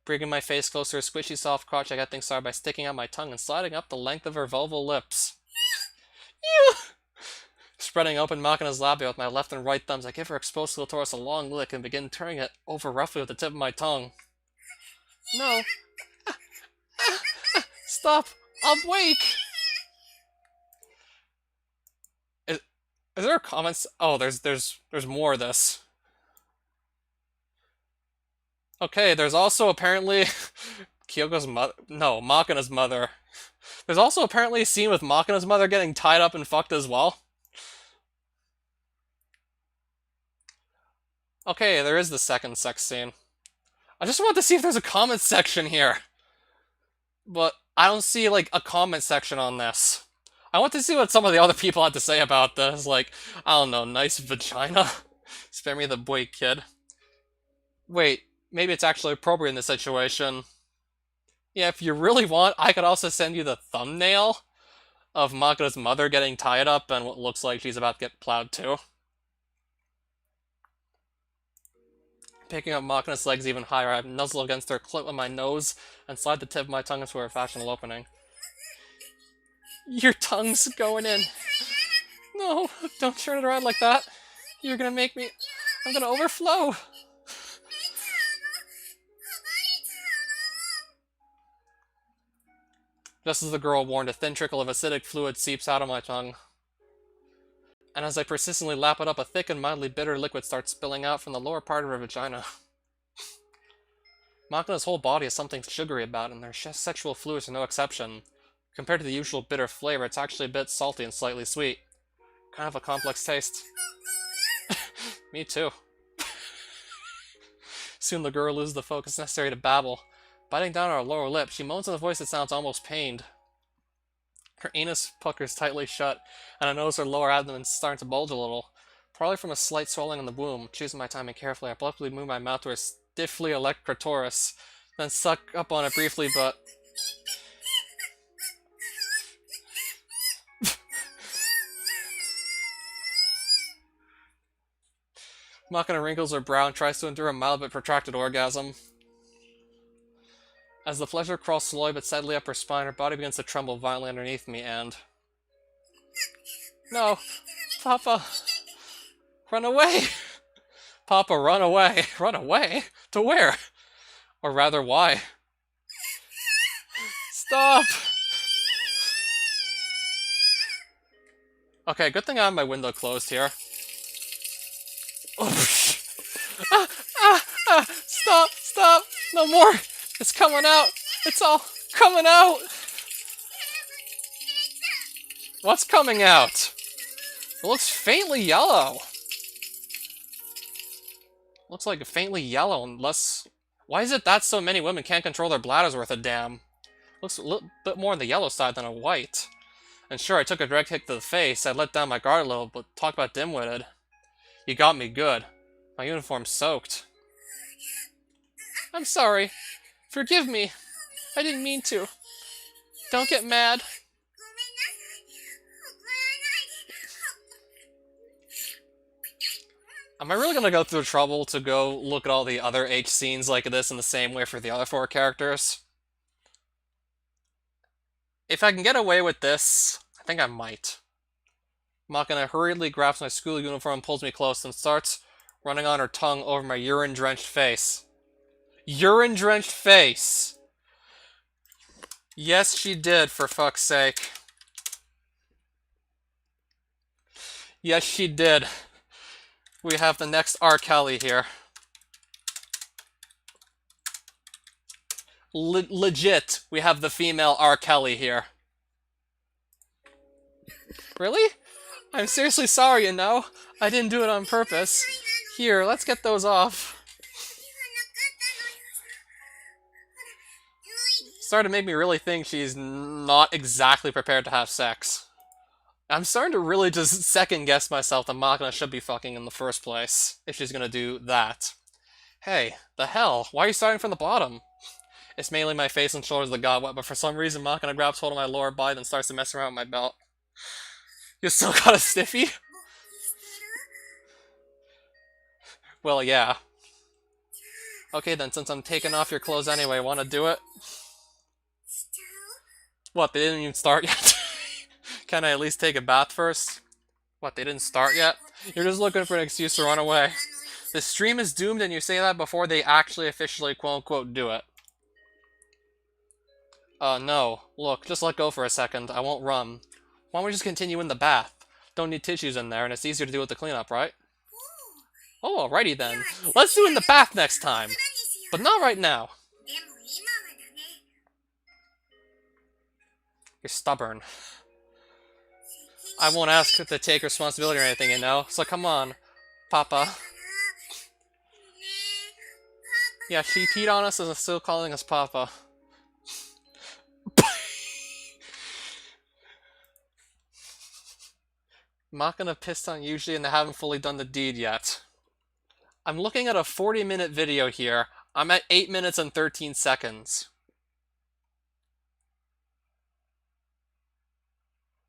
Bringing my face closer to her squishy soft crotch, I got things started by sticking out my tongue and sliding up the length of her vulval lips. Ew! Spreading open Makina's labia with my left and right thumbs, I give her exposed clitoris a long lick and begin turning it over roughly with the tip of my tongue. No. Stop! I'm awake! Is there comments? Oh, there's more of this. Okay, there's also apparently Kyoko's mother. No, Makina's mother. There's also apparently a scene with Makina's mother getting tied up and fucked as well. Okay, there is the second sex scene. I just want to see if there's a comment section here. But I don't see, like, a comment section on this. I want to see what some of the other people had to say about this. Like, I don't know, nice vagina? Spare me the boy, kid. Wait, maybe it's actually appropriate in this situation. Yeah, if you really want, I could also send you the thumbnail of Makina's mother getting tied up and what looks like she's about to get plowed too. Picking up Makina's legs even higher, I nuzzle against her clit with my nose and slide the tip of my tongue into her vaginal opening. Your tongue's going in. No, don't turn it around like that. You're gonna make me... I'm gonna overflow. Just as the girl warned, a thin trickle of acidic fluid seeps out of my tongue. And as I persistently lap it up, a thick and mildly bitter liquid starts spilling out from the lower part of her vagina. Makina's whole body has something sugary about it, and their sexual fluids are no exception. Compared to the usual bitter flavor, it's actually a bit salty and slightly sweet. Kind of a complex taste. Me too. Soon the girl loses the focus necessary to babble. Biting down on her lower lip, she moans in a voice that sounds almost pained. Her anus puckers tightly shut, and I notice her lower abdomen is starting to bulge a little. Probably from a slight swelling on the womb. Choosing my timing carefully, I abruptly move my mouth to her stiffly erect clitoris, then suck up on it briefly, but... Makina wrinkles her brow and tries to endure a mild but protracted orgasm. As the pleasure crawls slowly but steadily up her spine, her body begins to tremble violently underneath me, and... No! Papa! Run away! Papa, run away! Run away? To where? Or rather, why? Stop! Okay, good thing I have my window closed here. Oh, stop! Stop! No more! It's coming out! It's all coming out! What's coming out? It looks faintly yellow. Looks like faintly yellow, unless... Why is it that so many women can't control their bladders worth a damn? Looks a little bit more on the yellow side than a white. And sure, I took a direct hit to the face. I let down my guard a little, but talk about dim-witted. You got me good. My uniform's soaked. I'm sorry. Forgive me. I didn't mean to. Don't get mad. Am I really gonna go through the trouble to go look at all the other H scenes like this in the same way for the other 4 characters? If I can get away with this, I think I might. Makina hurriedly grabs my school uniform, pulls me close, and starts running on her tongue over my urine-drenched face. Urine-drenched face! Yes, she did, for fuck's sake. Yes, she did. We have the next R. Kelly here. Legit, we have the female R. Kelly here. Really? I'm seriously sorry, you know? I didn't do it on purpose. Here, let's get those off. Starting to make me really think she's not exactly prepared to have sex. I'm starting to really just second-guess myself that Makina should be fucking in the first place, if she's gonna do that. Hey, the hell? Why are you starting from the bottom? It's mainly my face and shoulders that got wet, but for some reason Makina grabs hold of my lower body and starts to mess around with my belt. You still got a stiffy? Well, yeah. Okay then, since I'm taking off your clothes anyway, wanna do it? What, they didn't even start yet? Can I at least take a bath first? What, they didn't start yet? You're just looking for an excuse to run away. The stream is doomed and you say that before they actually officially quote-unquote do it. No. Look, just let go for a second. I won't run. Why don't we just continue in the bath? Don't need tissues in there, and it's easier to do with the cleanup, right? Oh, alrighty then. Let's do it in the bath next time. But not right now. You're stubborn. I won't ask her to take responsibility or anything, you know? So come on, Papa. Yeah, she peed on us and is still calling us Papa. Makina pissed on Yuji and they haven't fully done the deed yet. I'm looking at a 40-minute video here. I'm at 8 minutes and 13 seconds.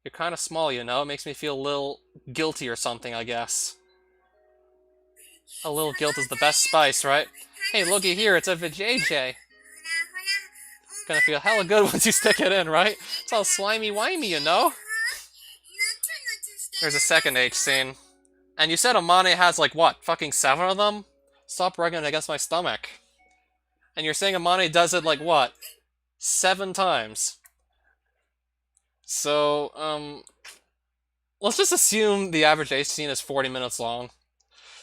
You're kind of small, you know? It makes me feel a little guilty or something, I guess. A little guilt is the best spice, right? Hey, looky here, it's a vajayjay. Gonna feel hella good once you stick it in, right? It's all slimy-wimey, you know? There's a second H scene. And you said Amane has, like, what, fucking 7 of them? Stop rubbing it against my stomach. And you're saying Amane does it, like, what? 7 times. So, let's just assume the average ace scene is 40 minutes long.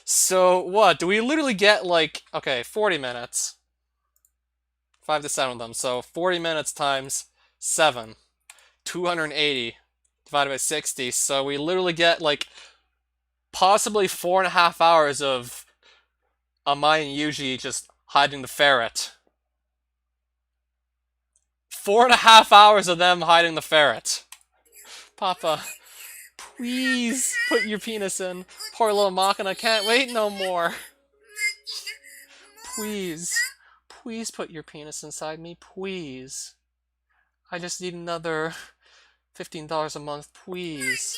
So what? Do we literally get like, okay, 40 minutes. 5 to 7 of them. So 40 minutes times 7. 280 divided by 60. So we literally get like possibly 4.5 hours of Amai and Yuji just hiding the ferret. 4.5 hours of them hiding the ferret. Papa, please put your penis in. Poor little Makina can't wait no more. Please. Please put your penis inside me, please. I just need another $15 a month, please.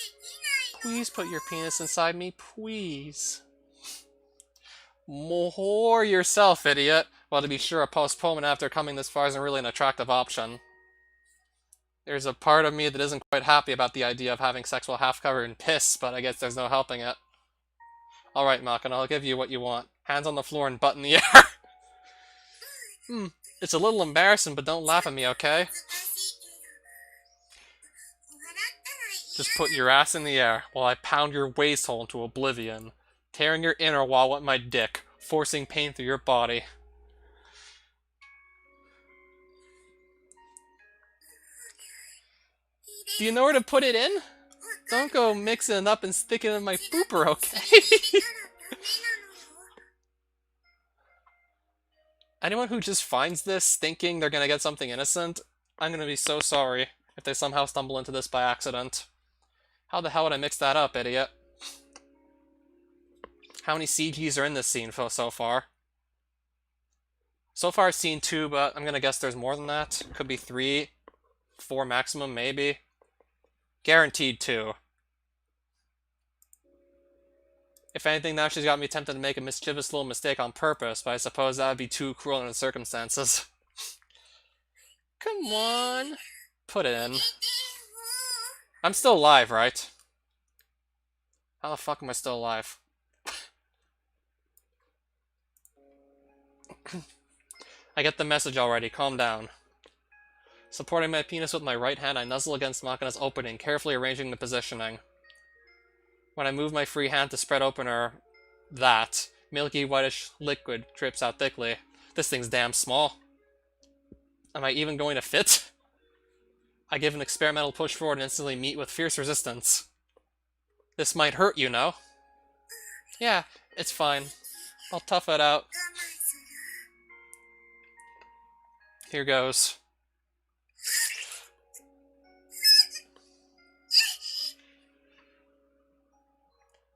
Please put your penis inside me, please. More yourself, idiot. Well, to be sure, a postponement after coming this far isn't really an attractive option. There's a part of me that isn't quite happy about the idea of having sex while half covered in piss, but I guess there's no helping it. Alright, Makina, I'll give you what you want. Hands on the floor and butt in the air. It's a little embarrassing, but don't laugh at me, okay? Just put your ass in the air while I pound your waist hole into oblivion, tearing your inner wall with my dick, forcing pain through your body. Do you know where to put it in? Don't go mixing it up and sticking it in my pooper, okay? Anyone who just finds this thinking they're gonna get something innocent, I'm gonna be so sorry if they somehow stumble into this by accident. How the hell would I mix that up, idiot? How many CGs are in this scene so far? So far I've seen 2, but I'm gonna guess there's more than that. Could be 3, 4 maximum, maybe. Guaranteed 2. If anything, now she's got me tempted to make a mischievous little mistake on purpose, but I suppose that would be too cruel in the circumstances. Come on. Put it in. I'm still alive, right? How the fuck am I still alive? I get the message already, calm down. Supporting my penis with my right hand, I nuzzle against Makina's opening, carefully arranging the positioning. When I move my free hand to spread open that milky whitish liquid drips out thickly. This thing's damn small. Am I even going to fit? I give an experimental push forward and instantly meet with fierce resistance. This might hurt, you know. Yeah, it's fine. I'll tough it out. Here goes.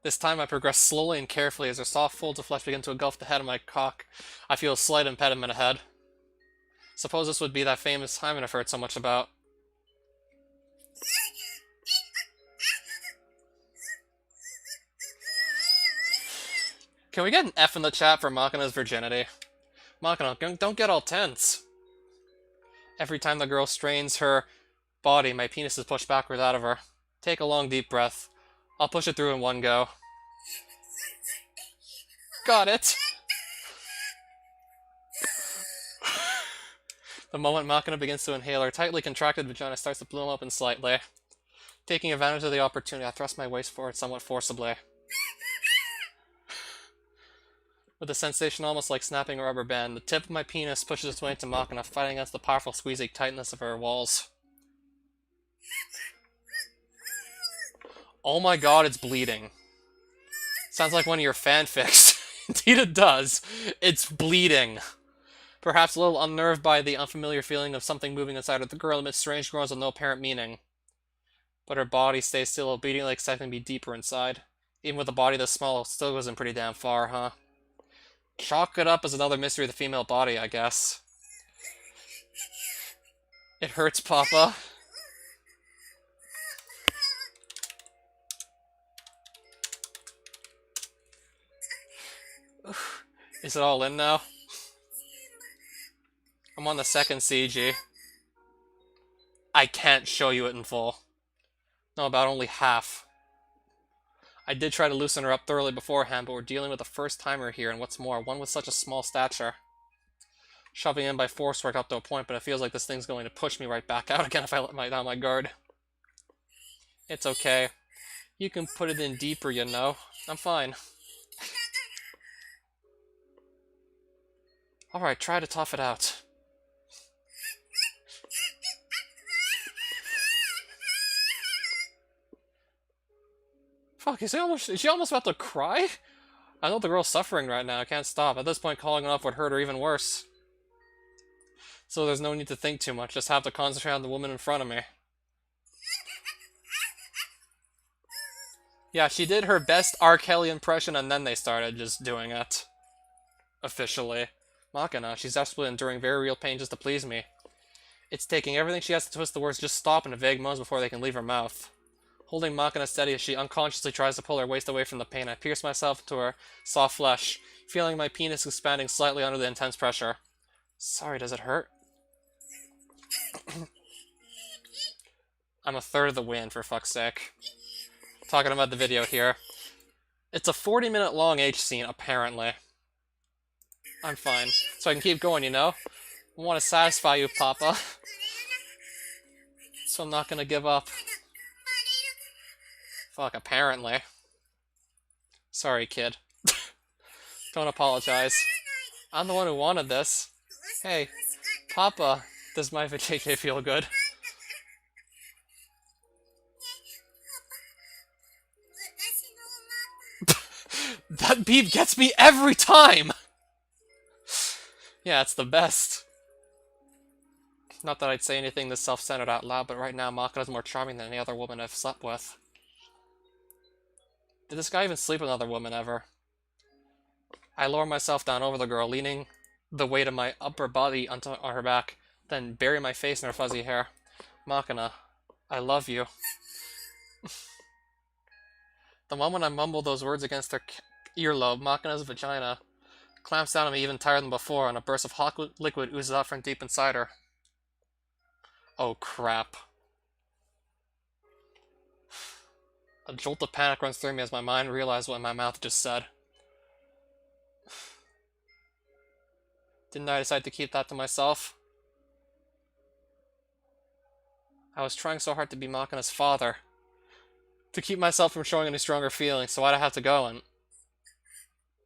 This time I progress slowly and carefully as her soft folds of flesh begin to engulf the head of my cock. I feel a slight impediment ahead. Suppose this would be that famous hymen I've heard so much about. Can we get an F in the chat for Makina's virginity? Makina, don't get all tense. Every time the girl strains her body, my penis is pushed backward out of her. Take a long, deep breath. I'll push it through in one go. Got it! The moment Makina begins to inhale, her tightly contracted vagina starts to bloom open slightly. Taking advantage of the opportunity, I thrust my waist forward somewhat forcibly. With a sensation almost like snapping a rubber band, the tip of my penis pushes its way into Makina, fighting against the powerful squeezing tightness of her walls. Oh my god, it's bleeding. Sounds like one of your fanfics. Indeed it does. It's bleeding. Perhaps a little unnerved by the unfamiliar feeling of something moving inside her, the girl emits strange groans with no apparent meaning. But her body stays still, obediently expecting to be deeper inside. Even with a body this small, it still goes in pretty damn far, huh? Chalk it up as another mystery of the female body, I guess. It hurts, Papa. Is it all in now? I'm on the second CG. I can't show you it in full. No, about only half. I did try to loosen her up thoroughly beforehand, but we're dealing with a first-timer here, and what's more, one with such a small stature. Shoving in by force worked up to a point, but it feels like this thing's going to push me right back out again if I let down my guard. It's okay. You can put it in deeper, you know. I'm fine. Alright, try to tough it out. Fuck, is she almost about to cry? I know the girl's suffering right now, I can't stop. At this point, calling it off would hurt her even worse. So there's no need to think too much, just have to concentrate on the woman in front of me. Yeah, she did her best R. Kelly impression and then they started just doing it. Officially. Makina, she's desperately enduring very real pain just to please me. It's taking everything she has to twist the words just stop into vague moans before they can leave her mouth. Holding Makina steady as she unconsciously tries to pull her waist away from the pain, I pierce myself into her soft flesh, feeling my penis expanding slightly under the intense pressure. Sorry, does it hurt? I'm a third of the way in, for fuck's sake. Talking about the video here. It's a 40-minute long H scene, apparently. I'm fine. So I can keep going, you know? I want to satisfy you, Papa. So I'm not gonna give up. Fuck, apparently. Sorry, kid. Don't apologize. I'm the one who wanted this. Hey, Papa, does my vajayjay feel good? That beep gets me every time! Yeah, it's the best. Not that I'd say anything this self-centered out loud, but right now Makina's more charming than any other woman I've slept with. Did this guy even sleep with another woman ever? I lower myself down over the girl, leaning the weight of my upper body on her back, then bury my face in her fuzzy hair. Makina, I love you. The moment I mumble those words against her earlobe, Makina's vagina clamps down on me even tighter than before, and a burst of hot liquid oozes out from deep inside her. Oh crap. A jolt of panic runs through me as my mind realizes what my mouth just said. Didn't I decide to keep that to myself? I was trying so hard to be Makina's father. To keep myself from showing any stronger feelings, so why'd I have to go and...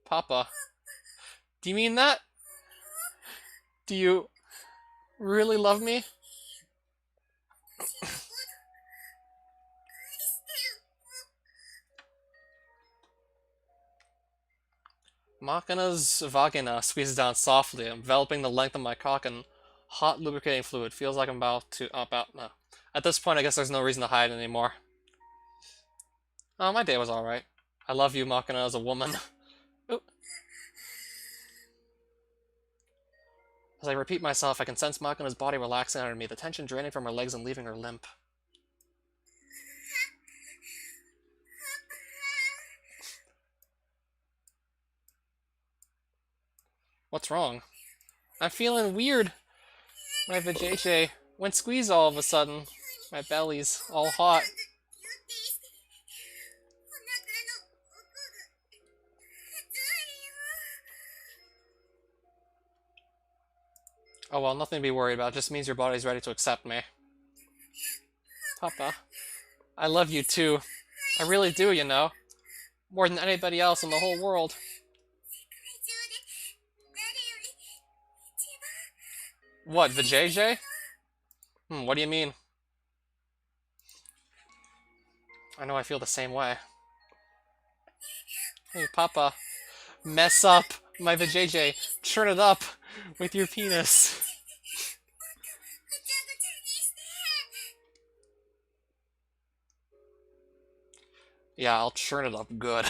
Papa. Do you mean that? Do you really love me? Makina's vagina squeezes down softly, enveloping the length of my cock in hot lubricating fluid. Feels like I'm about to... no. At this point, I guess there's no reason to hide anymore. Oh, my day was alright. I love you, Makina, as a woman. Ooh. As I repeat myself, I can sense Makina's body relaxing under me, the tension draining from her legs and leaving her limp. What's wrong? I'm feeling weird. My vajayjay went squeeze all of a sudden. My belly's all hot. Oh well, nothing to be worried about. It just means your body's ready to accept me. Papa, I love you too. I really do, you know. More than anybody else in the whole world. What, vajayjay? What do you mean? I know I feel the same way. Hey, Papa, mess up my vajayjay. Churn it up with your penis. Yeah, I'll churn it up good.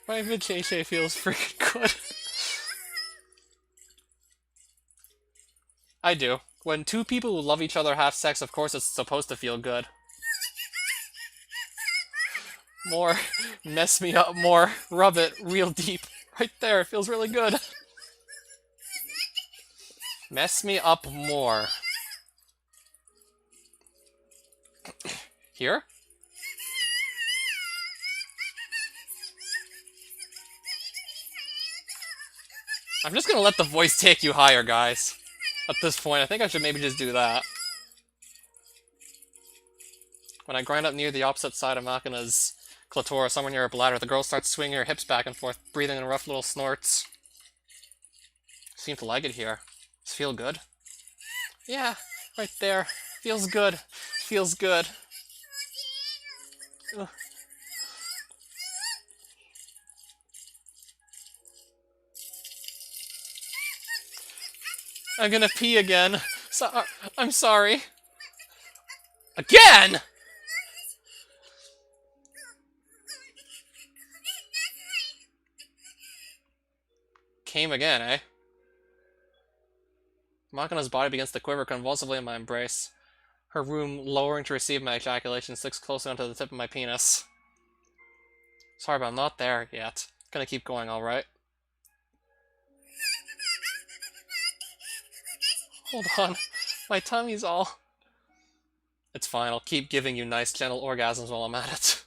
My vajayjay feels freaking good. I do. When two people who love each other have sex, of course it's supposed to feel good. More. Mess me up more. Rub it real deep. Right there, it feels really good. Mess me up more. Here? I'm just gonna let the voice take you higher, guys. At this point, I think I should maybe just do that. When I grind up near the opposite side of Makina's clitoris, somewhere near her bladder, the girl starts swinging her hips back and forth, breathing in rough little snorts. Seem to like it here. Does it feel good? Yeah, right there. Feels good. Feels good. Ugh. I'm gonna pee again. I'm sorry. Again?! Came again, eh? Makina's body begins to quiver convulsively in my embrace. Her womb, lowering to receive my ejaculation, sticks closer onto the tip of my penis. Sorry, but I'm not there yet. Gonna keep going, alright? Hold on. My tummy's all... It's fine, I'll keep giving you nice, gentle orgasms while I'm at it.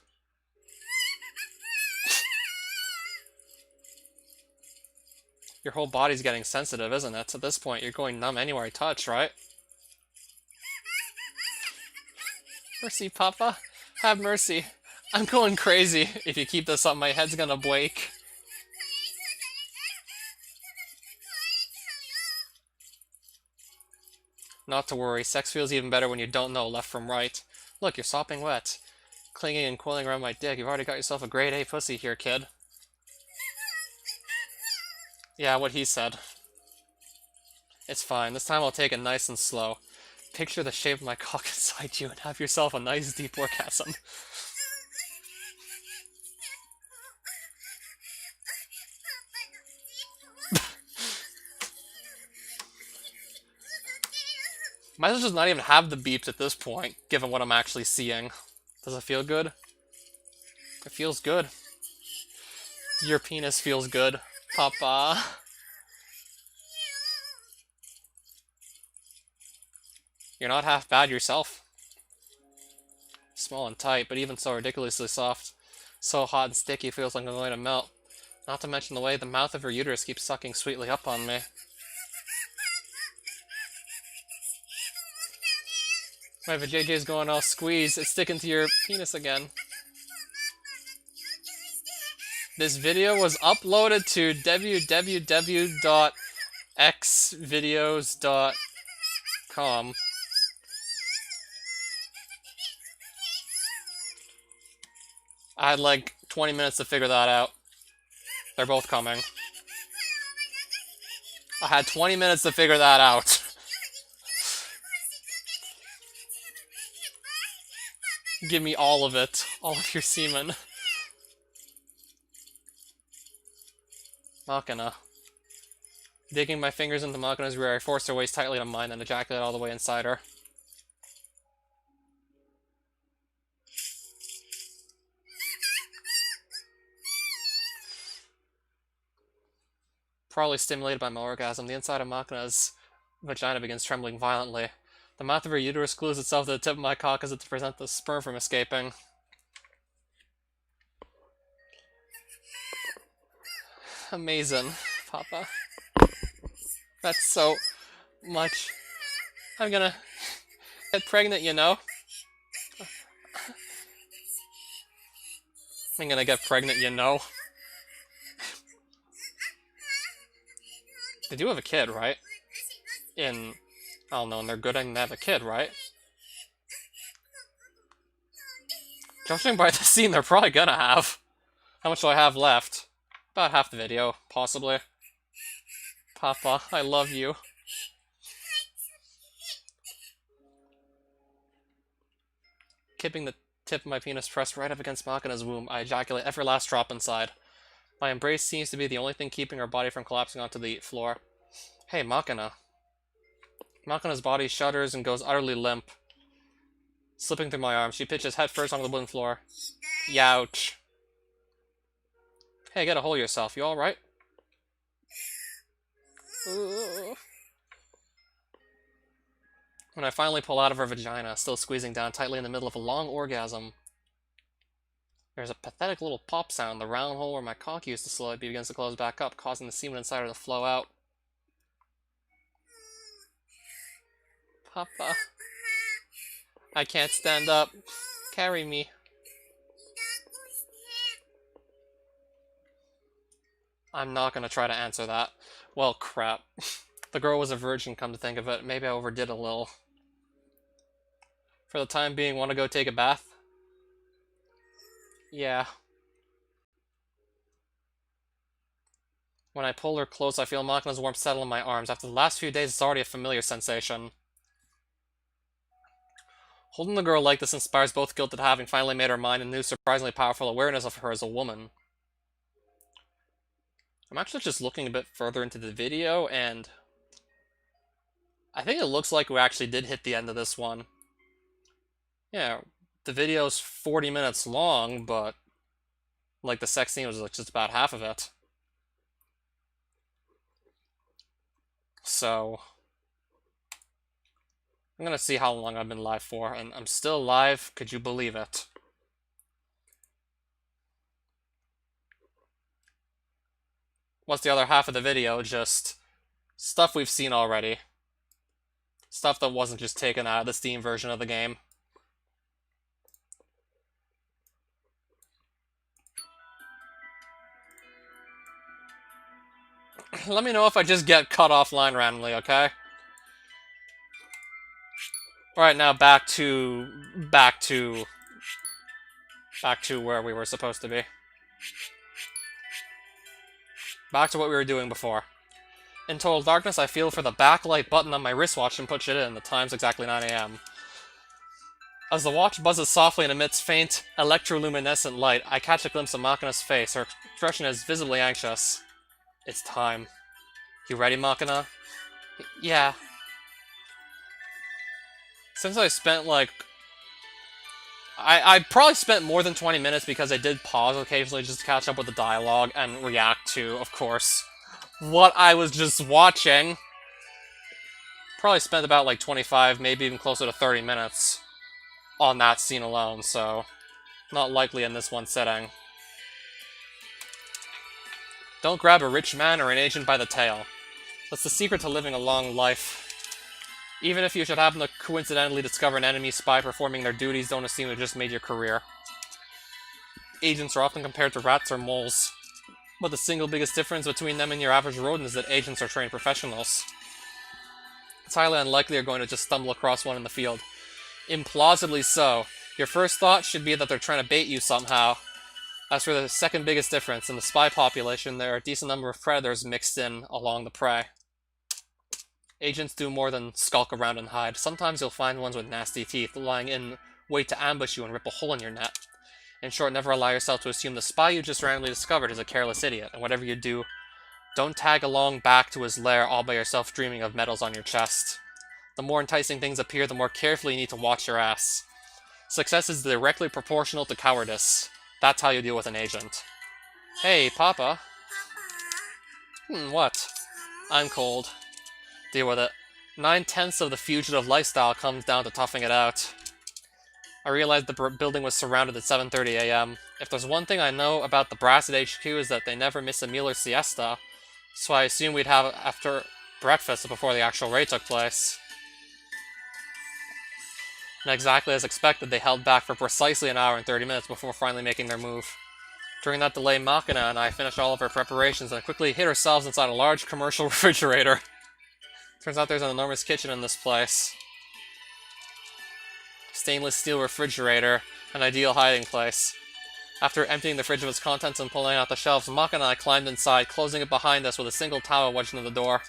Your whole body's getting sensitive, isn't it? At this point, you're going numb anywhere I touch, right? Mercy, Papa. Have mercy. I'm going crazy. If you keep this up, my head's gonna break. Not to worry, sex feels even better when you don't know left from right. Look, you're sopping wet. Clinging and coiling around my dick. You've already got yourself a grade A pussy here, kid. Yeah, what he said. It's fine. This time I'll take it nice and slow. Picture the shape of my cock inside you and have yourself a nice deep orgasm. Might as well just not even have the beeps at this point, given what I'm actually seeing. Does it feel good? It feels good. Your penis feels good, Papa. You're not half bad yourself. Small and tight, but even so ridiculously soft. So hot and sticky, feels like I'm going to melt. Not to mention the way the mouth of your uterus keeps sucking sweetly up on me. My vajayjay's going all squeeze. It's sticking to your penis again. This video was uploaded to www.xvideos.com. I had like 20 minutes to figure that out. They're both coming. I had 20 minutes to figure that out. Give me all of it. All of your semen. Makina. Digging my fingers into Makina's rear, I forced her waist tightly to mine and ejaculate all the way inside her. Probably stimulated by my orgasm, the inside of Makina's vagina begins trembling violently. The mouth of her uterus glues itself to the tip of my cock as if to prevent the sperm from escaping. Amazing, Papa. That's so much. I'm gonna get pregnant, you know? I'm gonna get pregnant, you know? They do have a kid, right? I don't know, and they're good and they have a kid, right? Judging by the scene, they're probably gonna have. How much do I have left? About half the video, possibly. Papa, I love you. Keeping the tip of my penis pressed right up against Makina's womb, I ejaculate every last drop inside. My embrace seems to be the only thing keeping her body from collapsing onto the floor. Hey, Makina. Makina's body shudders and goes utterly limp. Slipping through my arms, she pitches headfirst onto the wooden floor. Youch. Hey, get a hold of yourself. You alright? When I finally pull out of her vagina, still squeezing down tightly in the middle of a long orgasm, There's a pathetic little pop sound. The round hole where my cock used to slowly begins to close back up, causing the semen inside her to flow out. Papa. I can't stand up. Carry me. I'm not gonna try to answer that. Well, crap. The girl was a virgin, come to think of it. Maybe I overdid a little. For the time being, want to go take a bath? Yeah. When I pull her close, I feel Makina's warmth settle in my arms. After the last few days, it's already a familiar sensation. Holding the girl like this inspires both guilt at having finally made her mind and new, surprisingly powerful awareness of her as a woman. I'm actually just looking a bit further into the video, and I think it looks like we actually did hit the end of this one. Yeah, the video's 40 minutes long, but like the sex scene was like just about half of it. So I'm gonna see how long I've been live for, and I'm still live, could you believe it? What's the other half of the video? Just stuff we've seen already. Stuff that wasn't just taken out of the Steam version of the game. Let me know if I just get cut offline randomly, okay? Alright, now back to where we were supposed to be. Back to what we were doing before. In total darkness, I feel for the backlight button on my wristwatch and push it in. The time's exactly 9 a.m. As the watch buzzes softly and emits faint, electroluminescent light, I catch a glimpse of Makina's face. Her expression is visibly anxious. It's time. You ready, Makina? Yeah. Since I spent, like... I probably spent more than 20 minutes because I did pause occasionally just to catch up with the dialogue and react to, of course, what I was just watching. Probably spent about, like, 25, maybe even closer to 30 minutes on that scene alone, so not likely in this one setting. Don't grab a rich man or an agent by the tail. That's the secret to living a long life. Even if you should happen to coincidentally discover an enemy spy performing their duties, don't assume it just made your career. Agents are often compared to rats or moles, but the single biggest difference between them and your average rodent is that agents are trained professionals. It's highly unlikely you're going to just stumble across one in the field. Implausibly so. Your first thought should be that they're trying to bait you somehow. As for the second biggest difference, in the spy population, there are a decent number of predators mixed in along the prey. Agents do more than skulk around and hide. Sometimes you'll find ones with nasty teeth lying in wait to ambush you and rip a hole in your net. In short, never allow yourself to assume the spy you just randomly discovered is a careless idiot, and whatever you do, don't tag along back to his lair all by yourself dreaming of medals on your chest. The more enticing things appear, the more carefully you need to watch your ass. Success is directly proportional to cowardice. That's how you deal with an agent. Hey, Papa. What? I'm cold. Deal with it. 9/10 of the fugitive lifestyle comes down to toughing it out. I realized the building was surrounded at 7:30 a.m. If there's one thing I know about the brass at HQ is that they never miss a meal or siesta, so I assumed we'd have after breakfast before the actual raid took place. And exactly as expected, they held back for precisely an hour and 30 minutes before finally making their move. During that delay, Makina and I finished all of our preparations and quickly hid ourselves inside a large commercial refrigerator. Turns out there's an enormous kitchen in this place. Stainless steel refrigerator, an ideal hiding place. After emptying the fridge of its contents and pulling out the shelves, Makina and I climbed inside, closing it behind us with a single towel wedged into the door.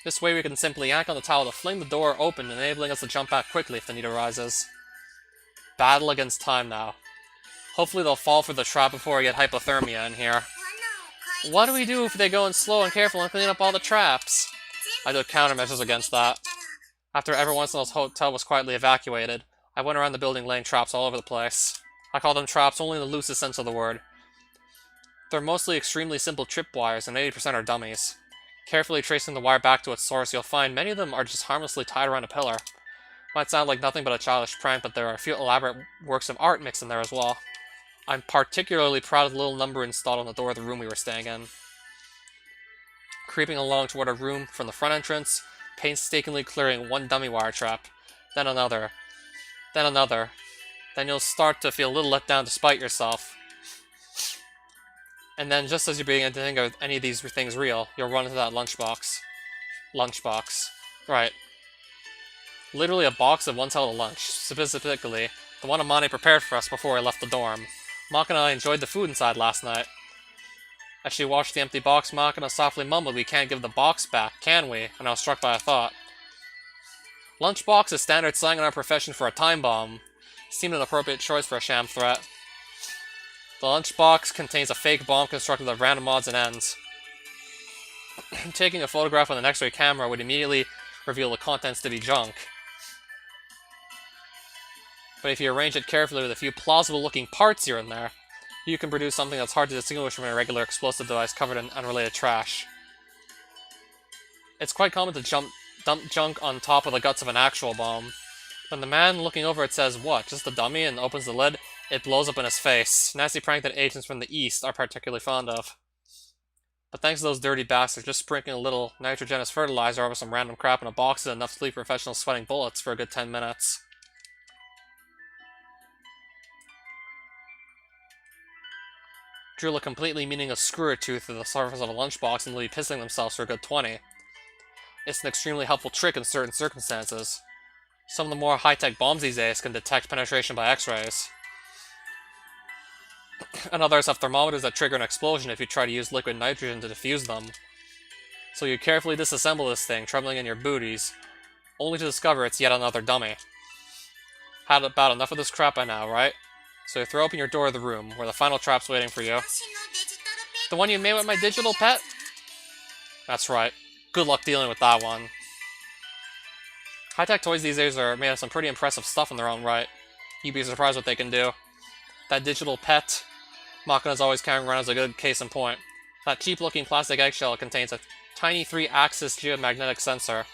This way we can simply yank on the towel to fling the door open, enabling us to jump back quickly if the need arises. Battle against time now. Hopefully they'll fall for the trap before we get hypothermia in here. What do we do if they go in slow and careful and clean up all the traps? I took countermeasures against that. After everyone in the hotel was quietly evacuated, I went around the building laying traps all over the place. I call them traps only in the loosest sense of the word. They're mostly extremely simple tripwires, and 80% are dummies. Carefully tracing the wire back to its source, you'll find many of them are just harmlessly tied around a pillar. Might sound like nothing but a childish prank, but there are a few elaborate works of art mixed in there as well. I'm particularly proud of the little number installed on the door of the room we were staying in. Creeping along toward a room from the front entrance, painstakingly clearing one dummy wire trap, then another, then another. Then you'll start to feel a little let down despite yourself. And then, just as you're beginning to think of any of these things real, you'll run into that lunchbox. Lunchbox. Right. Literally a box of one hell of lunch, specifically the one Amani prepared for us before we left the dorm. Makina and I enjoyed the food inside last night. As she watched the empty box, Makina softly mumbled, "We can't give the box back, can we?" And I was struck by a thought. Lunchbox is standard slang in our profession for a time bomb. Seemed an appropriate choice for a sham threat. The lunchbox contains a fake bomb constructed of random odds and ends. Taking a photograph with an X-ray camera would immediately reveal the contents to be junk. But if you arrange it carefully with a few plausible-looking parts here and there, you can produce something that's hard to distinguish from a regular explosive device covered in unrelated trash. It's quite common to dump junk on top of the guts of an actual bomb. When the man looking over it says, "What, just a dummy?" and opens the lid, it blows up in his face. Nasty prank that agents from the East are particularly fond of. But thanks to those dirty bastards, just sprinkling a little nitrogenous fertilizer over some random crap in a box is enough to leave professionals sweating bullets for a good 10 minutes. Drill a completely meaningless screw or two through the surface of a lunchbox and they'll be pissing themselves for a good 20. It's an extremely helpful trick in certain circumstances. Some of the more high-tech bombs these days can detect penetration by X-rays. And others have thermometers that trigger an explosion if you try to use liquid nitrogen to defuse them. So you carefully disassemble this thing, troubling in your booties, only to discover it's yet another dummy. Had about enough of this crap by now, right? So you throw open your door of the room, where the final trap's waiting for you. The one you made with my digital pet? That's right. Good luck dealing with that one. High-tech toys these days are made of some pretty impressive stuff in their own right. You'd be surprised what they can do. That digital pet Makina's always carrying around is a good case in point. That cheap-looking plastic eggshell contains a tiny 3-axis geomagnetic sensor.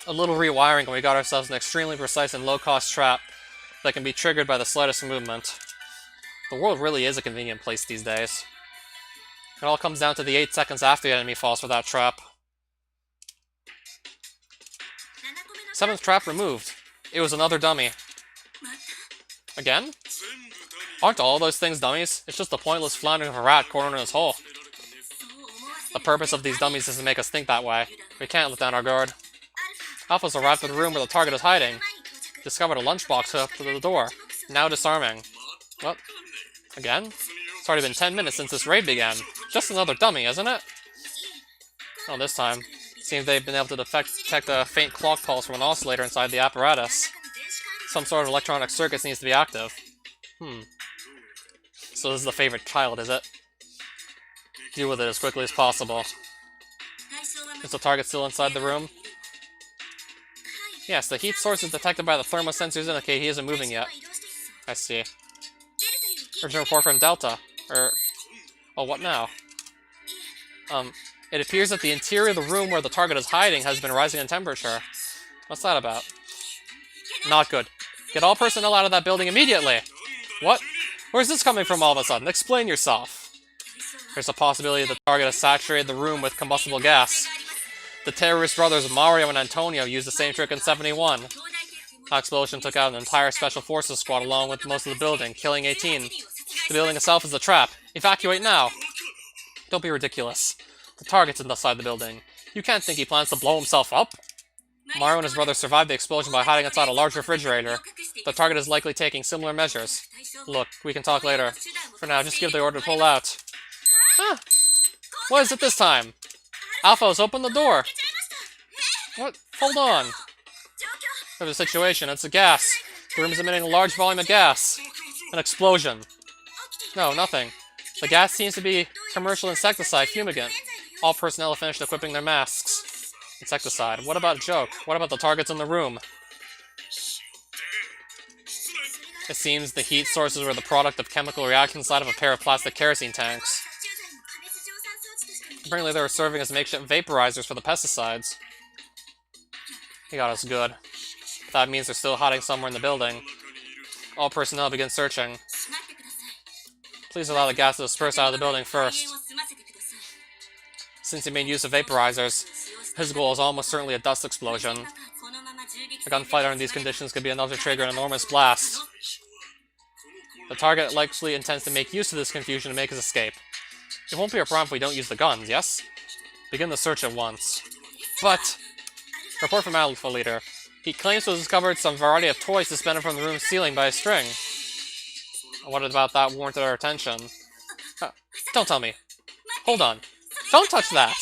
A little rewiring and we got ourselves an extremely precise and low-cost trap that can be triggered by the slightest movement. The world really is a convenient place these days. It all comes down to the 8 seconds after the enemy falls for that trap. 7th trap removed. It was another dummy. Again? Aren't all those things dummies? It's just a pointless floundering of a rat cornered in his hole. The purpose of these dummies is to make us think that way. We can't let down our guard. Alpha's arrived at the room where the target is hiding. Discovered a lunchbox hooked to the door. Now disarming. What? Again? It's already been 10 minutes since this raid began. Just another dummy, isn't it? Oh, this time. Seems they've been able to detect a faint clock pulse from an oscillator inside the apparatus. Some sort of electronic circuit needs to be active. So this is the favorite child, is it? Deal with it as quickly as possible. Is the target still inside the room? Yes, the heat source is detected by the thermosensors indicate he isn't moving yet. I see. Urgent report from Delta. Oh, what now? It appears that the interior of the room where the target is hiding has been rising in temperature. What's that about? Not good. Get all personnel out of that building immediately! What? Where's this coming from all of a sudden? Explain yourself. There's a possibility the target has saturated the room with combustible gas. The terrorist brothers Mario and Antonio used the same trick in 71. That explosion took out an entire Special Forces squad along with most of the building, killing 18. The building itself is a trap. Evacuate now! Don't be ridiculous. The target's inside the building. You can't think he plans to blow himself up? Mario and his brother survived the explosion by hiding inside a large refrigerator. The target is likely taking similar measures. Look, we can talk later. For now, just give the order to pull out. Huh? What is it this time? Alphos, open the door! What? Hold on. For the situation, it's a gas. The room is emitting a large volume of gas. An explosion. No, nothing. The gas seems to be commercial insecticide fumigant. All personnel have finished equipping their masks. Insecticide. What about a joke? What about the targets in the room? It seems the heat sources were the product of chemical reaction inside of a pair of plastic kerosene tanks. Apparently they were serving as makeshift vaporizers for the pesticides. He got us good. That means they're still hiding somewhere in the building. All personnel begin searching. Please allow the gas to disperse out of the building first. Since he made use of vaporizers, his goal is almost certainly a dust explosion. A gunfight under these conditions could be enough to trigger an enormous blast. The target likely intends to make use of this confusion to make his escape. It won't be a problem if we don't use the guns, yes? Begin the search at once. But... Report from Alpha Leader. He claims to have discovered some variety of toys suspended from the room's ceiling by a string. What about that warranted our attention? Don't tell me. Hold on. Don't touch that!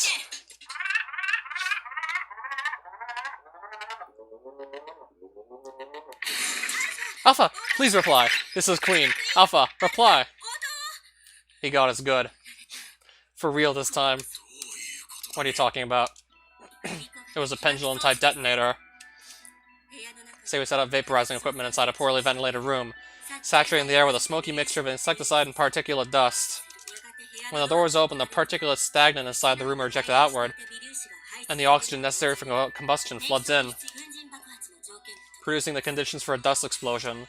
Alpha, please reply. This is Queen. Alpha, reply. He got us good. For real this time. What are you talking about? It was a pendulum-type detonator. Say we set up vaporizing equipment inside a poorly ventilated room, saturating the air with a smoky mixture of insecticide and particulate dust. When the door is open, the particulate stagnant inside the room are ejected outward, and the oxygen necessary for combustion floods in, producing the conditions for a dust explosion.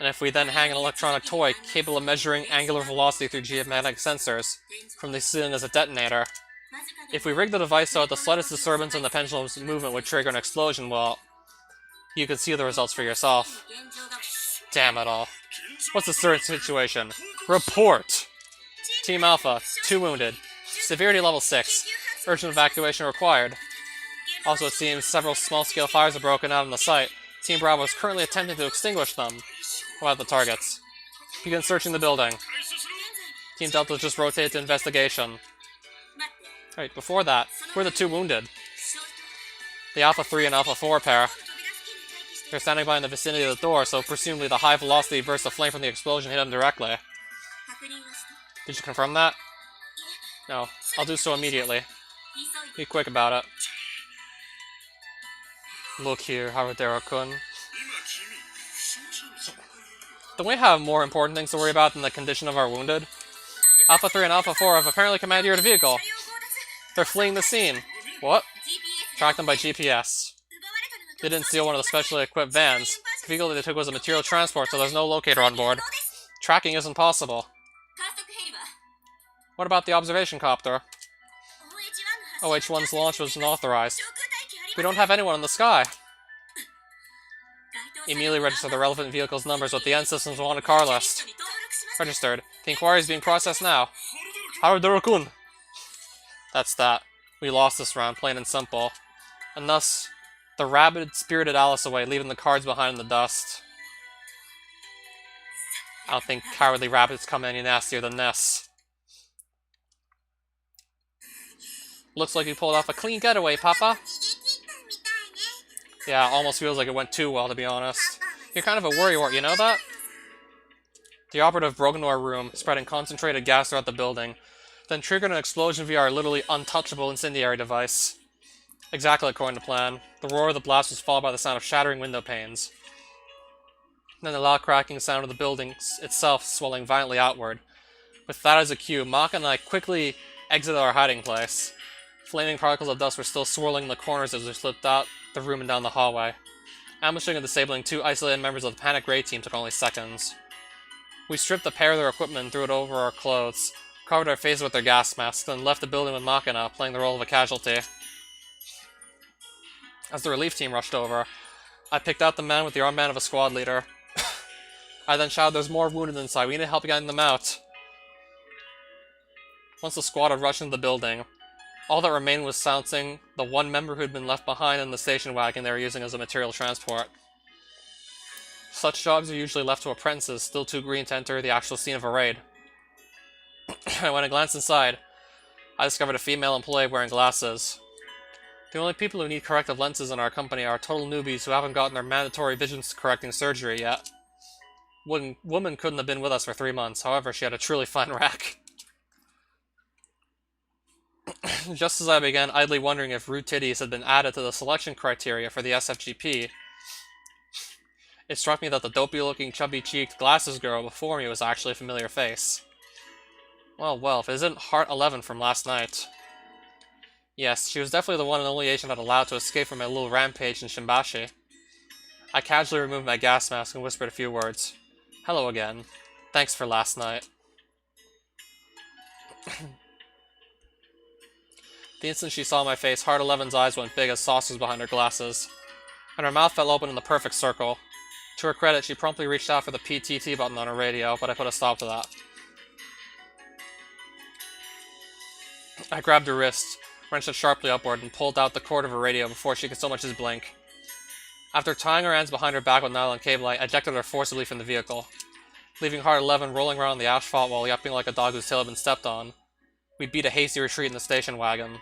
And if we then hang an electronic toy capable of measuring angular velocity through geomagnetic sensors from the ceiling as a detonator, if we rig the device so that the slightest disturbance in the pendulum's movement would trigger an explosion, well, you can see the results for yourself. Damn it all. What's the current situation? Report! Team Alpha, 2 wounded. Severity level 6. Urgent evacuation required. Also, it seems several small-scale fires have broken out on the site. Team Bravo is currently attempting to extinguish them. What about the targets? Begin searching the building. Team Delta just rotated to investigation. Wait, before that, who are the 2 wounded? The Alpha 3 and Alpha 4 pair. They're standing by in the vicinity of the door, so presumably the high-velocity burst of flame from the explosion hit them directly. Did you confirm that? No. I'll do so immediately. Be quick about it. Look here, Haradera-kun. Don't we have more important things to worry about than the condition of our wounded? Alpha 3 and Alpha 4 have apparently commandeered a vehicle. They're fleeing the scene. What? Tracked them by GPS. They didn't steal one of the specially equipped vans. The vehicle they took was a material transport, so there's no locator on board. Tracking isn't possible. What about the observation copter? OH-1's launch was unauthorized. We don't have anyone in the sky. Immediately register the relevant vehicle's numbers with the N System's wanted car list. Registered. The inquiry is being processed now. Haradura-kun! That's that. We lost this round, plain and simple. And thus, the rabbit spirited Alice away, leaving the cards behind in the dust. I don't think cowardly rabbits come any nastier than this. Looks like you pulled off a clean getaway, Papa. Yeah, almost feels like it went too well, to be honest. You're kind of a worrywart, you know that? The operative broke into our room, spreading concentrated gas throughout the building, then triggered an explosion via our literally untouchable incendiary device. Exactly according to plan. The roar of the blast was followed by the sound of shattering window panes. Then the loud cracking sound of the building itself swelling violently outward. With that as a cue, Makina and I quickly exited our hiding place. Flaming particles of dust were still swirling in the corners as we slipped out the room and down the hallway. Ambushing and disabling 2 isolated members of the Panic Raid team took only seconds. We stripped a pair of their equipment and threw it over our clothes, covered our faces with their gas masks, then left the building with Makina, playing the role of a casualty. As the relief team rushed over, I picked out the man with the armband of a squad leader. I then shouted, "There's more wounded inside, we need help getting them out." Once the squad had rushed into the building, all that remained was silencing the 1 member who had been left behind in the station wagon they were using as a material transport. Such jobs are usually left to apprentices still too green to enter the actual scene of a raid. When I glanced inside, I discovered a female employee wearing glasses. The only people who need corrective lenses in our company are total newbies who haven't gotten their mandatory vision-correcting surgery yet. Woman couldn't have been with us for 3 months, however, she had a truly fine rack. Just as I began idly wondering if rude titties had been added to the selection criteria for the SFGP, it struck me that the dopey-looking, chubby-cheeked glasses girl before me was actually a familiar face. Well, if it isn't Heart 11 from last night. Yes, she was definitely the one and only agent I'd allowed to escape from my little rampage in Shimbashi. I casually removed my gas mask and whispered a few words. Hello again. Thanks for last night. The instant she saw my face, Heart 11's eyes went big as saucers behind her glasses, and her mouth fell open in the perfect circle. To her credit, she promptly reached out for the PTT button on her radio, but I put a stop to that. I grabbed her wrist, wrenched it sharply upward, and pulled out the cord of her radio before she could so much as blink. After tying her hands behind her back with nylon cable, I ejected her forcibly from the vehicle, leaving Heart 11 rolling around the asphalt while yapping like a dog whose tail had been stepped on. We beat a hasty retreat in the station wagon.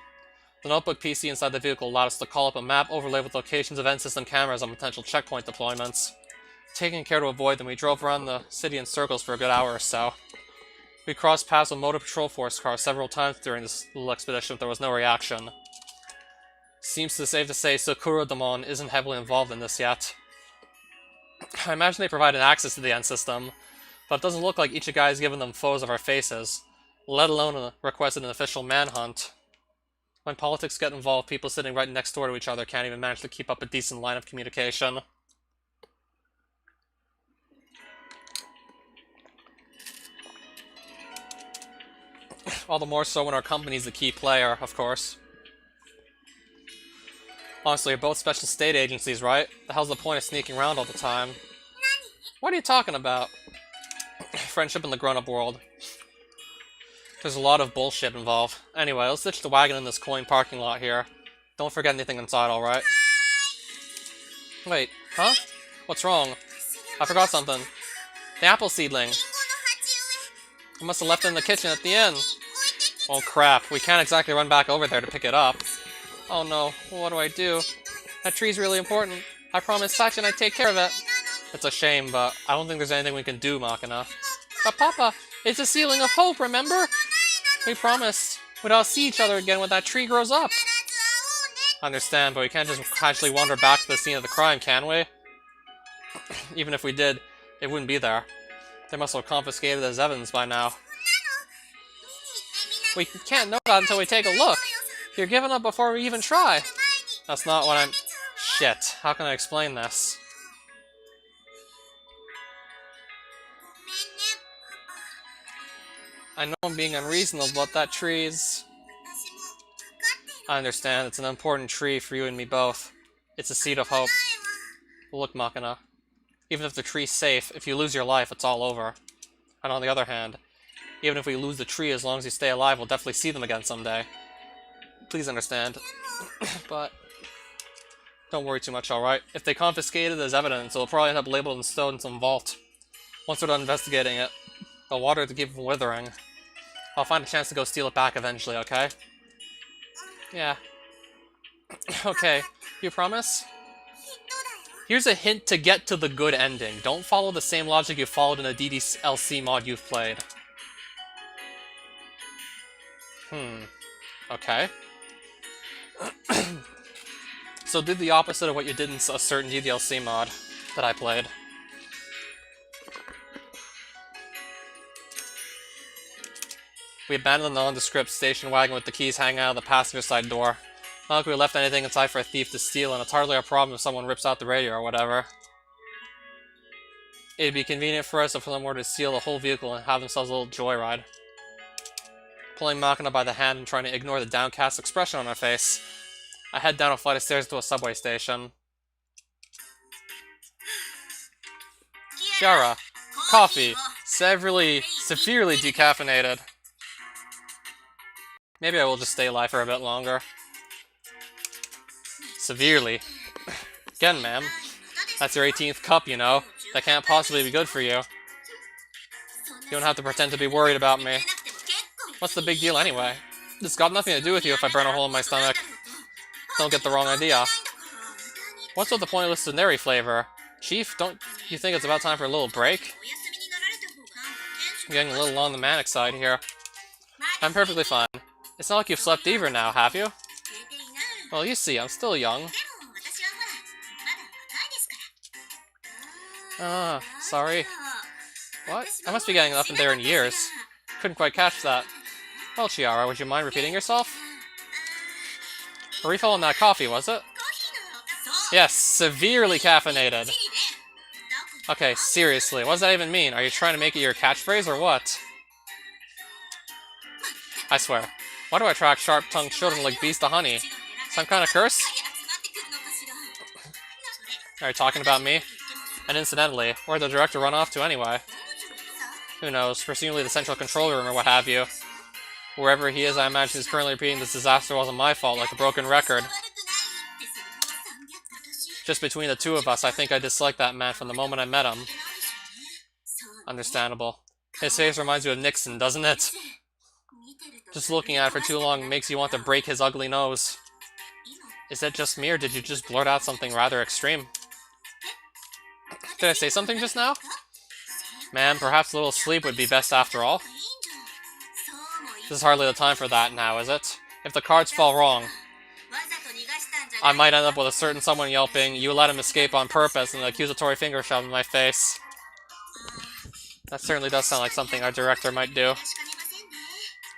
The notebook PC inside the vehicle allowed us to call up a map overlaid with locations of end-system cameras on potential checkpoint deployments. Taking care to avoid them, we drove around the city in circles for a good hour or so. We crossed paths with motor patrol force cars several times during this little expedition, but there was no reaction. Seems safe to say Sakura Damon isn't heavily involved in this yet. I imagine they provided access to the end system, but it doesn't look like Ichigai's given them photos of our faces, let alone requested an official manhunt. When politics get involved, people sitting right next door to each other can't even manage to keep up a decent line of communication. All the more so when our company's the key player, of course. Honestly, you're both special state agencies, right? The hell's the point of sneaking around all the time? What are you talking about? Friendship in the grown-up world. There's a lot of bullshit involved. Anyway, let's ditch the wagon in this coin parking lot here. Don't forget anything inside, alright? Wait, huh? What's wrong? I forgot something. The apple seedling. I must have left it in the kitchen at the inn. Oh crap, we can't exactly run back over there to pick it up. Oh no, what do I do? That tree's really important. I promised Sachin I'd take care of it. It's a shame, but I don't think there's anything we can do, Makina. But Papa, it's a ceiling of hope, remember? We promised we'd all see each other again when that tree grows up. I understand, but we can't just casually wander back to the scene of the crime, can we? Even if we did, it wouldn't be there. They must have confiscated it as evidence by now. We can't know that until we take a look. You're giving up before we even try. That's not what I'm... Shit, how can I explain this? I know I'm being unreasonable, but that tree's... I understand, it's an important tree for you and me both. It's a seed of hope. But look, Makina, even if the tree's safe, if you lose your life, it's all over. And on the other hand, even if we lose the tree, as long as you stay alive, we'll definitely see them again someday. Please understand. But don't worry too much, alright? If they confiscate it as evidence, it'll probably end up labeled and stowed in some vault. Once we're done investigating it, they'll water it to keep from withering. I'll find a chance to go steal it back eventually, okay? Yeah. Okay, you promise? Here's a hint to get to the good ending. Don't follow the same logic you followed in a DDLC mod you've played. Okay. So do the opposite of what you did in a certain DDLC mod that I played. We abandoned the nondescript station wagon with the keys hanging out of the passenger side door. Not like we left anything inside for a thief to steal, and it's hardly a problem if someone rips out the radio or whatever. It'd be convenient for us if someone were to steal the whole vehicle and have themselves a little joyride. Pulling Makina by the hand and trying to ignore the downcast expression on her face, I head down a flight of stairs to a subway station. Kiara, coffee, severely decaffeinated. Maybe I will just stay alive for a bit longer. Severely. Again, ma'am. That's your 18th cup, you know. That can't possibly be good for you. You don't have to pretend to be worried about me. What's the big deal anyway? It's got nothing to do with you if I burn a hole in my stomach. Don't get the wrong idea. What's with the pointless Tsuneri flavor? Chief, don't you think it's about time for a little break? I'm getting a little on the manic side here. I'm perfectly fine. It's not like you've slept either now, have you? Well, you see, I'm still young. Sorry. What? I must be getting up in there in years. Couldn't quite catch that. Well, Chiara, would you mind repeating yourself? A refill on that coffee, was it? Yes, severely caffeinated. Okay, seriously, what does that even mean? Are you trying to make it your catchphrase or what? I swear. Why do I attract sharp-tongued children like bees to honey? Some kind of curse? Are you talking about me? And incidentally, where'd the director run off to anyway? Who knows, presumably the central control room or what have you. Wherever he is, I imagine he's currently repeating this disaster wasn't my fault, like a broken record. Just between the two of us, I think I disliked that man from the moment I met him. Understandable. His face reminds you of Nixon, doesn't it? Just looking at it for too long makes you want to break his ugly nose. Is that just me, or did you just blurt out something rather extreme? Did I say something just now? Man, perhaps a little sleep would be best after all. This is hardly the time for that now, is it? If the cards fall wrong, I might end up with a certain someone yelping, "You let him escape on purpose," and an accusatory finger shoved in my face. That certainly does sound like something our director might do.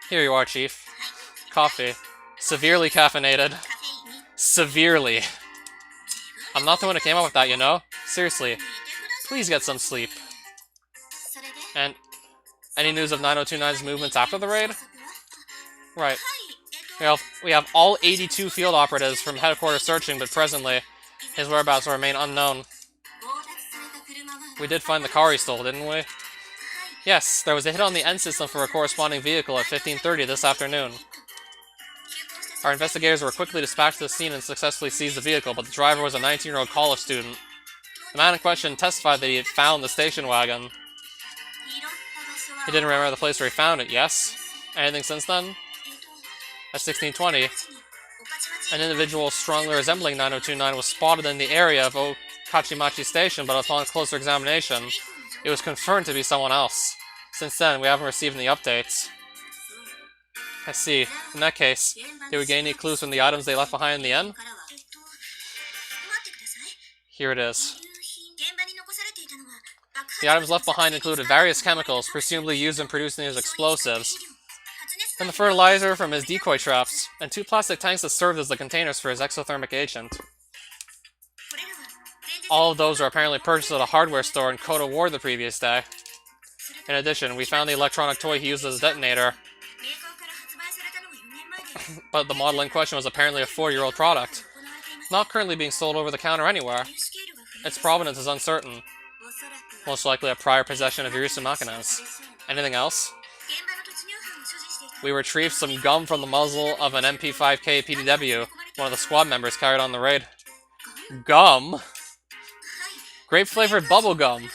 Here you are, Chief. Coffee. Severely caffeinated. Severely. I'm not the one who came up with that, you know? Seriously. Please get some sleep. And any news of 9029's movements after the raid? Right. We have all 82 field operatives from headquarters searching, but presently, his whereabouts will remain unknown. We did find the car he stole, didn't we? Yes, there was a hit on the end system for a corresponding vehicle at 15:30 this afternoon. Our investigators were quickly dispatched to the scene and successfully seized the vehicle, but the driver was a 19-year-old college student. The man in question testified that he had found the station wagon. He didn't remember the place where he found it, yes? Anything since then? At 16:20, an individual strongly resembling 9029 was spotted in the area of Okachimachi Station, but upon closer examination, it was confirmed to be someone else. Since then, we haven't received any updates. I see. In that case, did we gain any clues from the items they left behind in the end? Here it is. The items left behind included various chemicals, presumably used in producing his explosives, and the fertilizer from his decoy traps, and 2 plastic tanks that served as the containers for his exothermic agent. All of those were apparently purchased at a hardware store in Koto Ward the previous day. In addition, we found the electronic toy he used as a detonator, but the model in question was apparently a 4-year-old product, not currently being sold over the counter anywhere. Its provenance is uncertain. Most likely a prior possession of Irisu Makinas. Anything else? We retrieved some gum from the muzzle of an MP5K PDW one of the squad members carried on the raid. Gum? Grape-flavored bubble gum.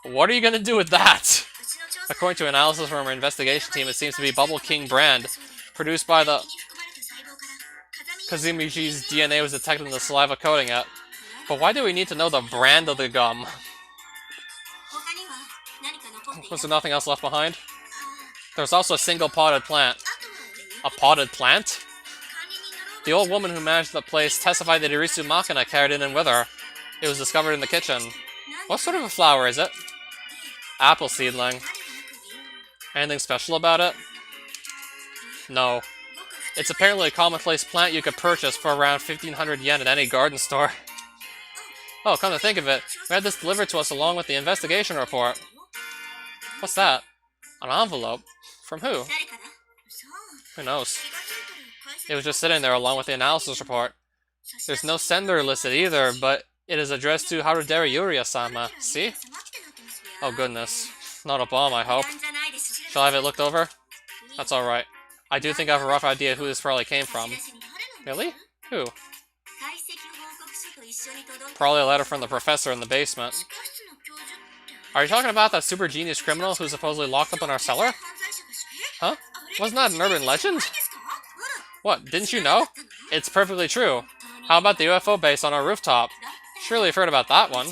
What are you gonna do with that? According to analysis from our investigation team, it seems to be Bubble King brand, produced by the Kazumiji's DNA was detected in the saliva coating it. But why do we need to know the brand of the gum? Was there nothing else left behind? There was also a single potted plant. A potted plant? The old woman who managed the place testified that Irisu Makina carried it in with her. It was discovered in the kitchen. What sort of a flower is it? Apple seedling. Anything special about it? No. It's apparently a commonplace plant you could purchase for around 1,500 yen at any garden store. Oh, come to think of it, we had this delivered to us along with the investigation report. What's that? An envelope? From who? Who knows? It was just sitting there along with the analysis report. There's no sender listed either, but it is addressed to Harudera Yuria-sama. See? Oh goodness. Not a bomb, I hope. Shall I have it looked over? That's alright. I do think I have a rough idea who this probably came from. Really? Who? Probably a letter from the professor in the basement. Are you talking about that super genius criminal who's supposedly locked up in our cellar? Huh? Wasn't that an urban legend? What, didn't you know? It's perfectly true. How about the UFO base on our rooftop? Surely you've heard about that one.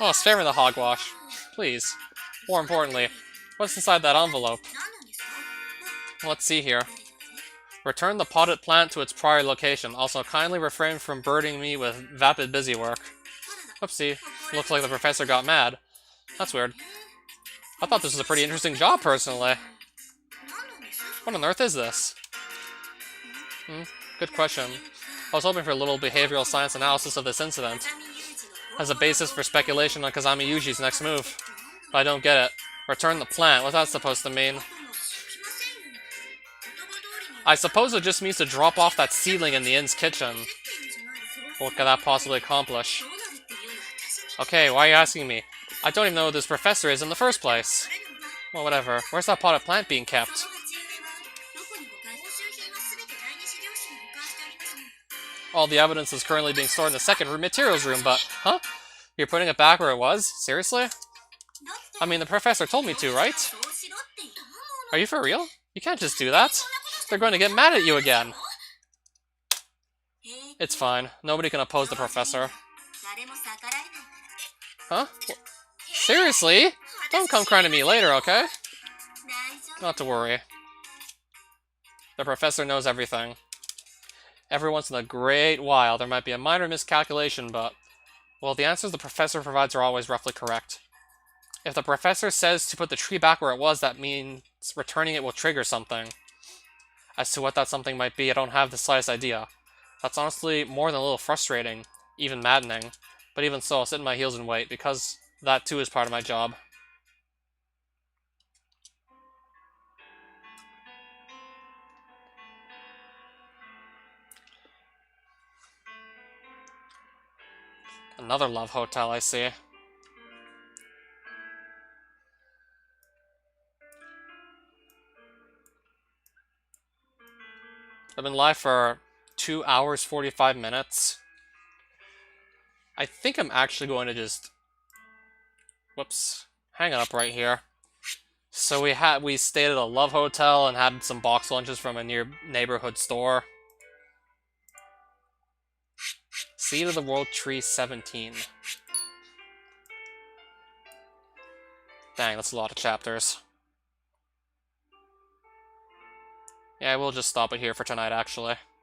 Oh, spare me the hogwash. Please. More importantly, what's inside that envelope? Let's see here. Return the potted plant to its prior location. Also, kindly refrain from burdening me with vapid busywork. Oopsie. Looks like the professor got mad. That's weird. I thought this was a pretty interesting job, personally. What on earth is this? Good question. I was hoping for a little behavioral science analysis of this incident as a basis for speculation on Kazami Yuji's next move. But I don't get it. Return the plant, what's that supposed to mean? I suppose it just means to drop off that seedling in the inn's kitchen. What could that possibly accomplish? Okay, why are you asking me? I don't even know who this professor is in the first place. Well, whatever. Where's that potted plant being kept? All the evidence is currently being stored in the second materials room, but... Huh? You're putting it back where it was? Seriously? I mean, the professor told me to, right? Are you for real? You can't just do that. They're going to get mad at you again. It's fine. Nobody can oppose the professor. Huh? Seriously? Don't come crying to me later, okay? Not to worry. The professor knows everything. Every once in a great while, there might be a minor miscalculation, but... Well, the answers the professor provides are always roughly correct. If the professor says to put the tree back where it was, that means returning it will trigger something. As to what that something might be, I don't have the slightest idea. That's honestly more than a little frustrating, even maddening. But even so, I'll sit on my heels and wait, because that too is part of my job. Another love hotel, I see. I've been live for 2 hours, 45 minutes. I think I'm actually going to just... Whoops. Hang it up right here. So we stayed at a love hotel and had some box lunches from a neighborhood store. Seed of the World Tree 17. Dang, that's a lot of chapters. Yeah, we'll just stop it here for tonight, actually.